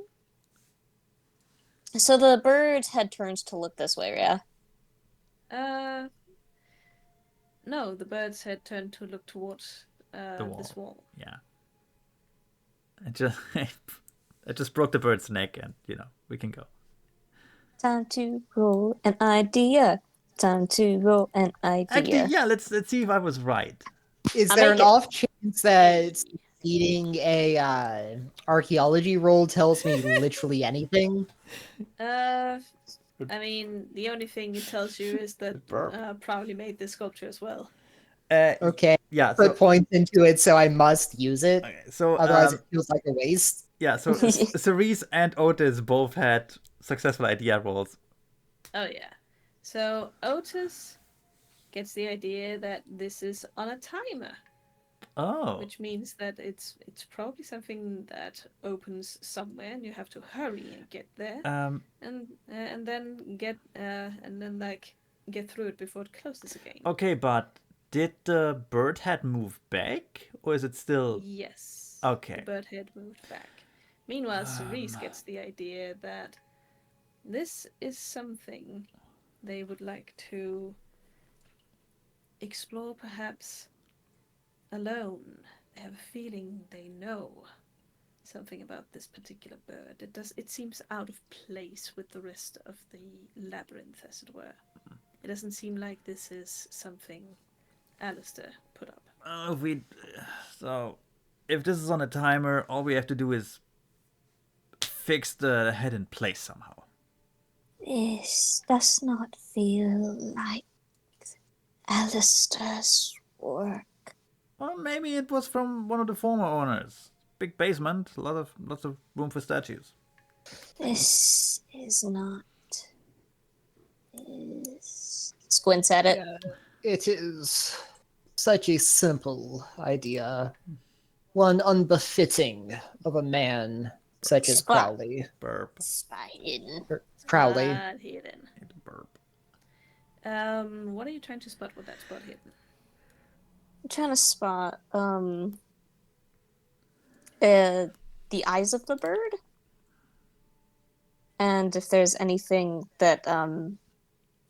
So the bird's head turns to look this way, yeah? No, the bird's head turned to look towards wall. this wall. Yeah. I just broke the bird's neck, and we can go. Time to roll an idea. Time to roll an idea. Actually, yeah. Let's see if I was right. Is I'll there make an it. off chance that eating a archaeology roll tells me literally anything? I mean, the only thing it tells you is that Prowley made this sculpture as well. Okay, Yeah. put So, points into it, so I must use it. okay, so Otherwise, it feels like a waste. yeah. So Cerise and Otis both had successful idea rolls. Oh yeah. So Otis gets the idea that this is on a timer, Oh. which means that it's probably something that opens somewhere, and you have to hurry and get there, and then get through it before it closes again. Okay, but did the bird head move back, or is it still? Yes. Okay. The bird head moved back. Meanwhile, Cerise gets the idea that this is something they would like to explore, perhaps alone. They have a feeling they know something about this particular bird. It seems out of place with the rest of the labyrinth, as it were. It doesn't seem like this is something Alistair put up. If this is on a timer, all we have to do is fix the head in place somehow. This does not feel like Alistair's work. Well, maybe it was from one of the former owners. Big basement, lots of room for statues. This is not. Squints at it. Yeah, it is such a simple idea. One unbefitting of a man such as Spot. Prowley. Burp. Spy hidden. Prowley. Spot hidden. Burp. What are you trying to spot with that spot hidden? I'm trying to spot the eyes of the bird, and if there's anything that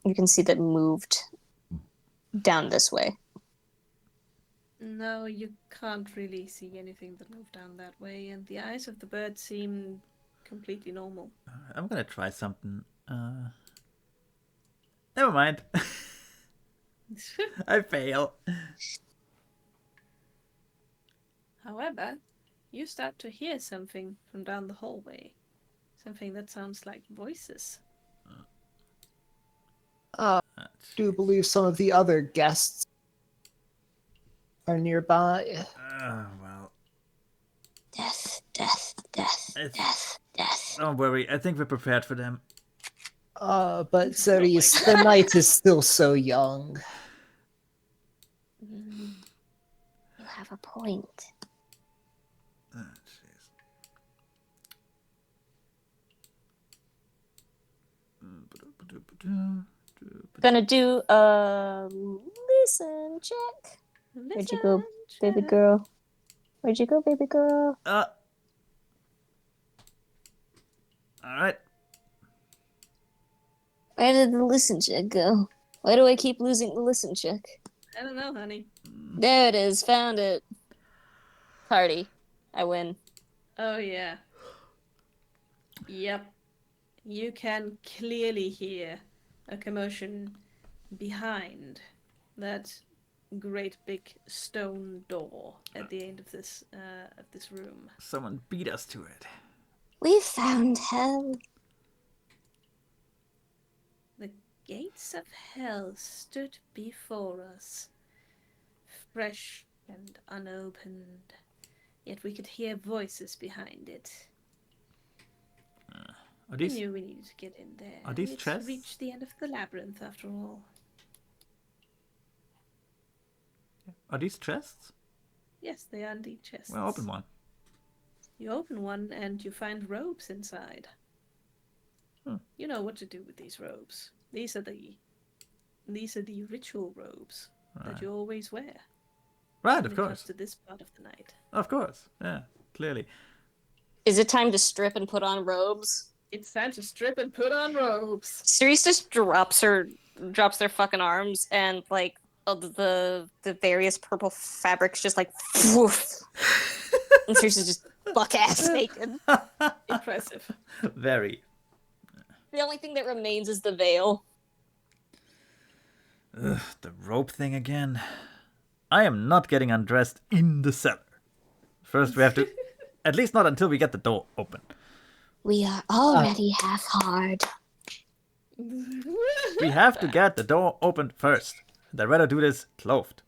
you can see that moved down this way. No, you can't really see anything that moved down that way, and the eyes of the bird seem completely normal. I'm gonna try something. Never mind. I fail. However, you start to hear something from down the hallway. Something that sounds like voices. I do believe some of the other guests are nearby. Well. Death, death, death, death, death. Don't worry, I think we're prepared for them. But Ceres, the night is still so young. You have a point. Gonna do a listen check. Where'd you go, baby girl? Where'd you go, baby girl? Alright. Where did the listen check go? Why do I keep losing the listen check? I don't know, honey. There it is. Found it. Party. I win. Oh, yeah. Yep. You can clearly hear a commotion behind that great big stone door at the end of this room. Someone beat us to it. We found hell. The gates of hell stood before us, fresh and unopened, yet we could hear voices behind it. We knew we needed to get in there. Are these It's chests? reached the end of the labyrinth, after all. Are these chests? Yes, they are indeed chests. Well, open one. You open one and you find robes inside. You know what to do with these robes. These are the ritual robes that you always wear. Right, when of it comes course. to this part of the night. Of course. Yeah, clearly. Is it time to strip and put on robes? It's time to strip and put on robes. Cerise just drops their fucking arms, and like the various purple fabrics just like woof. And Cerise is just buck ass naked. Impressive. Very. The only thing that remains is the veil. Ugh, the rope thing again. I am not getting undressed in the cellar. First we have to... At least not until we get the door open. We are already half hard. We have to get the door opened first. I'd rather do this clothed.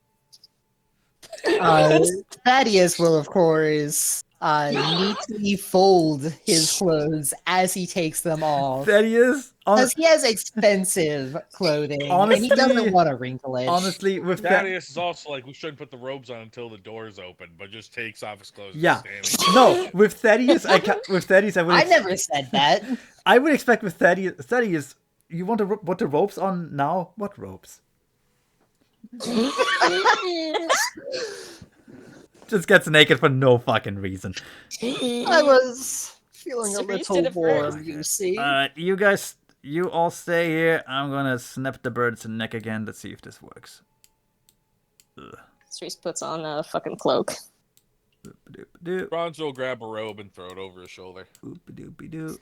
Thaddeus will, of course, neatly fold his clothes as he takes them off. Thaddeus, Because he has expensive clothing, and he doesn't want to wrinkle it. honestly, with Thaddeus is also like, we shouldn't put the robes on until the door's open, but just takes off his clothes. Yeah. Standing. No, with Thaddeus, I would. I never said that. I would expect with Thaddeus, you want to put the ropes on now? What ropes? Just gets naked for no fucking reason. I was feeling a Cerise little did it warm, first. you see. You guys, you all stay here. I'm gonna snap the bird's neck again. Let's see if this works. Ugh. Cerise puts on a fucking cloak. Boop-a-doop-a-doo. Bronze will grab a robe and throw it over his shoulder. Boop-a-doop-a-doo.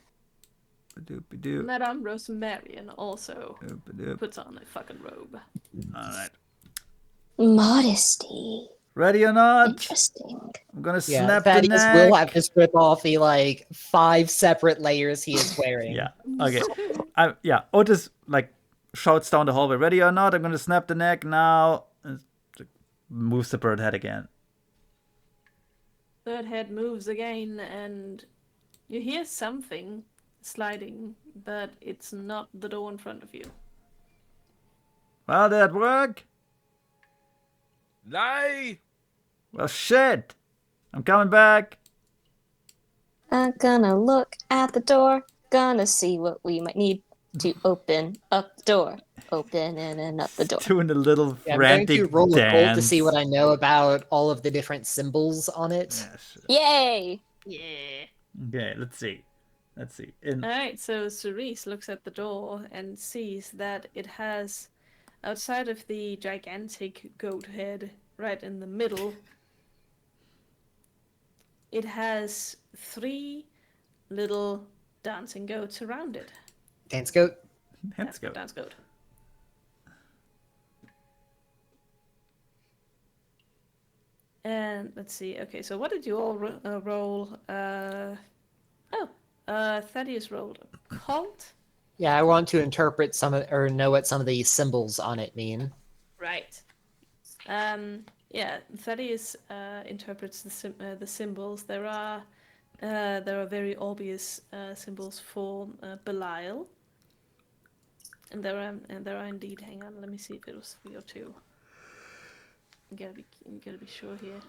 Boop-a-doop-a-doo. Madame Rosemarian also Boop-a-doop. puts on a fucking robe. Alright. Modesty. Ready or not? Interesting. I'm gonna Yeah, snap the Thaddeus neck. will have to strip off the like 5 separate layers he is wearing. Yeah. Okay. Otis like shouts down the hallway. Ready or not? I'm gonna snap the neck now. And moves the bird head again. Third head moves again, and you hear something sliding, but it's not the door in front of you. Well, did that work? Nay! Well, shit. I'm coming back. I'm gonna look at the door, gonna see what we might need to open up the door. Open and up the door. Doing a little Yeah, I'm going frantic to roll a dance. roll to see what I know about all of the different symbols on it. Yeah, sure. Yay! Yeah. Okay, let's see. Alright, so Cerise looks at the door and sees that it has, outside of the gigantic goat head right in the middle, it has 3 little dancing goats around it. Dance goat. Let's go. Dance goat. And let's see. Okay, so what did you all roll? Thaddeus rolled a cult. Yeah, I want to interpret some of, or know what some of the symbols on it mean. Right. Thaddeus interprets the symbols. There are very obvious symbols for Belial, and there are indeed. Hang on, let me see if it was 3 or 2. You gotta be sure here.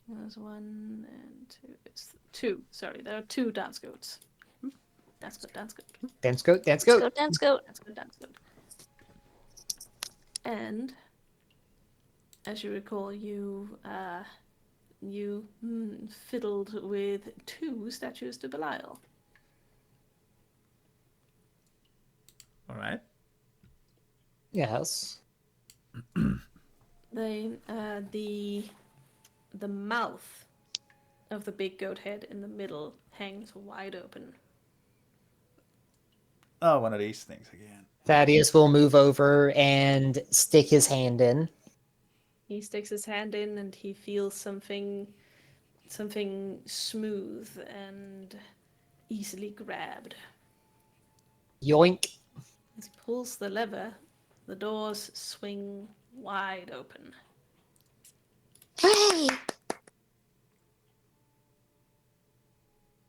There's 1 and 2. It's 2. Sorry, there are 2 dance goats. Dance goat, dance goat. Dance goat, dance Go, goat. dance goat. Dance goat, dance goat. And as you recall, you fiddled with 2 statues to Belial. All right. Yes. The mouth of the big goat head in the middle hangs wide open. Oh, one of these things again. Thaddeus will move over and stick his hand in. He sticks his hand in and he feels something smooth and easily grabbed. Yoink. As he pulls the lever, the doors swing wide open. Hey!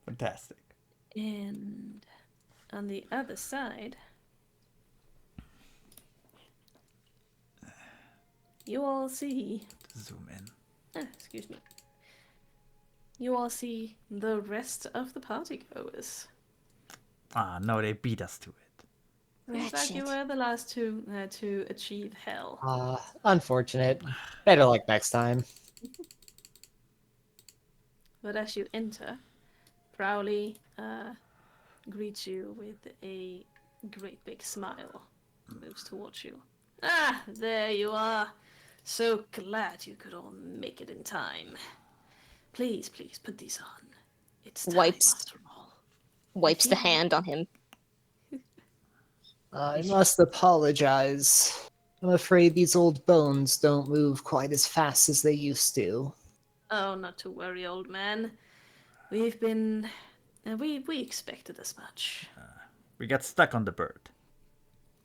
Fantastic. And on the other side, you all see... Zoom in. excuse me. You all see the rest of the partygoers. Ah, no, they beat us to it. Seems like you Wretched. were the last to achieve hell. Unfortunate. Better luck next time. But as you enter, Prowley greets you with a great big smile. Moves towards you. Ah, there you are. So glad you could all make it in time. Please, please, put these on. It's time, Wipes. after all. Wipes the hand on him. I must apologize. I'm afraid these old bones don't move quite as fast as they used to. Oh, not to worry, old man. We've been... we expected as much. We got stuck on the bird.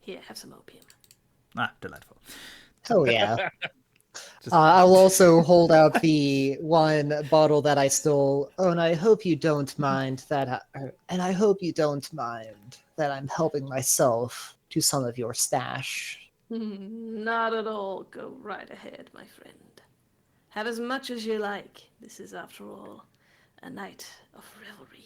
Here, have some opium. Ah, delightful. Oh yeah. Just- I'll also hold out the 1 bottle that I stole. Oh, and I hope you don't mind that. I hope you don't mind that I'm helping myself to some of your stash. Not at all. Go right ahead, my friend. Have as much as you like. This is, after all, a night of revelry.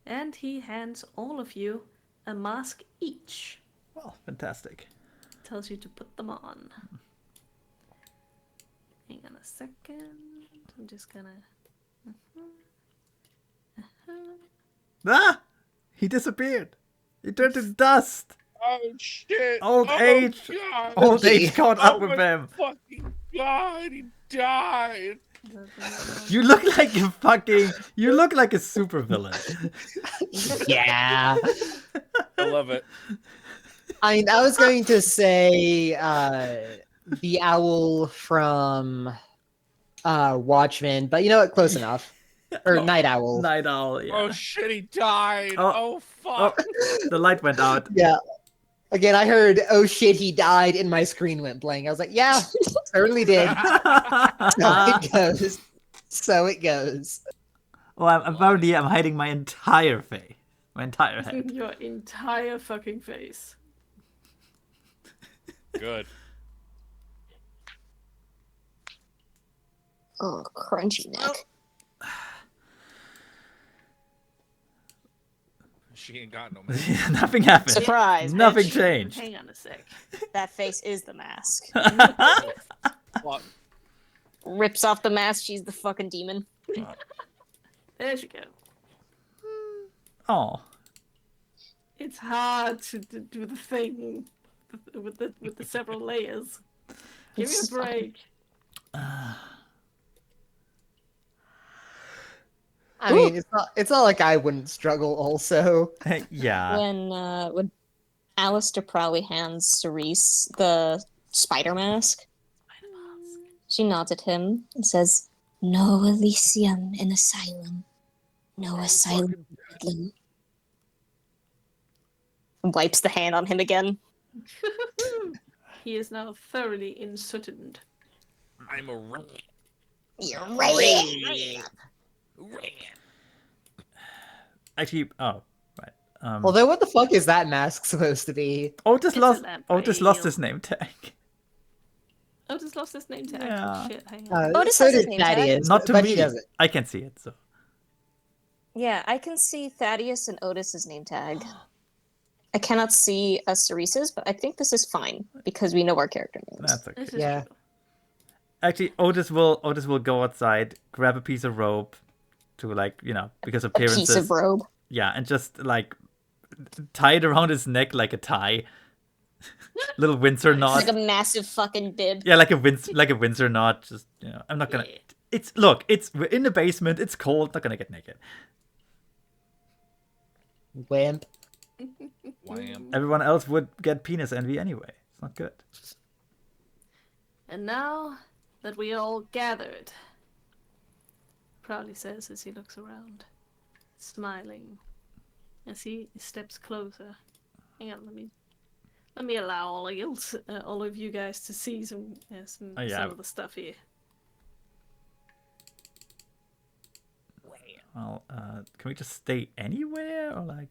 And he hands all of you a mask each. Well, fantastic. Tells you to put them on. Hang on a second. I'm just gonna... Ah! He disappeared. He turned to dust. Oh shit! Old oh, age. God. Old age caught Oh up with my him. fucking God, he died. You look like a fucking. You look like a supervillain. Yeah. I love it. I mean, I was going to say the owl from Watchmen, but you know what? Close enough. Or Night Owl. Night Owl. Yeah. Oh shit, he died. Oh. Oh, fuck. The light went out. Yeah. Again, I heard, "Oh shit, he died," and my screen went blank. I was like, "Yeah, certainly did." So it goes. So it goes. Well, apparently I'm hiding my entire face. My entire head. Your entire fucking face. Good. Oh, crunchy neck. She ain't got no man. Nothing happened. Surprise! Nothing bitch. changed. Hang on a sec. That face is the mask. What? Rips off the mask. She's the fucking demon. There you go. Oh. It's hard to do the thing with the several layers. Give me a It's break. I mean, it's not like I wouldn't struggle also. Yeah. When Alistair Prowley hands Cerise the spider mask, she nods at him and says, "No Elysium in asylum. No asylum in Bedlam." And wipes the hand on him again. He is now thoroughly insooted. I'm a rat. You're right. Actually, oh, right. Although, what the fuck is that mask supposed to be? Otis a lost. lamp Otis rail. lost his name tag. Otis lost his name tag. Yeah. Shit, hang on. Otis So has his did name tag. Thaddeus, Not to but me. he doesn't. I can see it. So. Yeah, I can see Thaddeus and Otis's name tag. I cannot see Cerise's, but I think this is fine because we know our character names. That's okay. This is Yeah. true. Actually, Otis will go outside, grab a piece of rope, to because A appearances. piece of robe. Yeah, and just tie it around his neck like a tie. Little Windsor knot. Like a massive fucking bib. Yeah, like a Windsor knot. Just I'm not gonna. Yeah. We're in the basement. It's cold. Not gonna get naked. Wimp. Wham. Everyone else would get penis envy anyway. It's not good. And now that we all gathered, Prowley says as he looks around, smiling, as he steps closer. Hang on, let me allow all of you guys to see some some of the stuff here. Well, can we just stay anywhere or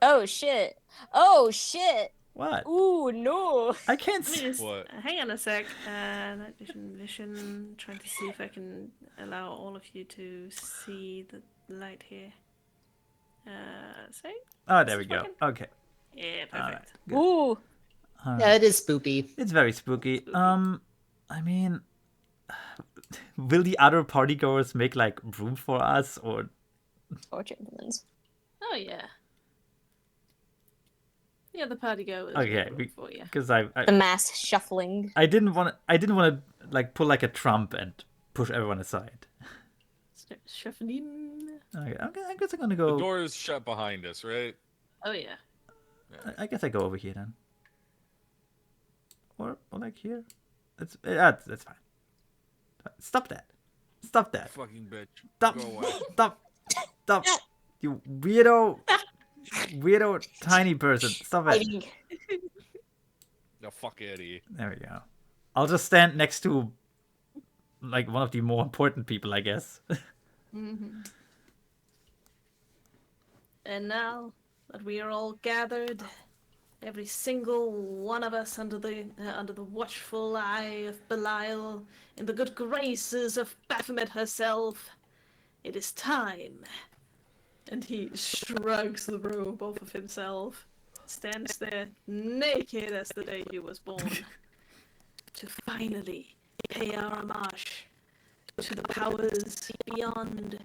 Oh shit. Oh shit. what? Ooh no. I can't Let me see. just What? hang on a sec. Night vision. Trying to see if I can allow all of you to see the light here. See? Oh, there we Is go. it Okay. Yeah, All right. perfect. Good. Ooh. Yeah, it is spoopy. It's very spooky. Spooky. I mean, will the other partygoers make room for us, or Or gentlemen's. Oh yeah. Yeah, the party goers. Okay, will look for you. because The mass shuffling. I didn't want to pull a Trump and push everyone aside. Shuffling. Okay, I guess I'm gonna The go. door is shut behind us, right? Oh yeah. I guess I go over here then, or here. That's fine. Stop that! Stop that! Fucking bitch. Stop! Go away. Stop! You weirdo tiny person! Stop it! Hiding. No, fuck Eddie. There we go. I'll just stand next to one of the more important people, I guess. Mm-hmm. And now that we are all gathered, every single one of us under the watchful eye of Belial, in the good graces of Baphomet herself, it is time. And he shrugs the robe off of himself, stands there naked as the day he was born, to finally pay our homage to the powers beyond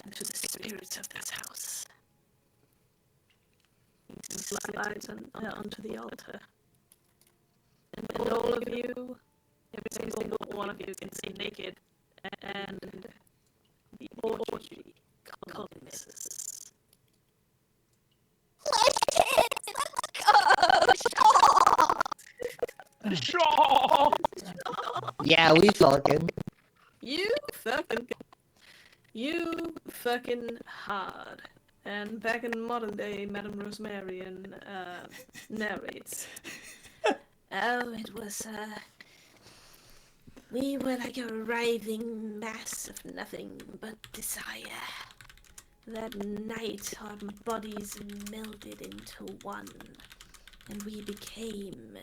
and to the spirits of this house. He slides onto the altar. And all of you Every single one of you can stay naked, and the orgy commences. Shaw! Yeah, we fucking. You fucking hard. And back in modern day, Madame Rosemarian narrates. Oh, it was, we were like a writhing mass of nothing but desire. That night, our bodies melded into one, and we became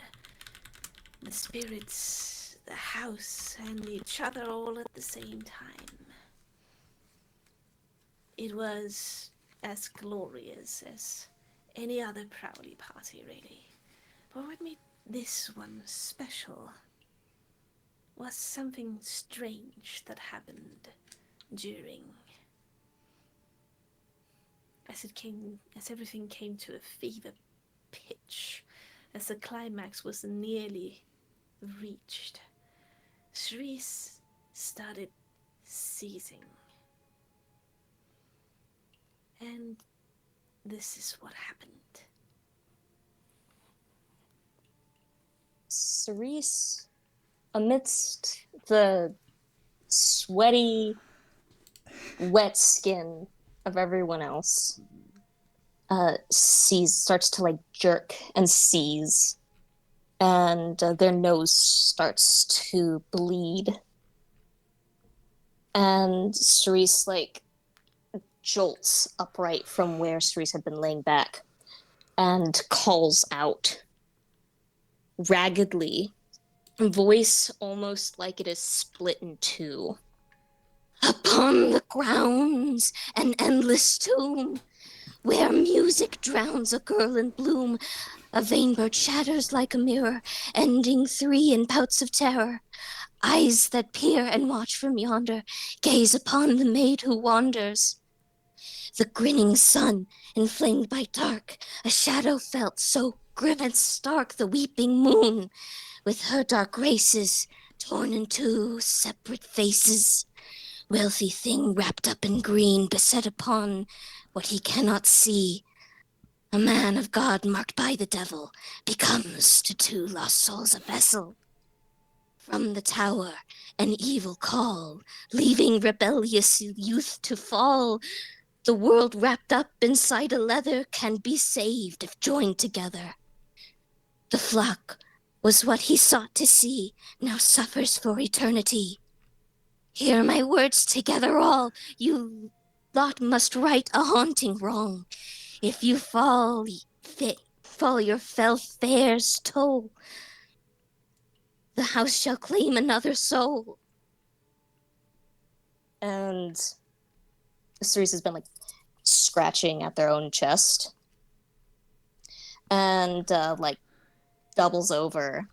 the spirits, the house, and each other all at the same time. It was as glorious as any other Prowley party, really. But what made this one special was something strange that happened during. As everything came to a fever pitch, as the climax was nearly reached, Cerise started seizing. And this is what happened. Cerise, amidst the sweaty, wet skin of everyone else, starts to like jerk and seize, and their nose starts to bleed. And Cerise like jolts upright from where Cerise had been laying back and calls out raggedly, voice almost like it is split in two. Upon the grounds, an endless tomb, where music drowns a girl in bloom, a vain bird shatters like a mirror, ending three in pouts of terror. Eyes that peer and watch from yonder, gaze upon the maid who wanders. The grinning sun, inflamed by dark, a shadow felt so grim and stark, the weeping moon, with her dark races, torn into separate faces. Wealthy thing wrapped up in green, beset upon what he cannot see. A man of God marked by the devil becomes to two lost souls a vessel. From the tower, an evil call, leaving rebellious youth to fall. The world wrapped up inside a leather can be saved if joined together. The flock was what he sought to see, now suffers for eternity. Hear my words together all, you lot must right a haunting wrong. If you fall your Fellfayre's toll, the house shall claim another soul. And Cerise has been like scratching at their own chest and like doubles over,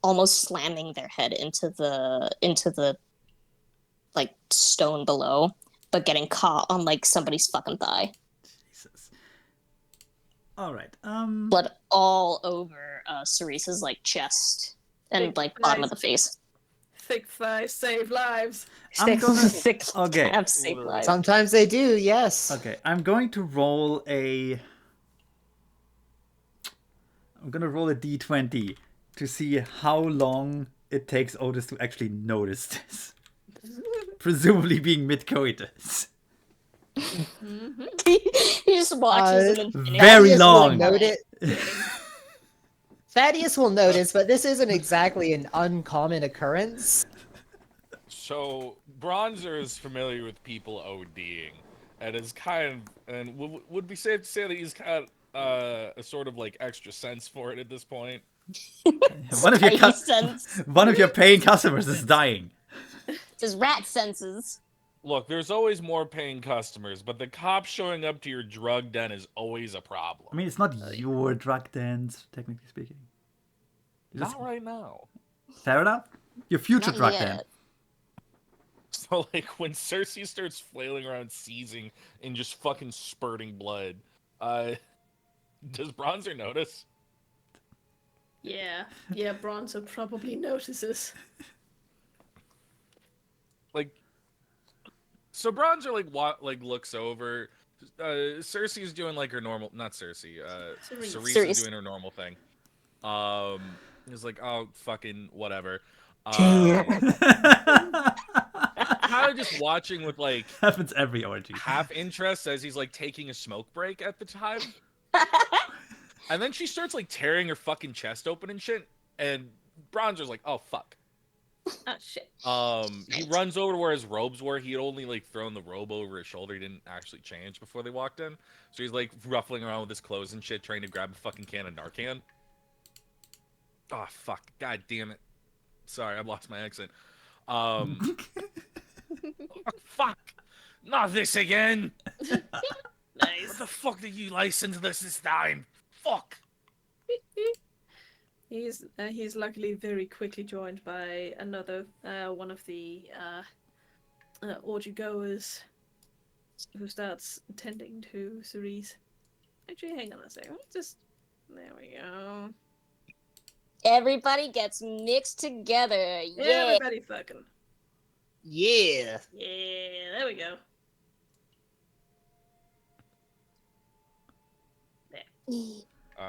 almost slamming their head into the like stone below, but getting caught on like somebody's fucking thigh. Jesus. All right. Blood all over Cerise's like chest and Big like bottom thighs. of the face. Thick thighs save lives. I'm gonna. Thick Okay. have saved lives. Sometimes they do, yes. Okay. I'm going to roll a d20 to see how long it takes Otis to actually notice this. Presumably being mid-coitus. He just watches them and finishes. Very Thaddeus long. will note it. Thaddeus will notice, but this isn't exactly an uncommon occurrence. So Bronzer is familiar with people ODing, and is kind of, and would be safe to say that he's got a sort of like extra sense for it at this point. One of your paying customers is dying. His rat senses. Look, there's always more paying customers, but the cops showing up to your drug den is always a problem. I mean, it's not your drug dens, technically speaking. Not right now. Fair enough. Your future Not drug yet. den. So, like, when Cersei starts flailing around, seizing, and just fucking spurting blood, does Bronzer notice? Yeah, Bronzer probably notices. Like, so Bronzer looks over. Cersei's doing like her normal, not Cersei. Cerise is doing her normal thing. He's like, oh, fucking whatever. Kind of just watching with like Happens every orgy. half interest as he's like taking a smoke break at the time. And then she starts like tearing her fucking chest open and shit. And Bronzer's like, oh fuck. Oh shit. He runs over to where his robes were. He had only like thrown the robe over his shoulder. He didn't actually change before they walked in. So he's like ruffling around with his clothes and shit, trying to grab a fucking can of Narcan. Oh fuck. God damn it. Sorry, I lost my accent. Oh, fuck. Not this again. Nice. What the fuck did you license this time? Fuck. He's luckily very quickly joined by another one of the orgy goers who starts tending to Cerise. Actually, hang on a second. There we go. Everybody gets mixed together. Yeah. Everybody fucking. Yeah. Yeah, there we go.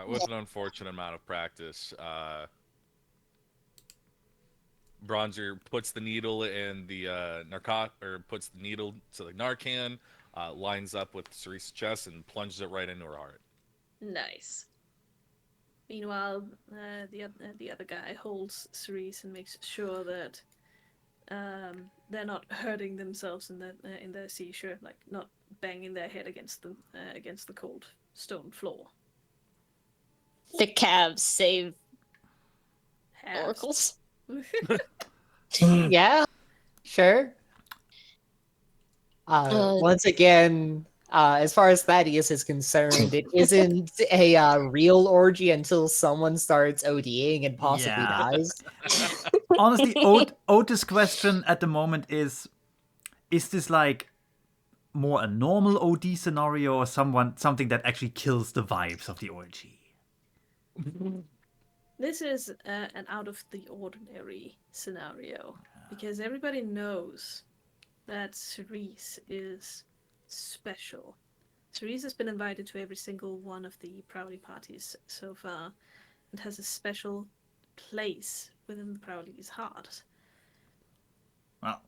With an unfortunate amount of practice, Bronzer puts the needle in the puts the needle to the Narcan, lines up with Cerise's chest, and plunges it right into her heart. Nice. Meanwhile, the other guy holds Cerise and makes sure that they're not hurting themselves in their seizure, like not banging their head against the cold stone floor. The calves save Halves. oracles. Yeah, sure. Once again, as far as Thaddeus is concerned, it isn't a real orgy until someone starts ODing and possibly dies. Honestly, Otis' question at the moment is this like more a normal OD scenario or something that actually kills the vibes of the orgy? This is an out of the ordinary scenario because everybody knows that Cerise is special. Cerise has been invited to every single one of the Prowley parties so far and has a special place within the Prowley's heart. Wow.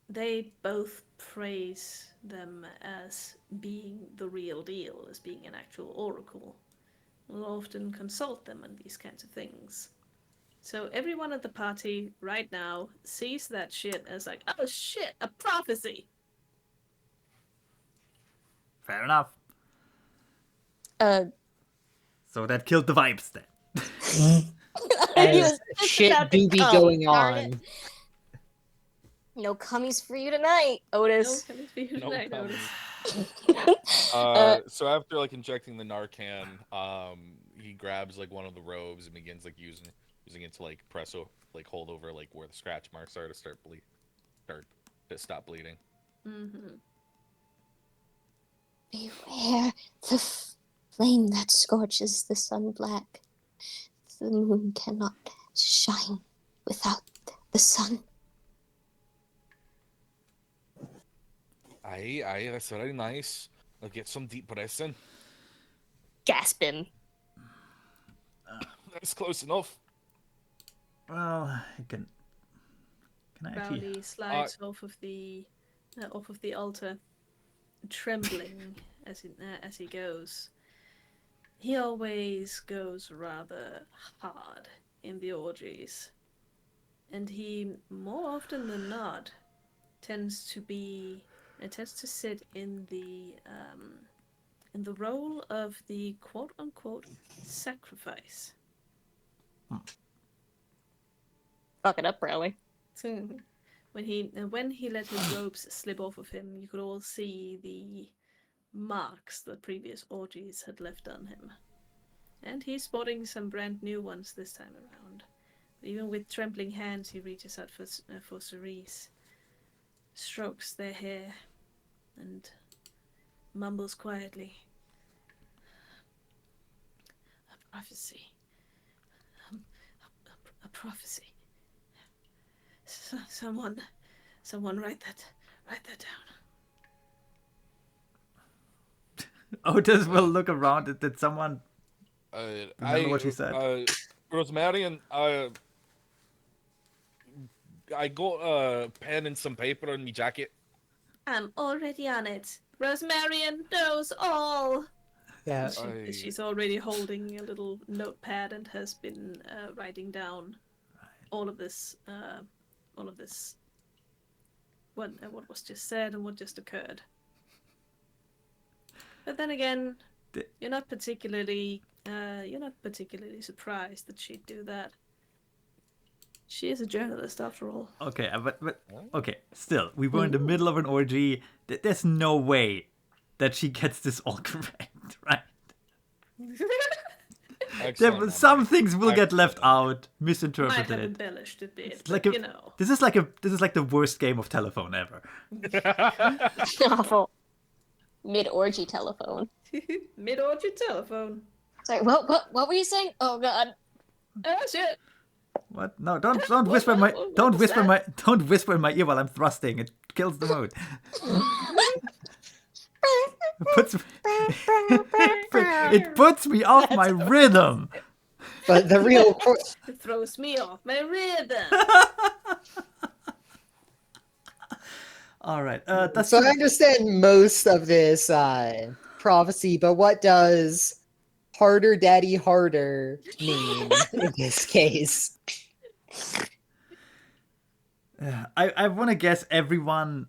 They both praise them as being the real deal, as being an actual oracle. Will often consult them on these kinds of things. So everyone at the party right now sees that shit as like, oh shit, a prophecy. Fair enough. So that killed the vibes then. As shit do be going on. No cummies for you tonight, Otis. No cummies for you tonight, Otis. So after like injecting the Narcan, he grabs like one of the robes and begins like using it to like hold over like where the scratch marks are to to stop bleeding. Mm-hmm. Beware the flame that scorches the sun black. The moon cannot shine without the sun. Aye, that's very nice. I'll get some deep breaths in. Gasping. That's close enough. Well, can I actually? Prowley slides off of the altar, trembling as he goes. He always goes rather hard in the orgies, and he more often than not tends to sit in the role of the quote unquote sacrifice. Fuck it up, Prowley. When he let his robes slip off of him, you could all see the marks the previous orgies had left on him. And he's spotting some brand new ones this time around. Even with trembling hands, he reaches out for Cerise, strokes their hair, and mumbles quietly. A prophecy. prophecy. Someone write that down. Otis will look around. Did someone remember I what he said? Rosemary, and I got a pen and some paper in my jacket. I'm already on it. Rosemarian knows all. Yeah. She's already holding a little notepad and has been writing down all of this. What was just said and what just occurred. But then again, you're not particularly surprised that she'd do that. She is a journalist, after all. Okay, but okay. Still, we were in the middle of an orgy. There's no way that she gets this all correct, right? Some things will get left out, Might have misinterpreted. embellished a bit, It's like but, you know. This is like the worst game of telephone ever. Awful. Mid-orgy telephone. Mid-orgy telephone. Sorry, what were you saying? Oh god. Oh shit! What? No, don't whisper in my don't whisper in my ear while I'm thrusting. It kills the mood. It puts me off my rhythm. But the real It throws me off my rhythm. All right. So I understand most of this prophecy, but what does "harder, daddy, harder" mean in this case? I want to guess everyone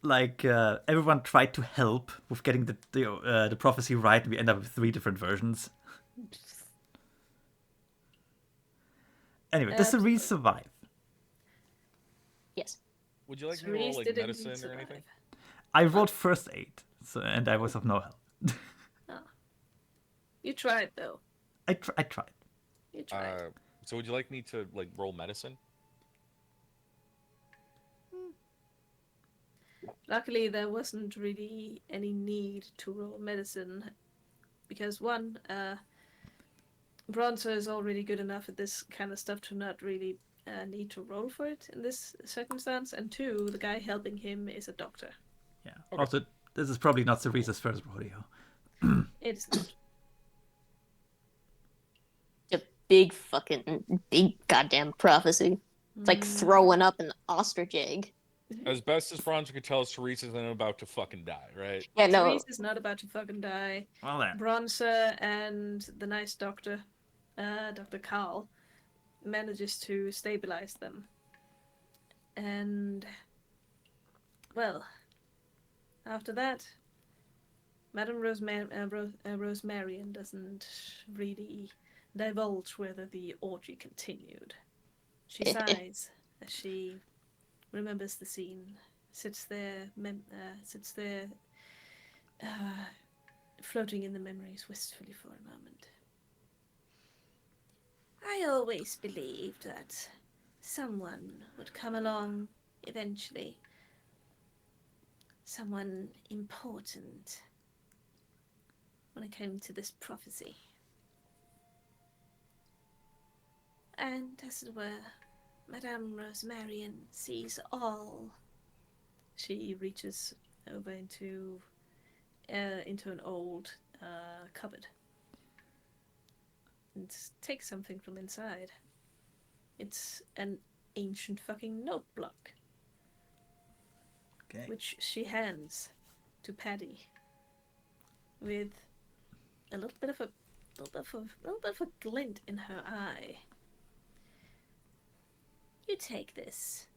everyone tried to help with getting the prophecy right, and we end up with 3 different versions. Anyway, does Cerise survive? Yes. Would you like me to roll like medicine or anything? I rolled first aid, and I was of no help. Oh. You tried though. I tried. You tried. So would you like me to like roll medicine? Luckily, there wasn't really any need to roll medicine, because one, Bronzer is already good enough at this kind of stuff to not really need to roll for it in this circumstance, and 2, the guy helping him is a doctor. Yeah. Okay. Also, this is probably not Cerise's first rodeo. It's not. A big goddamn prophecy. It's like throwing up an ostrich egg. As best as Bronzer could tell, Teresa's then about to fucking die, right? Yeah, no. Teresa's not about to fucking die. Well then. Bronzer and the nice doctor, Dr. Carl, manages to stabilize them. And, well, after that, Madame Rosemarian doesn't really divulge whether the orgy continued. She sighs as she remembers the scene, sits there, floating in the memories wistfully for a moment. I always believed that someone would come along eventually. Someone important when it came to this prophecy. And, as it were, Madame Rosemarian sees all. She reaches over into an old cupboard and takes something from inside. It's an ancient fucking note block, which she hands to Paddy with a little bit of a glint in her eye. You take this.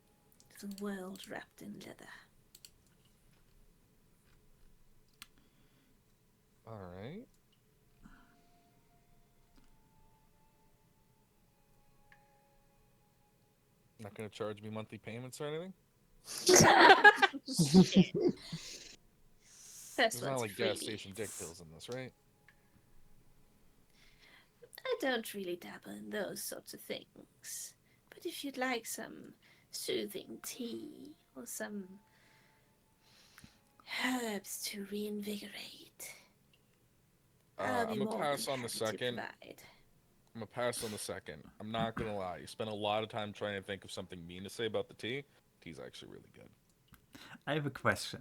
It's a world wrapped in leather. Alright. Not gonna charge me monthly payments or anything? There's not like gas station dick pills in this, right? I don't really dabble in those sorts of things. But if you'd like some soothing tea or some herbs to reinvigorate, I'll be I'm gonna more pass than on the happy to second. provide. I'm gonna pass on the second. I'm not gonna lie. You spent a lot of time trying to think of something mean to say about the tea. Tea's actually really good. I have a question.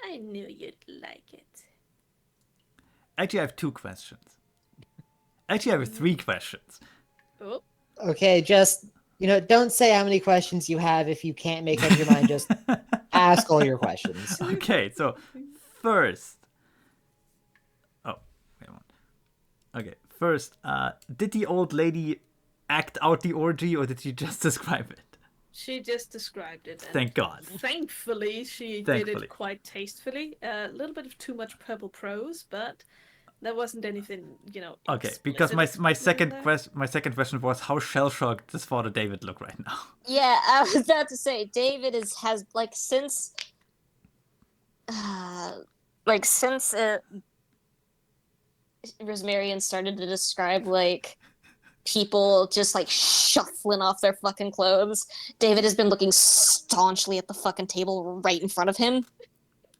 I knew you'd like it. Actually, I have 2 questions. Actually, I have 3 questions. Oh, Okay, just don't say how many questions you have if you can't make up your mind. Just ask all your questions. Okay, so first. Oh, wait a moment. Okay, first, did the old lady act out the orgy or did she just describe it? she just described it. And Thank God. thankfully, she did Thankfully. it quite tastefully. A little bit of too much purple prose, but there wasn't anything, Okay, because my explicit second there. question was how shell shocked does Father David look right now? Yeah, I was about to say David has since Rosmarian started to describe like people just like shuffling off their fucking clothes. David has been looking staunchly at the fucking table right in front of him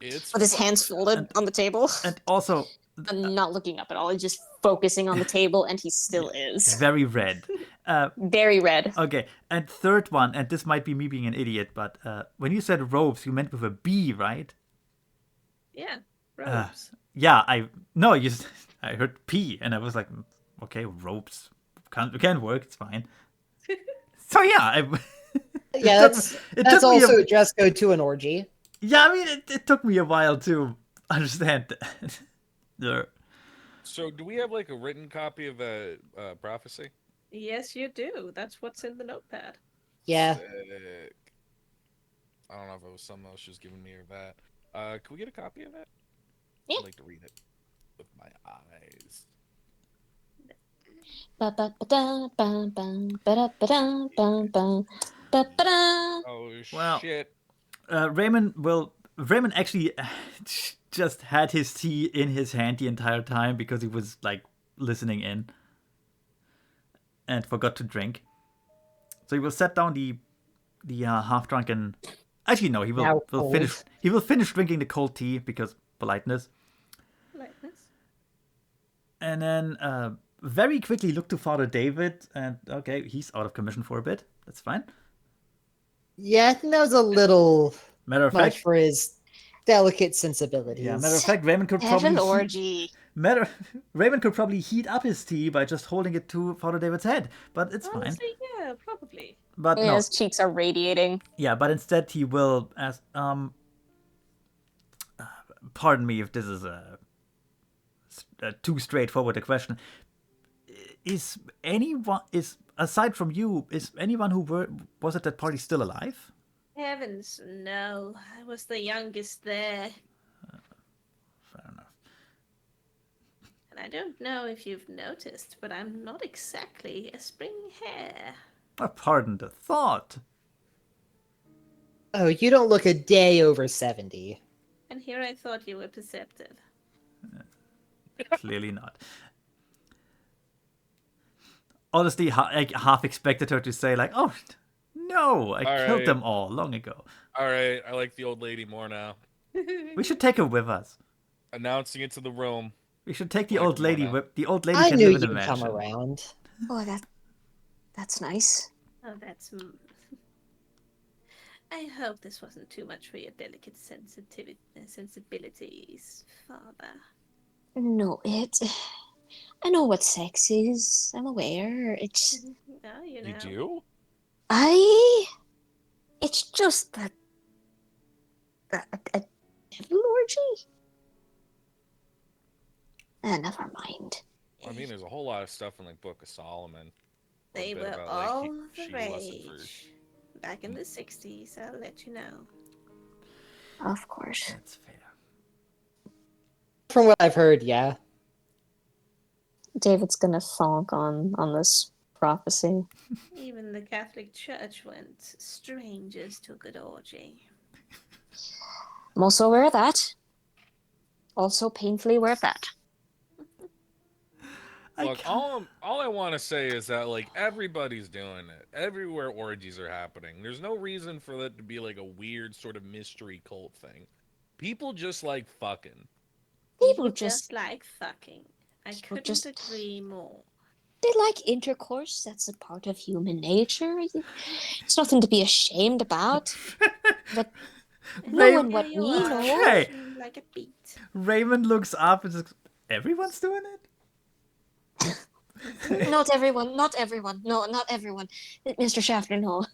It's with his hands folded on the table. And also, I'm not looking up at all. He's just focusing on the table, and he still is. very red. Very red. Okay, and third one, and this might be me being an idiot, but when you said robes, you meant with a B, right? Yeah, robes. Yeah, I heard P, and I was like, okay, robes can't work. It's fine. So yeah, Yeah, it that's took me also a dress code to an orgy. yeah. I mean, it took me a while to understand that. There. So, do we have like a written copy of a prophecy? Yes, you do. That's what's in the notepad. Yeah. Sick. I don't know if it was someone else just giving me or that. Can we get a copy of it? Yeah. I'd like to read it with my eyes. Oh Well, shit! Raymond actually just had his tea in his hand the entire time because he was like listening in and forgot to drink. So he will set down the half drunken. Actually, no, Now will cold. finish. He will finish drinking the cold tea because politeness, Lightness. and then very quickly look to Father David. And okay, he's out of commission for a bit. That's fine. Yeah, I think that was a little Matter of much fact, for his delicate sensibilities. yeah. Matter of fact, Raymond could Have an probably orgy. Raymond could probably heat up his tea by just holding it to Father David's head, but it's fine. Honestly, yeah, probably. But Yeah, no, his cheeks are radiating. yeah. But instead, he will ask. Pardon me if this is a too straightforward a question. Is anyone aside from you? Is anyone who was at that party still alive? Heavens, no. I was the youngest there. Fair enough. And I don't know if you've noticed, but I'm not exactly a spring hare. Pardon the thought. Oh, you don't look a day over 70. And here I thought you were perceptive. Clearly not. Honestly, I half expected her to say like, "Oh, no, I killed right. them all long ago." All right, I like the old lady more now. We should take her with us. Announcing it to the room. We should take the Like, old come on lady. now. The old lady I can knew live in a you'd come mansion. around. Oh, that's nice. Oh, that's. I hope this wasn't too much for your delicate sensibilities, Father. No, I know what sex is. I'm aware. No, you know. You do? It's just a devil orgy. Never mind. I mean, there's a whole lot of stuff in like Book of Solomon. A They bit were about, all she the lusted for- rage. Back in the 60s, I'll let you know. Of course. That's fair. From what I've heard, yeah. David's gonna thonk on this prophecy. Even the Catholic Church went, strangers to a good orgy. I'm also aware of that. Also painfully aware of that. Look, all I want to say is that like everybody's doing it. Everywhere orgies are happening. There's no reason for that to be like a weird sort of mystery cult thing. People just like fucking. People just like fucking. I People couldn't just- agree more. They like intercourse. That's a part of human nature. It's nothing to be ashamed about. But knowing Here what you we are, know. Hey. watching like a beat. Raymond looks up and says, "Everyone's doing it." Not everyone. Not everyone. No, not everyone. Mr. Shafter, no.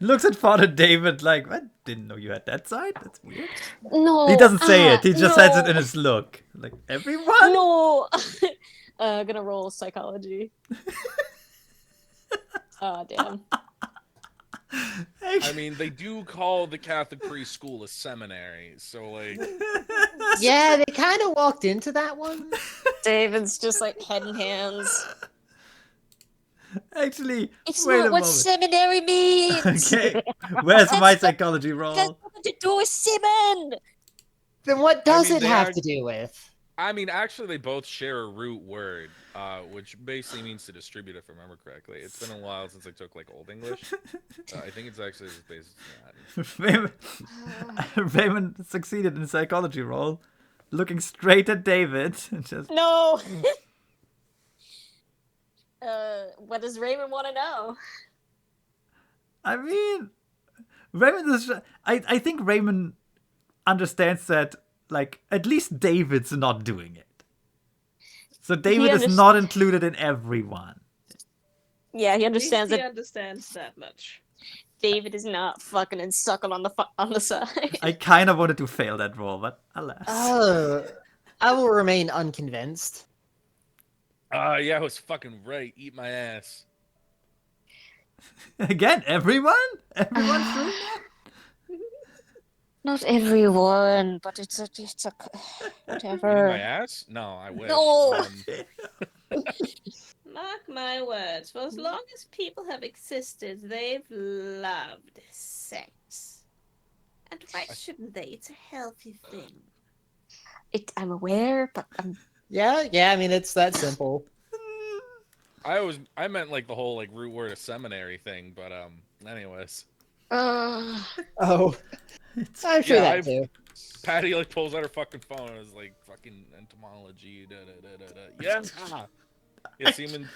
Looks at Father David like, I didn't know you had that side. That's weird. No. He doesn't say it. He just no. has it in his look. Like, everyone? No. Gonna roll psychology. Oh, damn. I mean, they do call the Catholic preschool a seminary, so like. Yeah, they kind of walked into that one. David's just like head and hands. Actually, It's wait not a what moment. seminary means. Okay, where's my That's psychology It has roll? nothing to do with semen. Then what does mean, it they have are- to do with? I mean, actually, they both share a root word, which basically means to distribute, if I remember correctly. It's been a while since I took like Old English. I think it's actually just based on Latin. Raymond succeeded in psychology roll, looking straight at David and just. No. What does Raymond want to know? I mean, Raymond is. I think Raymond understands that, like, at least David's not doing it. So David is not included in everyone. Yeah, he At least understands he that understands that much. David is not fucking and sucking on the side. I kind of wanted to fail that roll, but alas. Oh, I will remain unconvinced. Yeah, I was fucking right. Eat my ass. Again, everyone? Everyone's doing that? Not everyone, but it's a Eating whatever. my ass? No, I wish. No. Mark my words, for as long as people have existed, they've loved sex. And why shouldn't they? It's a healthy thing. I'm aware, but Yeah, I mean, it's that simple. I meant like the whole like root word of seminary thing, but anyways. Oh, I'm sure Yeah, that too. Patty like pulls out her fucking phone and is like fucking entomology. Yeah. Yeah, semen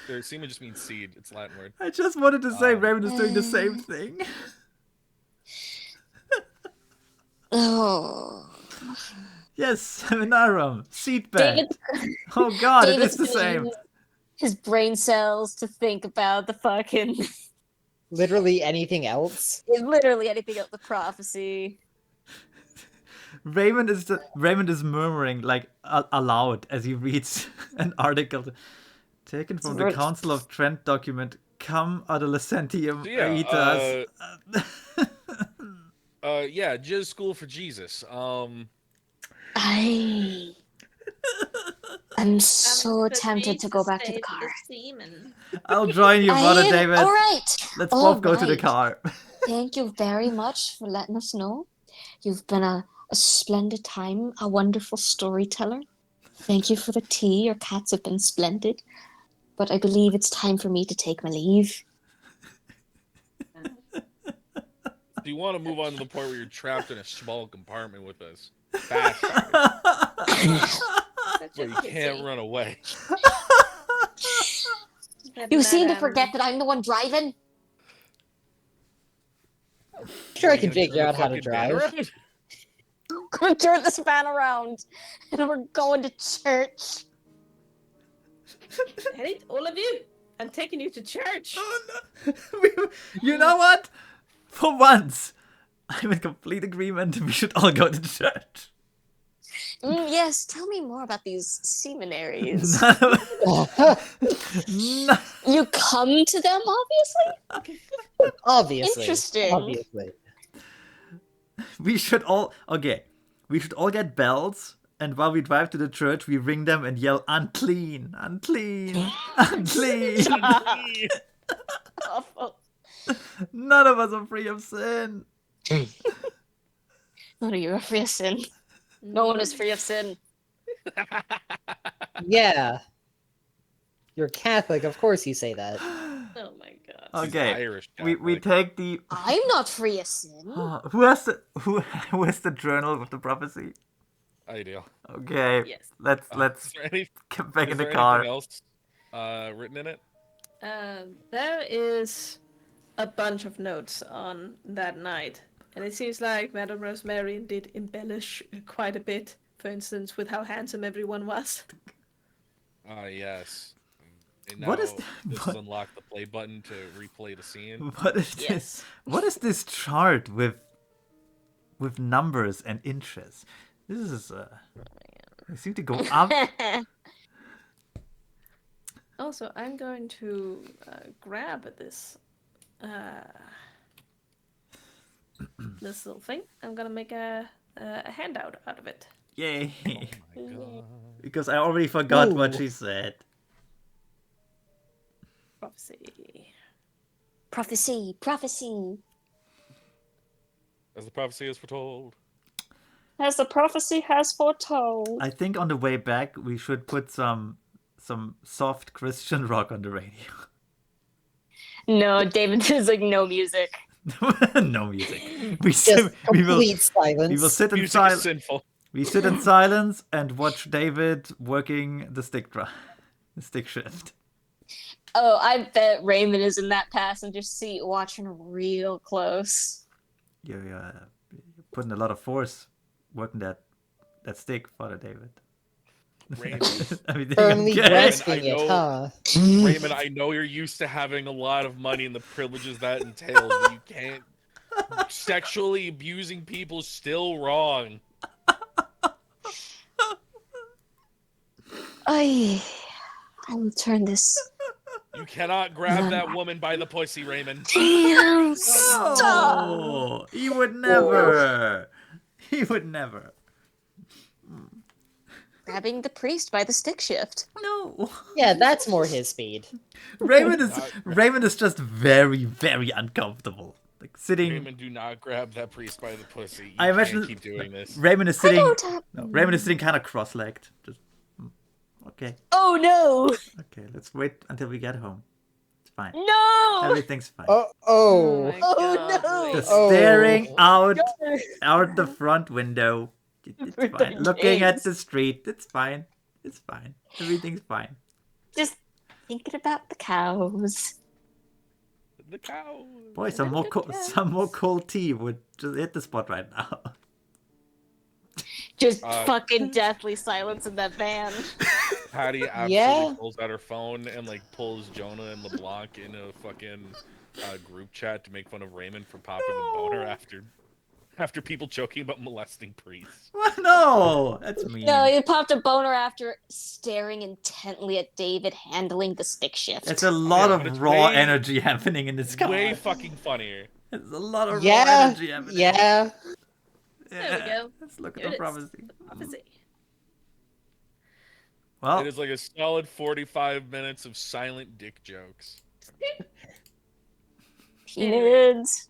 just means seed. It's a Latin word. I just wanted to say Raymond is doing the same thing. oh. Yes, Seminarum, seed David, bed. Oh god, it is David's the gonna same. use his brain cells to think about the fucking Literally anything else. literally anything else, the prophecy. Raymond is murmuring like aloud as he reads an article taken from the Council of Trent document Cum Adolescentium Aetas. Yeah, Jizz School for Jesus. I'm so tempted to go back to the car. I'll join you, brother David. All right. Let's both go to the car. Thank you very much for letting us know. You've been a splendid time, a wonderful storyteller. Thank you for the tea. Your cats have been splendid. But I believe it's time for me to take my leave. Do you want to move on to the point where you're trapped in a small compartment with us? Fast. Where you can't run away. You seem to forget that I'm the one driving. Sure, I can figure out how to drive. I'm gonna turn this van around, and we're going to church. Hey, all of you, I'm taking you to church. Oh, no. You know what? For once, I'm in complete agreement. We should all go to church. Yes, tell me more about these seminaries. No. You come to them, obviously? Obviously. Interesting. Obviously. We should all get bells, and while we drive to the church, we ring them and yell, "Unclean, unclean, unclean." Awful. None of us are free of sin. None of you are free of sin. No one is free of sin. Yeah. You're Catholic, of course you say that. Oh my god. Okay, Irish we Catholic. take the. I'm not free of sin. Who has the journal with the prophecy? I do. Okay, Yes. let's Is there any- get back is in the there car. anything else? written in it? There is a bunch of notes on that night, and it seems like Madame Rosemary did embellish quite a bit. For instance, with how handsome everyone was. Ah, yes. And What is this what- has unlocked the play button to replay the scene. What is Yes. this? What is this chart with numbers and inches? This is they seem to go up. Also, I'm going to grab this this little thing. I'm gonna make a handout out of it. Yay! Oh my god. Because I already forgot what Ooh. she said. Prophecy. Prophecy. As the prophecy is foretold. As the prophecy has foretold. I think on the way back we should put some soft Christian rock on the radio. No, David is like no music. No music. We Just we will complete silence. we will sit in Music is silence. sinful. We sit in silence and watch David working the stick shift. Oh, I bet Raymond is in that passenger seat watching real close. You're putting a lot of force working that stick, Father David. Raymond, Everything Firmly okay? grasping I it, know- huh? Raymond, I know you're used to having a lot of money and the privileges that entails, but you can't. Sexually abusing people is still wrong. I will turn this. You cannot grab that woman by the pussy, Raymond. Damn, stop. Oh, he would never. He would never. Grabbing the priest by the stick shift. No. Yeah, that's more his speed. Raymond is just very, very uncomfortable. Like sitting. Raymond, do not grab that priest by the pussy. You I imagine can't keep doing this. Raymond is I sitting. don't have... No, Raymond is sitting kind of cross-legged. Just okay. Oh no! Okay, let's wait until we get home. It's fine. No! Everything's fine. Oh Oh. my Oh, God, no. Just Oh. staring out No. the front window. It's With fine. the Looking at gaze. the street. It's fine. It's fine. Everything's fine. Just thinking about the cows. The cow. Boy, some more cold tea would just hit the spot right now. Just Uh, fucking deathly silence in that van. Patty absolutely Yeah. pulls out her phone and like pulls Jonah and LeBlanc in a fucking group chat to make fun of Raymond for popping a boner after people joking about molesting priests. No, that's mean. No, he popped a boner after staring intently at David handling the stick shift. It's a lot Yeah, but of it's raw way- energy happening in this guy. Way fucking funnier. There's a lot of raw Yeah. energy happening. Yeah. There we go. Let's look Here at the it is. prophecy. Prophecy. Well, It is like a solid 45 minutes of silent dick jokes. Kids.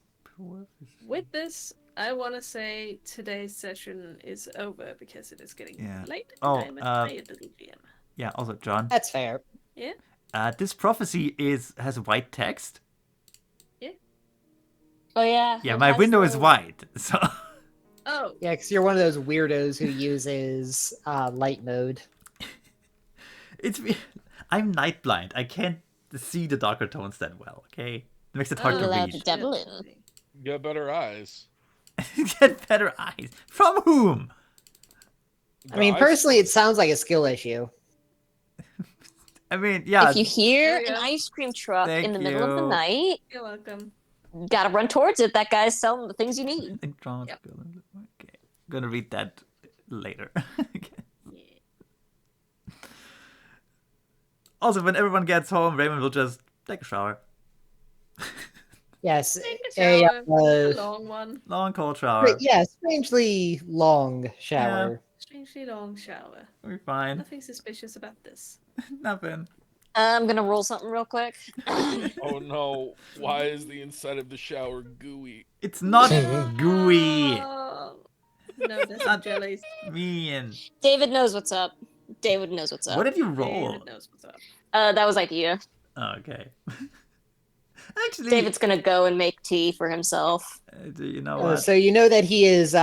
With this, I want to say today's session is over because it is getting Yeah. late. Oh, and I'm tired of the GM. yeah. Also, John, That's fair. this prophecy has white text. Oh yeah. Yeah, it my has window is the- white, so Oh, Yeah, because you're one of those weirdos who uses light mode. it's. I'm night blind. I can't see the darker tones that well. Okay, it makes it hard Oh. to Allowed to read. devil in. Get better eyes. Get better eyes from whom? I mean, Guys, personally, it sounds like a skill issue. I mean, yeah. If you hear There you an go. ice cream truck Thank in the middle of the you. night, You're welcome. gotta run towards it. That guy's selling the things you need. Think John's Yep. Okay, gonna read that later. Also, when everyone gets home, Raymond will just take a shower. Yes. Take a shower. a a long one. Long cold shower. yeah, strangely long shower. Strangely long shower. We'll be fine. Nothing suspicious about this. Nothing. I'm gonna roll something real quick. Oh no, why is the inside of the shower gooey? It's not gooey. Oh, no, there's Not- jellies. Mean. David knows what's up. David knows what's up. What did you roll? David knows what's up. That was idea. Oh, okay. Actually, David's gonna go and make tea for himself. do you know Oh, what? so you know that he is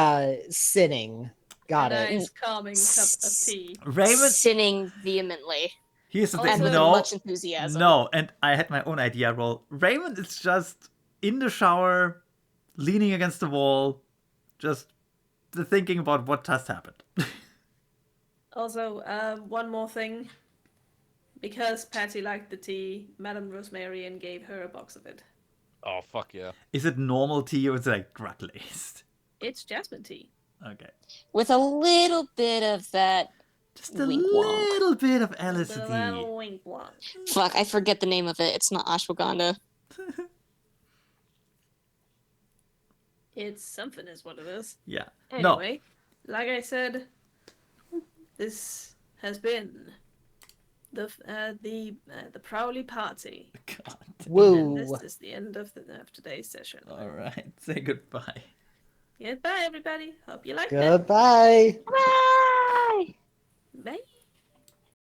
sinning. Got a it. nice calming cup of tea. Raymond, Sinning vehemently. Here's the Also- thing. And with No, much enthusiasm. no, and I had my own idea roll. Raymond is just in the shower, leaning against the wall, just thinking about what just happened. Also, one more thing. Because Patty liked the tea, Madame Rosemary gave her a box of it. Oh fuck yeah! Is it normal tea or is it like drug laced? It's jasmine tea. Okay. With a little bit of that. Just a Wink wonk. little bit of With a LSD. little wink wonk. Fuck, I forget the name of it. It's not ashwagandha. It's something is what it is. Yeah. Anyway, like I said, this has been the Prowley party. No. God. And Whoa. this is the end of today's session. All right. Say goodbye. Goodbye, everybody. Hope you liked it. Goodbye. Bye!